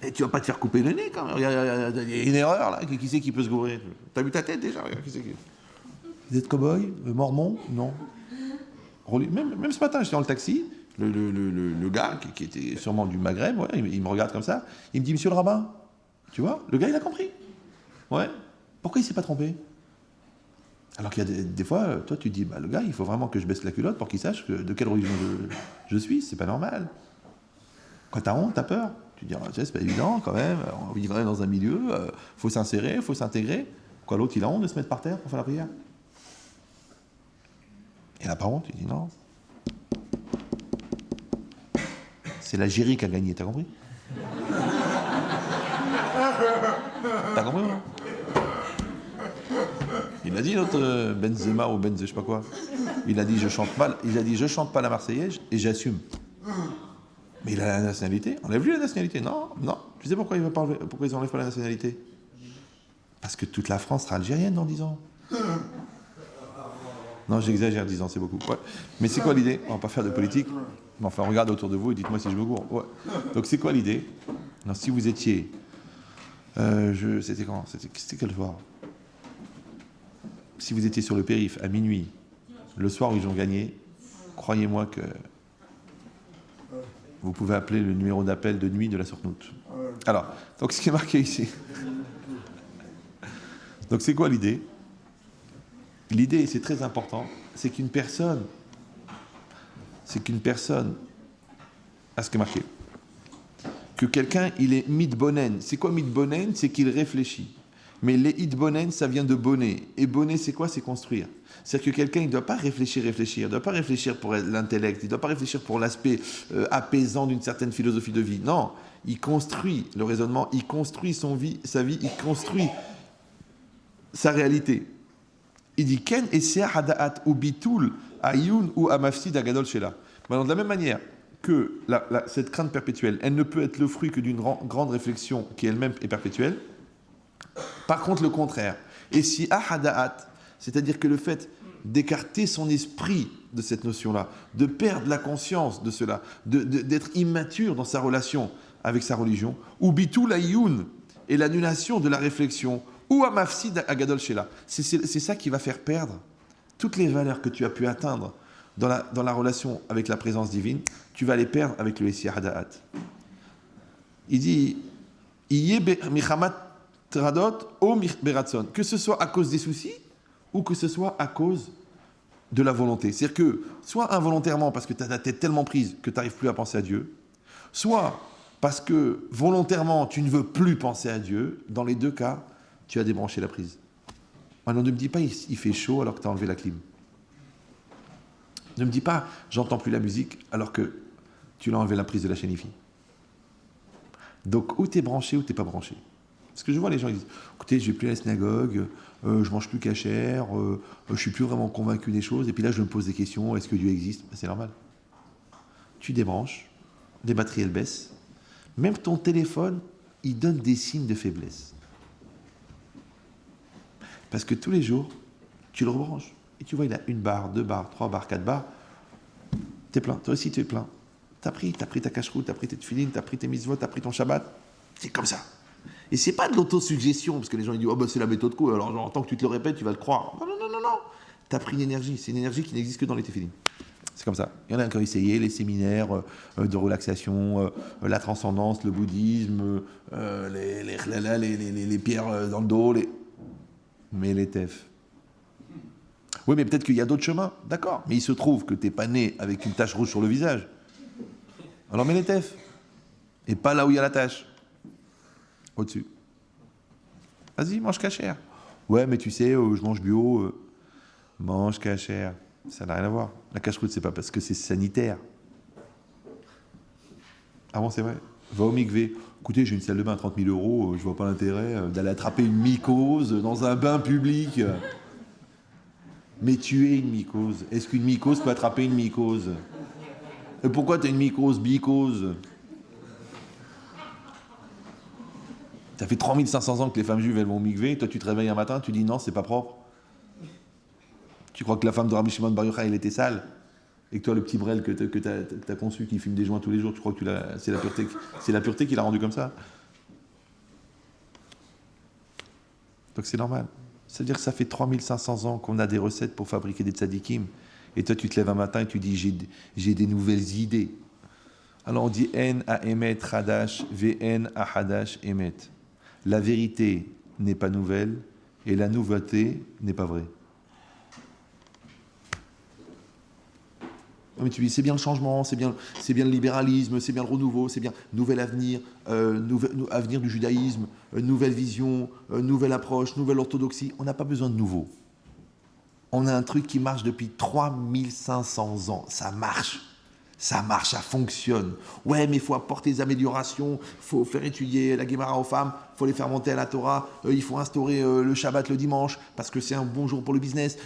Et tu vas pas te faire couper le nez, quand même. Il y a une erreur, là. Qui c'est qui peut se gourer? T'as vu ta tête, déjà? Vous êtes cow-boy? Mormon? Non. Même ce matin, j'étais dans le taxi, le gars, qui était sûrement du Maghreb, ouais, il me regarde comme ça, il me dit, monsieur le rabbin, tu vois, le gars, il a compris. Ouais. Pourquoi il ne s'est pas trompé? Alors qu'il y a des fois, toi, tu te dis, bah, le gars, il faut vraiment que je baisse la culotte pour qu'il sache de quelle religion je suis, c'est pas normal. Quand t'as honte, t'as peur. Tu te dis, ah, c'est pas évident quand même, on vivrait dans un milieu, faut s'insérer, faut s'intégrer. Quoi, l'autre, il a honte de se mettre par terre pour faire la prière? Il n'a pas honte, il dit non. C'est l'Algérie qui a gagné, t'as compris? T'as compris, non? Il a dit notre Benzema ou Benze, je sais pas quoi. Il a dit je chante pas la Marseillaise et j'assume. Mais il a la nationalité. Enlève-lui la nationalité. Non. Tu sais pourquoi ils enlèvent pas la nationalité? Parce que toute la France sera algérienne dans 10 ans. Non, j'exagère, 10 ans, c'est beaucoup. Ouais. Mais c'est quoi l'idée? On va pas faire de politique. Mais enfin, regardez autour de vous et dites-moi si je me gourre. Ouais. Donc c'est quoi l'idée? Non, si vous étiez... c'était quand? C'était quel soir? Si vous étiez sur le périph' à minuit, le soir où ils ont gagné, croyez-moi que vous pouvez appeler le numéro d'appel de nuit de la Sournout. Alors, donc ce qui est marqué ici. Donc c'est quoi l'idée? L'idée, et c'est très important, c'est qu'une personne, à ce qui est marqué, que quelqu'un, il est mitbonen. C'est quoi mitbonen? C'est qu'il réfléchit. Mais les hitbonen, ça vient de bonnet. Et bonnet, c'est quoi? C'est construire. C'est-à-dire que quelqu'un, il ne doit pas réfléchir. Il ne doit pas réfléchir pour l'intellect. Il ne doit pas réfléchir pour l'aspect apaisant d'une certaine philosophie de vie. Non, il construit le raisonnement, il construit sa vie, il construit sa réalité. Il dit Ken esea hadaat ou bitul ayun ou amafsid agadol shela. Maintenant, de la même manière que cette crainte perpétuelle, elle ne peut être le fruit que d'une grande réflexion qui elle-même est perpétuelle. Par contre, le contraire. Et si ahadaat, c'est-à-dire que le fait d'écarter son esprit de cette notion-là, de perdre la conscience de cela, d'être immature dans sa relation avec sa religion, ou bitul ayun, et l'annulation de la réflexion, ou amafsid agadol shela. C'est ça qui va faire perdre toutes les valeurs que tu as pu atteindre dans la relation avec la présence divine, tu vas les perdre avec le Essi Hadaat. Il dit que ce soit à cause des soucis ou que ce soit à cause de la volonté. C'est-à-dire que soit involontairement parce que tu as ta tête tellement prise que tu n'arrives plus à penser à Dieu, soit parce que volontairement tu ne veux plus penser à Dieu. Dans les deux cas, tu as débranché la prise. Maintenant, ne me dis pas il fait chaud alors que tu as enlevé la clim. Ne me dis pas j'entends plus la musique alors que tu l'as enlevé la prise de la chaîne IFI. Donc, ou tu es branché ou tu n'es pas branché. Parce que je vois les gens qui disent écoutez, je ne vais plus à la synagogue, je ne mange plus cachère, je ne suis plus vraiment convaincu des choses, et puis là, je me pose des questions est-ce que Dieu existe? C'est normal. Tu débranches, les batteries elles baissent, même ton téléphone, il donne des signes de faiblesse. Parce que tous les jours, tu le rebranches. Et tu vois, il a 1 barre, 2 barres, 3 barres, 4 barres. Tu es plein. Toi aussi, tu es plein. Tu as pris ta cache-route, tu as pris tes tefilines, tu as pris tes mitzvot, tu as pris ton Shabbat. C'est comme ça. Et c'est pas de l'autosuggestion, parce que les gens ils disent oh, bah, c'est la méthode quoi. Alors, genre, tant que tu te le répètes, tu vas le croire. Non. Tu as pris une énergie. C'est une énergie qui n'existe que dans les tefilines. C'est comme ça. Il y en a qui ont essayé les séminaires de relaxation, la transcendance, le bouddhisme, les pierres dans le dos, mais les tefs. Oui, mais peut-être qu'il y a d'autres chemins, d'accord. Mais il se trouve que tu n'es pas né avec une tache rouge sur le visage. Alors mets les tefs. Et pas là où il y a la tache. Au-dessus. Vas-y, mange cachère. Ouais, mais tu sais, je mange bio. Mange cachère. Ça n'a rien à voir. La cache-route, c'est pas parce que c'est sanitaire. Ah bon, c'est vrai. Va au mikvé. Écoutez, j'ai une salle de bain à 30 000 €, je vois pas l'intérêt d'aller attraper une mycose dans un bain public. Mais tu es une mycose. Est-ce qu'une mycose peut attraper une mycose? Et pourquoi tu as une mycose, bicose? Ça fait 3500 ans que les femmes juives elles vont au mikvé, toi tu te réveilles un matin, tu dis non, c'est pas propre. Tu crois que la femme de Rabbi Shimon Bar Yochai elle était sale? Et que toi le petit brel que tu as conçu qui fume des joints tous les jours, tu crois que c'est la pureté qui l'a rendu comme ça? Donc c'est normal. C'est-à-dire que ça fait 3500 ans qu'on a des recettes pour fabriquer des tzadikim. Et toi, tu te lèves un matin et tu dis j'ai des nouvelles idées. Alors on dit En a emet hadash, vn a hadash emet. La vérité n'est pas nouvelle et la nouveauté n'est pas vraie. Mais tu dis c'est bien le changement, c'est bien le libéralisme, c'est bien le renouveau, c'est bien nouvel avenir, avenir du judaïsme, nouvelle vision, nouvelle approche, nouvelle orthodoxie. On n'a pas besoin de nouveau. On a un truc qui marche depuis 3500 ans. Ça marche, ça fonctionne. Ouais, mais il faut apporter des améliorations, il faut faire étudier la Guémara aux femmes, il faut les faire monter à la Torah, il faut instaurer le Shabbat le dimanche, parce que c'est un bon jour pour le business.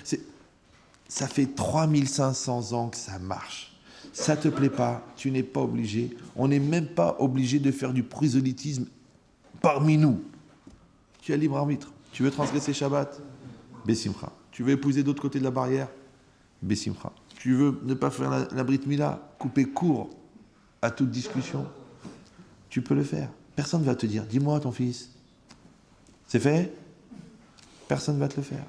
Ça fait 3500 ans que ça marche. Ça te plaît pas, tu n'es pas obligé. On n'est même pas obligé de faire du prosélytisme parmi nous. Tu as libre arbitre. Tu veux transgresser Shabbat? Bessimcha. Tu veux épouser d'autre côté de la barrière? Bessimcha. Tu veux ne pas faire la Brit Mila, couper court à toute discussion? Tu peux le faire. Personne ne va te dire, dis-moi ton fils. C'est fait? Personne ne va te le faire.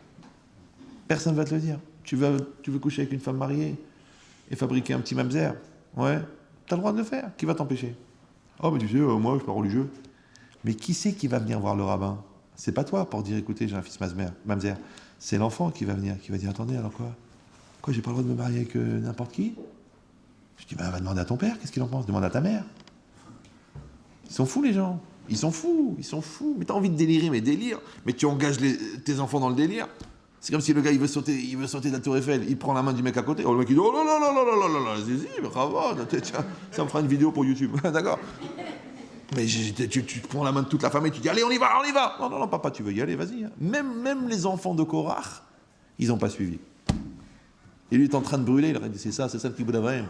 Personne ne va te le dire. Tu veux coucher avec une femme mariée et fabriquer un petit mamzer. Ouais, tu as le droit de le faire. Qui va t'empêcher? Oh, mais tu sais, moi, je suis pas religieux. Mais qui c'est qui va venir voir le rabbin? C'est pas toi pour dire, écoutez, j'ai un fils mamzer. C'est l'enfant qui va venir, qui va dire, attendez, alors quoi? Quoi, j'ai pas le droit de me marier avec n'importe qui? Je dis, va demander à ton père, qu'est-ce qu'il en pense? Demande à ta mère. Ils sont fous, les gens. Ils sont fous. Mais t'as envie de délirer, mais délire. Mais tu engages tes enfants dans le délire. C'est comme si le gars, il veut sauter de la tour Eiffel, il prend la main du mec à côté. Oh, le mec, il dit, oh là là là là là là là là, zizi, mais tiens, ça me fera une vidéo pour YouTube. D'accord? Mais tu prends la main de toute la famille, tu dis, allez, on y va. Non, non, non, papa, tu veux y aller, vas-y. Hein. Même les enfants de Korach, ils n'ont pas suivi. Et lui est en train de brûler, il leur a dit, c'est ça le kibbutz d'Avraham.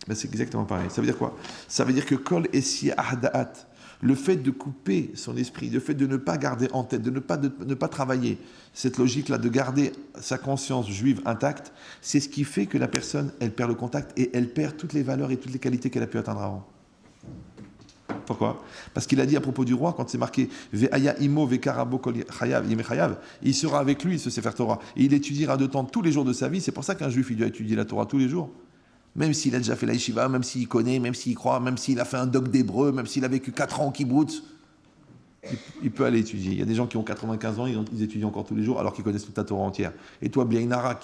Ben, c'est exactement pareil. Ça veut dire quoi? Ça veut dire que Kol Essi Ahdaat, le fait de couper son esprit, le fait de ne pas garder en tête, de ne pas travailler, cette logique-là de garder sa conscience juive intacte, c'est ce qui fait que la personne, elle perd le contact et elle perd toutes les valeurs et toutes les qualités qu'elle a pu atteindre avant. Pourquoi? Parce qu'il a dit à propos du roi, quand c'est marqué Ve'aya imo ve'karabo kol chayav, il sera avec lui, ce Sefer Torah, et il étudiera de temps tous les jours de sa vie. C'est pour ça qu'un juif, il doit étudier la Torah tous les jours. Même s'il a déjà fait la yeshiva, même s'il connaît, même s'il croit, même s'il a fait un doc d'hébreu, même s'il a vécu 4 ans au kibbutz, il peut aller étudier. Il y a des gens qui ont 95 ans, ils étudient encore tous les jours, alors qu'ils connaissent toute la Torah entière. Et toi, Biaïnara,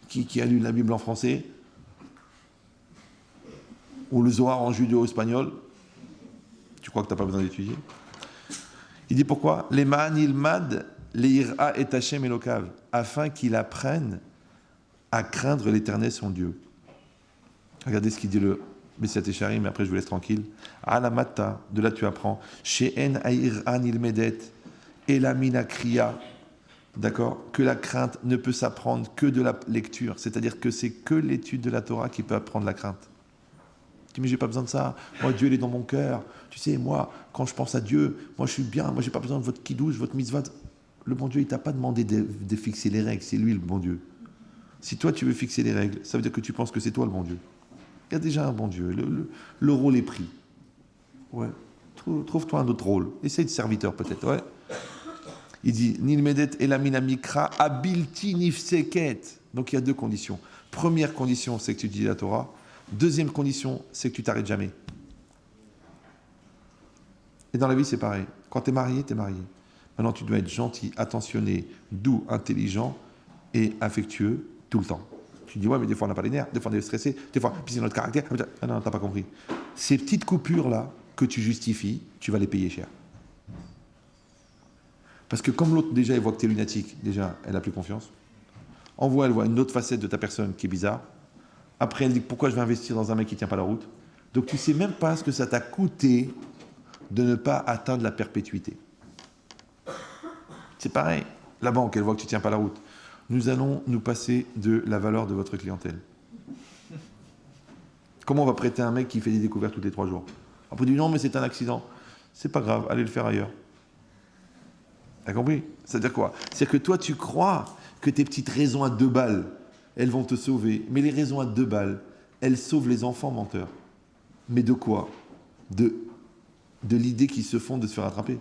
qui a lu la Bible en français, ou le Zohar en judéo-espagnol, tu crois que tu n'as pas besoin d'étudier? Il dit pourquoi? Les ma'an ilmad, les ira et Hashem elokav, afin qu'il apprenne à craindre l'Éternel son Dieu. Regardez ce qu'il dit le Messiat Esharim, mais après je vous laisse tranquille. Alamata, de là tu apprends. She'en ha'ir'an ilmedet, elamina kriya. D'accord? Que la crainte ne peut s'apprendre que de la lecture. C'est-à-dire que c'est que l'étude de la Torah qui peut apprendre la crainte. Tu dis, mais j'ai pas besoin de ça. Moi, Dieu, il est dans mon cœur. Tu sais, moi, quand je pense à Dieu, moi, je suis bien. Moi, j'ai pas besoin de votre kiddush, votre mitzvah. Le bon Dieu, il t'a pas demandé de fixer les règles. C'est lui, le bon Dieu. Si toi, tu veux fixer les règles, ça veut dire que tu penses que c'est toi le bon Dieu. Il y a déjà un bon Dieu. Le rôle est pris. Ouais. Trouve-toi un autre rôle. Essaye de serviteur, peut-être. Ouais. Il dit, Nilmedet elamina mikra abilti nifseket. Donc, il y a 2 conditions. Première condition, c'est que tu dis la Torah. Deuxième condition, c'est que tu t'arrêtes jamais. Et dans la vie, c'est pareil. Quand tu es marié, tu es marié. Maintenant, tu dois être gentil, attentionné, doux, intelligent et affectueux tout le temps. Tu dis, ouais, mais des fois, on n'a pas les nerfs, des fois, on est stressé, des fois, puis c'est notre caractère. Ah non, t'as pas compris. Ces petites coupures-là que tu justifies, tu vas les payer cher. Parce que comme l'autre, déjà, elle voit que tu es lunatique, déjà, elle n'a plus confiance. Elle voit une autre facette de ta personne qui est bizarre. Après, elle dit, pourquoi je vais investir dans un mec qui ne tient pas la route? Donc, tu ne sais même pas ce que ça t'a coûté de ne pas atteindre la perpétuité. C'est pareil. La banque, elle voit que tu ne tiens pas la route. Nous allons nous passer de la valeur de votre clientèle. Comment on va prêter un mec qui fait des découvertes tous les 3 jours? Après, on dit non, mais c'est un accident. C'est pas grave, allez le faire ailleurs. T'as compris? C'est-à-dire quoi? C'est-à-dire que toi, tu crois que tes petites raisons à 2 balles, elles vont te sauver. Mais les raisons à 2 balles, elles sauvent les enfants menteurs. Mais de quoi? De l'idée qu'ils se font de se faire attraper.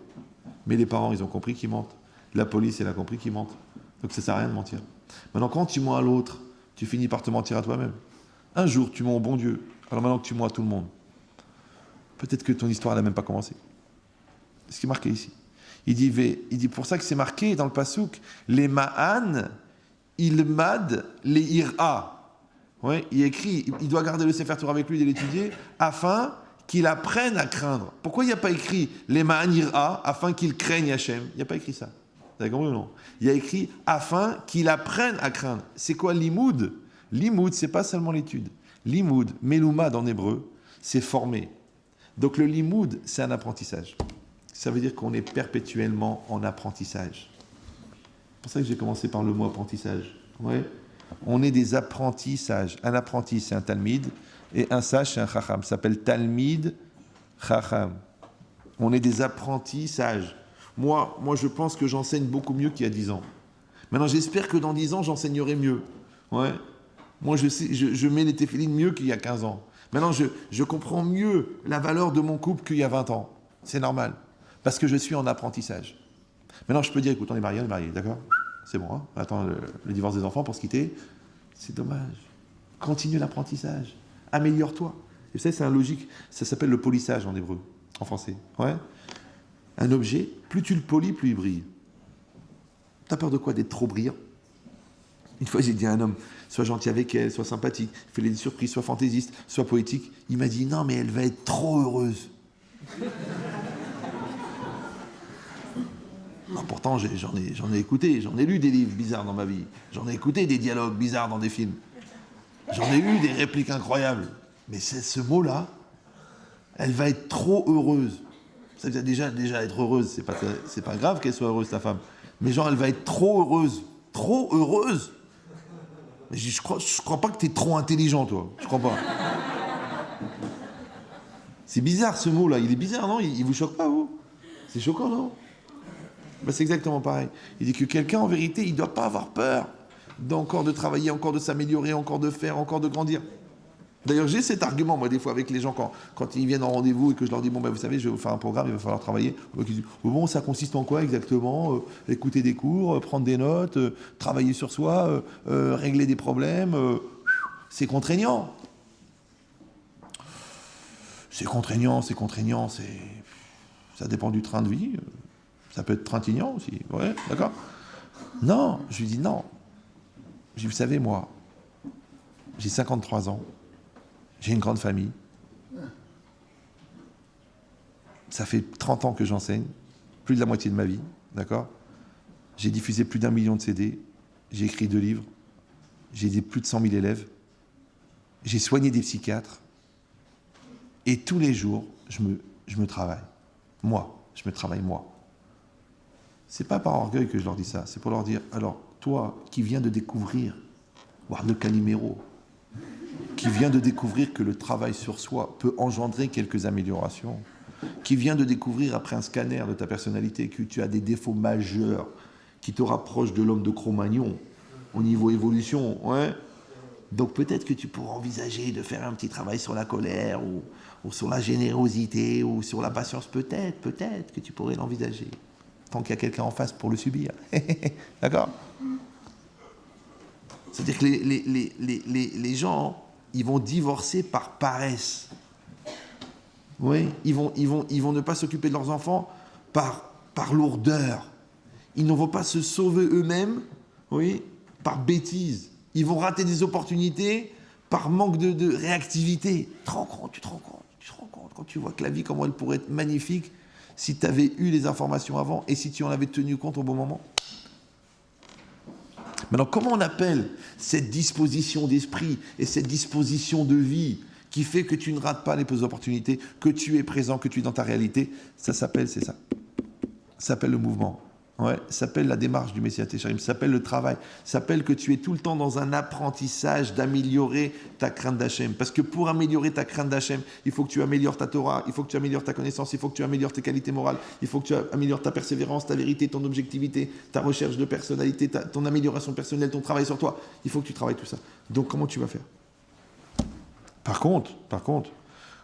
Mais les parents, ils ont compris qu'ils mentent. La police, elle a compris qu'ils mentent. Donc ça ne sert à rien de mentir. Maintenant, quand tu mens à l'autre, tu finis par te mentir à toi-même. Un jour, tu mens au bon Dieu. Alors maintenant que tu mens à tout le monde, peut-être que ton histoire n'a même pas commencé. C'est ce qui est marqué ici. Il dit pour ça que c'est marqué dans le pasouk, les ma'an, ilmad, les ira. Ouais, il écrit, il doit garder le Sefer Torah avec lui et l'étudier, afin qu'il apprenne à craindre. Pourquoi il n'y a pas écrit les ma'an ira, afin qu'il craigne Hachem? Il n'y a pas écrit ça. Vous avez compris ou non? Il y a écrit afin qu'il apprenne à craindre. C'est quoi l'imoud? L'imoud, c'est pas seulement l'étude. L'imoud, meloumad en hébreu, c'est former. Donc le limoud, c'est un apprentissage. Ça veut dire qu'on est perpétuellement en apprentissage. C'est pour ça que j'ai commencé par le mot apprentissage. Ouais. On est des apprentissages. Un apprenti, c'est un talmid, et un sage, c'est un chacham. Ça s'appelle talmid chacham. On est des apprentissages. Moi, je pense que j'enseigne beaucoup mieux qu'il y a 10 ans. Maintenant, j'espère que dans 10 ans, j'enseignerai mieux. Ouais. Moi, je mets les téphilines mieux qu'il y a 15 ans. Maintenant, je comprends mieux la valeur de mon couple qu'il y a 20 ans. C'est normal. Parce que je suis en apprentissage. Maintenant, je peux dire, écoute, on est mariés, d'accord? c'est bon, hein, attends le divorce des enfants pour se quitter. C'est dommage. Continue l'apprentissage. Améliore-toi. Et ça, c'est un logique. Ça s'appelle le polissage en hébreu, en français. Ouais. Un objet, plus tu le polis, plus il brille. T'as peur de quoi? D'être trop brillant? Une fois, j'ai dit à un homme, sois gentil avec elle, sois sympathique, fais-lui des surprises, sois fantaisiste, sois poétique. Il m'a dit, non, mais elle va être trop heureuse. Non, pourtant, j'en ai écouté, j'en ai lu des livres bizarres dans ma vie. J'en ai écouté des dialogues bizarres dans des films. J'en ai eu des répliques incroyables. Mais c'est ce mot-là, elle va être trop heureuse. Ça veut dire déjà être heureuse, c'est pas grave qu'elle soit heureuse, ta femme. Mais genre, elle va être trop heureuse. Trop heureuse? Mais je crois pas que t'es trop intelligent, toi. Je crois pas. C'est bizarre, ce mot-là. Il est bizarre, non? Il vous choque pas, vous? C'est choquant, non? Ben, c'est exactement pareil. Il dit que quelqu'un, en vérité, il ne doit pas avoir peur d'encore de travailler, encore de s'améliorer, encore de faire, encore de grandir. D'ailleurs, j'ai cet argument, moi, des fois, avec les gens, quand ils viennent en rendez-vous et que je leur dis, bon, ben, vous savez, je vais vous faire un programme, il va falloir travailler. Ils disent, bon, ça consiste en quoi exactement? Écouter des cours, prendre des notes, travailler sur soi, régler des problèmes. C'est contraignant. C'est contraignant, ça dépend du train de vie. Ça peut être trintignant aussi, ouais, d'accord? Non, je lui dis non. Je dis, vous savez, moi, j'ai 53 ans, j'ai une grande famille. Ça fait 30 ans que j'enseigne, plus de la moitié de ma vie, d'accord? J'ai diffusé plus d'1 million de CD, j'ai écrit 2 livres, j'ai aidé plus de 100 000 élèves, j'ai soigné des psychiatres, et tous les jours, je me travaille. Moi, je me travaille moi. C'est pas par orgueil que je leur dis ça, c'est pour leur dire, alors, toi qui viens de découvrir, voire de Calimero, qui vient de découvrir que le travail sur soi peut engendrer quelques améliorations, qui vient de découvrir après un scanner de ta personnalité que tu as des défauts majeurs qui te rapprochent de l'homme de Cro-Magnon au niveau évolution, ouais. Donc peut-être que tu pourras envisager de faire un petit travail sur la colère ou sur la générosité ou sur la patience, peut-être que tu pourrais l'envisager. Tant qu'il y a quelqu'un en face pour le subir. D'accord? C'est-à-dire que les gens, ils vont divorcer par paresse. Oui, ils vont ne pas s'occuper de leurs enfants par lourdeur. Ils ne vont pas se sauver eux-mêmes, oui, par bêtise. Ils vont rater des opportunités par manque de réactivité. Tu te rends compte quand tu vois que la vie, comment elle pourrait être magnifique si tu avais eu les informations avant et si tu en avais tenu compte au bon moment. Maintenant, comment on appelle cette disposition d'esprit et cette disposition de vie qui fait que tu ne rates pas les opportunités, que tu es présent, que tu es dans ta réalité? Ça s'appelle, c'est ça. Ça s'appelle le mouvement. Ouais, ça s'appelle la démarche du Messias Técharim, ça s'appelle le travail, ça s'appelle que tu es tout le temps dans un apprentissage d'améliorer ta crainte d'Hachem. Parce que pour améliorer ta crainte d'Hachem, il faut que tu améliores ta Torah, il faut que tu améliores ta connaissance, il faut que tu améliores tes qualités morales, il faut que tu améliores ta persévérance, ta vérité, ton objectivité, ta recherche de personnalité, ton amélioration personnelle, ton travail sur toi. Il faut que tu travailles tout ça. Donc comment tu vas faire? Par contre,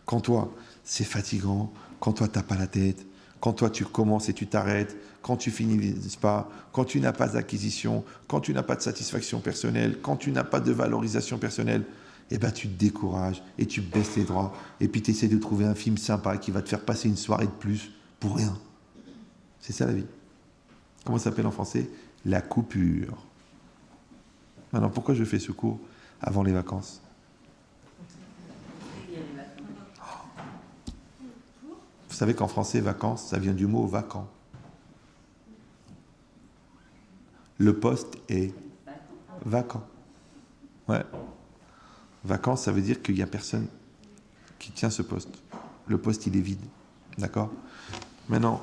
quand toi, c'est fatigant, quand toi, t'as pas la tête, quand toi, tu commences et tu t'arrêtes, quand tu finis les spas, quand tu n'as pas d'acquisition, quand tu n'as pas de satisfaction personnelle, quand tu n'as pas de valorisation personnelle, eh ben, tu te décourages et tu baisses les droits. Et puis, tu essaies de trouver un film sympa qui va te faire passer une soirée de plus pour rien. C'est ça, la vie. Comment ça s'appelle en français? La coupure. Maintenant, pourquoi je fais ce cours avant les vacances? Vous savez qu'en français, vacances, ça vient du mot vacant. Le poste est vacant. Ouais. Vacances, ça veut dire qu'il n'y a personne qui tient ce poste. Le poste, il est vide. D'accord? Maintenant,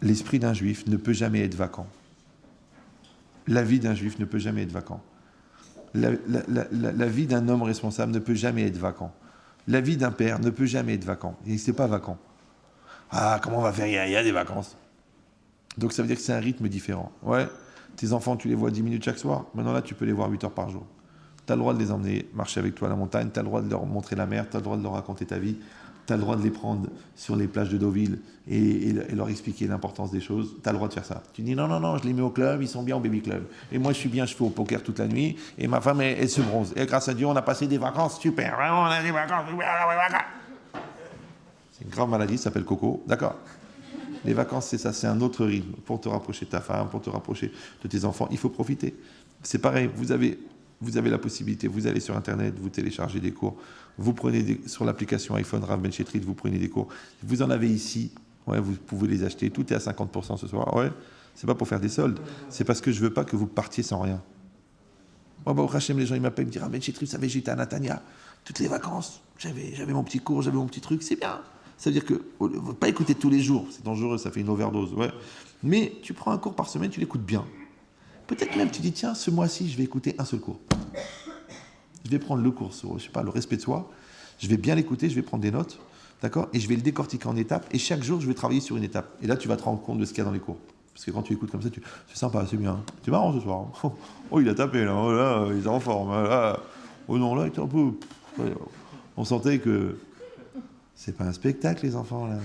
l'esprit d'un juif ne peut jamais être vacant. La vie d'un juif ne peut jamais être vacant. La vie d'un homme responsable ne peut jamais être vacant. La vie d'un père ne peut jamais être vacant. Et c'est pas vacant. Ah, comment on va faire? Il y a des vacances. Donc ça veut dire que c'est un rythme différent. Ouais. Tes enfants, tu les vois 10 minutes chaque soir. Maintenant là, tu peux les voir 8 heures par jour. Tu as le droit de les emmener marcher avec toi à la montagne, tu as le droit de leur montrer la mer, tu as le droit de leur raconter ta vie, tu as le droit de les prendre sur les plages de Deauville et leur expliquer l'importance des choses. Tu as le droit de faire ça. Tu dis non, je les mets au club, ils sont bien au baby club. Et moi, je suis bien, je fais au poker toute la nuit. Et ma femme, elle se bronze. Et grâce à Dieu, on a passé des vacances super. Vraiment, on a des vacances super. C'est une grave maladie, ça s'appelle Coco. D'accord. Les vacances, c'est ça, c'est un autre rythme. Pour te rapprocher de ta femme, pour te rapprocher de tes enfants, il faut profiter. C'est pareil, vous avez la possibilité, vous allez sur Internet, vous téléchargez des cours, vous prenez sur l'application iPhone Rav Ben Chetrit, vous prenez des cours. Vous en avez ici, ouais, vous pouvez les acheter, tout est à 50% ce soir. Ouais, c'est pas pour faire des soldes, c'est parce que je veux pas que vous partiez sans rien. Moi, au Hachem, les gens ils m'appellent, me disent, ah Ben Chetrit, vous savez, j'étais à Natania, toutes les vacances, j'avais mon petit cours, j'avais mon petit truc, c'est bien. Ça veut dire que, ne pas écouter tous les jours, c'est dangereux, ça fait une overdose, ouais. Mais tu prends un cours par semaine, tu l'écoutes bien. Peut-être même tu dis, tiens, ce mois-ci, je vais écouter un seul cours. Je vais prendre le cours sur, je sais pas, le respect de soi, je vais bien l'écouter, je vais prendre des notes, d'accord, et je vais le décortiquer en étapes, et chaque jour, je vais travailler sur une étape. Et là, tu vas te rendre compte de ce qu'il y a dans les cours. Parce que quand tu écoutes comme ça, c'est sympa, c'est bien. C'est marrant ce soir. Oh, il a tapé, là, oh, là, il est en forme, là. Oh non, là, il était un peu... On sentait que... C'est pas un spectacle, les enfants, là.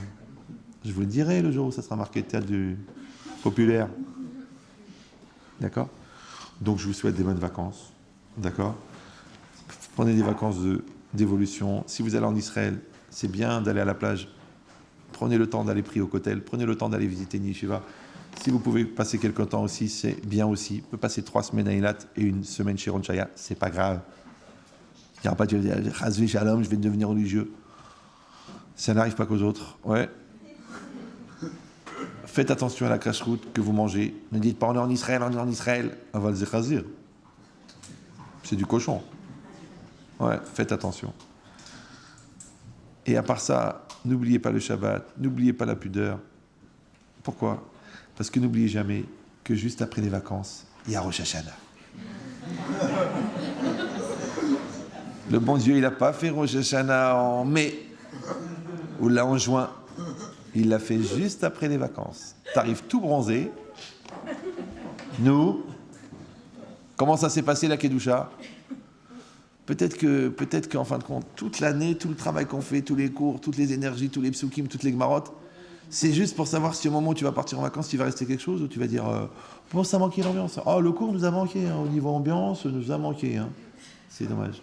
Je vous le dirai le jour où ça sera marqué théâtre du populaire. D'accord ? Donc, je vous souhaite des bonnes vacances. D'accord ? Prenez des vacances d'évolution. Si vous allez en Israël, c'est bien d'aller à la plage. Prenez le temps d'aller prier au Kotel. Prenez le temps d'aller visiter Nishiva. Si vous pouvez passer quelques temps aussi, c'est bien aussi. Vous pouvez passer 3 semaines à Eilat et 1 semaine chez Ron Shaya. C'est pas grave. Il n'y aura pas de dire, Chazvé Shalom, je vais devenir religieux. Ça n'arrive pas qu'aux autres. Ouais. Faites attention à la cache-route que vous mangez. Ne dites pas on est en Israël, on est en Israël. Aval Zechazir. C'est du cochon. Ouais, faites attention. Et à part ça, n'oubliez pas le Shabbat, n'oubliez pas la pudeur. Pourquoi ? Parce que n'oubliez jamais que juste après les vacances, il y a Rosh Hashanah. Le bon Dieu, il n'a pas fait Rosh Hashanah en mai. Ou là en juin, il l'a fait juste après les vacances. T'arrives tout bronzé. Nous, comment ça s'est passé la Kedusha ? Peut-être qu'en fin de compte, toute l'année, tout le travail qu'on fait, tous les cours, toutes les énergies, tous les psukim, toutes les gmarottes, c'est juste pour savoir si au moment où tu vas partir en vacances, il va rester quelque chose, ou tu vas dire bon, ça a manqué l'ambiance. Oh, le cours nous a manqué, hein, au niveau ambiance, nous a manqué. Hein. C'est dommage.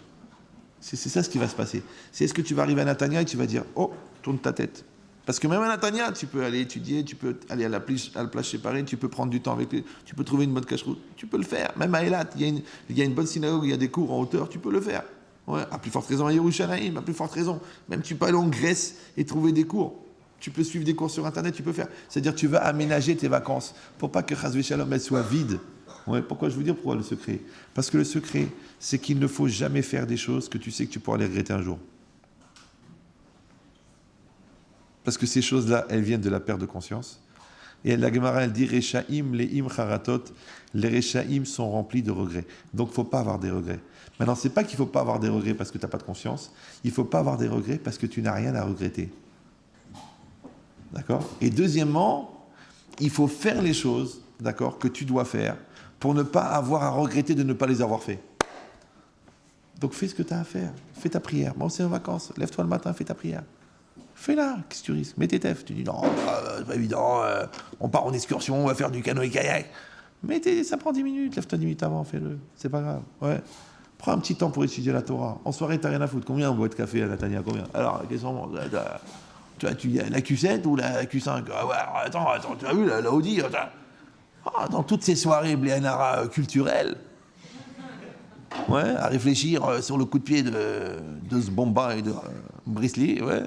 C'est ça ce qui va se passer. C'est est-ce que tu vas arriver à Natania et tu vas dire oh, tourne ta tête. Parce que même à Natania, tu peux aller étudier, tu peux aller à la plage séparée, tu peux prendre du temps avec les... Tu peux trouver une bonne cache-route, tu peux le faire. Même à Eilat, il y a une bonne synagogue, il y a des cours en hauteur, tu peux le faire. Ouais, à plus forte raison à Yerushalayim, à plus forte raison. Même tu peux aller en Grèce et trouver des cours. Tu peux suivre des cours sur Internet, tu peux faire. C'est-à-dire tu vas aménager tes vacances pour pas que Chazvé Shalom elles soient vides. Ouais, pourquoi je vous dire pourquoi le secret ? Parce que le secret, c'est qu'il ne faut jamais faire des choses que tu sais que tu pourras les regretter un jour. Parce que ces choses-là, elles viennent de la perte de conscience. Et la Gemara, elle dit Rechaim, le'im charatot. Les Rechaim sont remplis de regrets. Donc, il ne faut pas avoir des regrets. Maintenant, ce n'est pas qu'il ne faut pas avoir des regrets parce que tu n'as pas de conscience. Il ne faut pas avoir des regrets parce que tu n'as rien à regretter. D'accord ? Et deuxièmement, il faut faire les choses, d'accord, que tu dois faire pour ne pas avoir à regretter de ne pas les avoir fait. Donc, fais ce que tu as à faire. Fais ta prière. Bon, c'est en vacances. Lève-toi le matin, fais ta prière. Fais-la, qu'est-ce que tu risques ? Mets tes tefs. Tu dis non, c'est pas évident, on part en excursion, on va faire du canoë-kayak. Ça prend 10 minutes, lève-toi 10 minutes avant, fais-le, c'est pas grave. Ouais. Prends un petit temps pour étudier la Torah. En soirée, t'as rien à foutre. Combien on boit de café à Natania ? Combien ? Alors, la question, tu as la Q7 ou la Q5 ? Ah ouais, attends, tu as vu la Audi ? Dans toutes ces soirées Bléanara culturelles, ouais, à réfléchir sur le coup de pied de ce Bomba et de Brisley, ouais.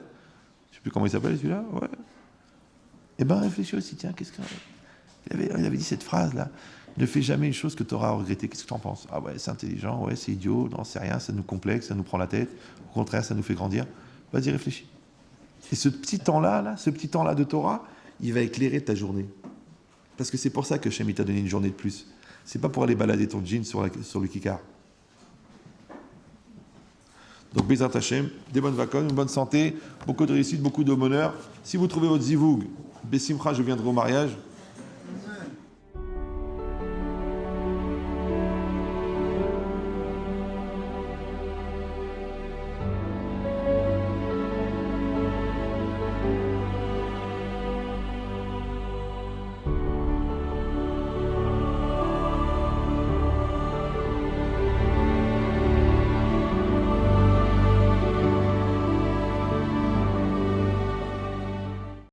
Je sais plus comment il s'appelle celui-là, ouais. Eh ben réfléchis aussi, tiens, il avait dit cette phrase-là, ne fais jamais une chose que tu auras à regretter, qu'est-ce que tu en penses ? Ah ouais, c'est intelligent, ouais, c'est idiot, non, c'est rien, ça nous complexe, ça nous prend la tête, au contraire, ça nous fait grandir. Vas-y, réfléchis. Et ce petit temps-là, de Torah, il va éclairer ta journée. Parce que c'est pour ça que Shem t'a donné une journée de plus. C'est pas pour aller balader ton jean sur le kikar. Donc, Bezrat Hashem, des bonnes vacances, une bonne santé, beaucoup de réussite, beaucoup de bonheur. Si vous trouvez votre zivoug, Bessimcha, je viendrai au mariage.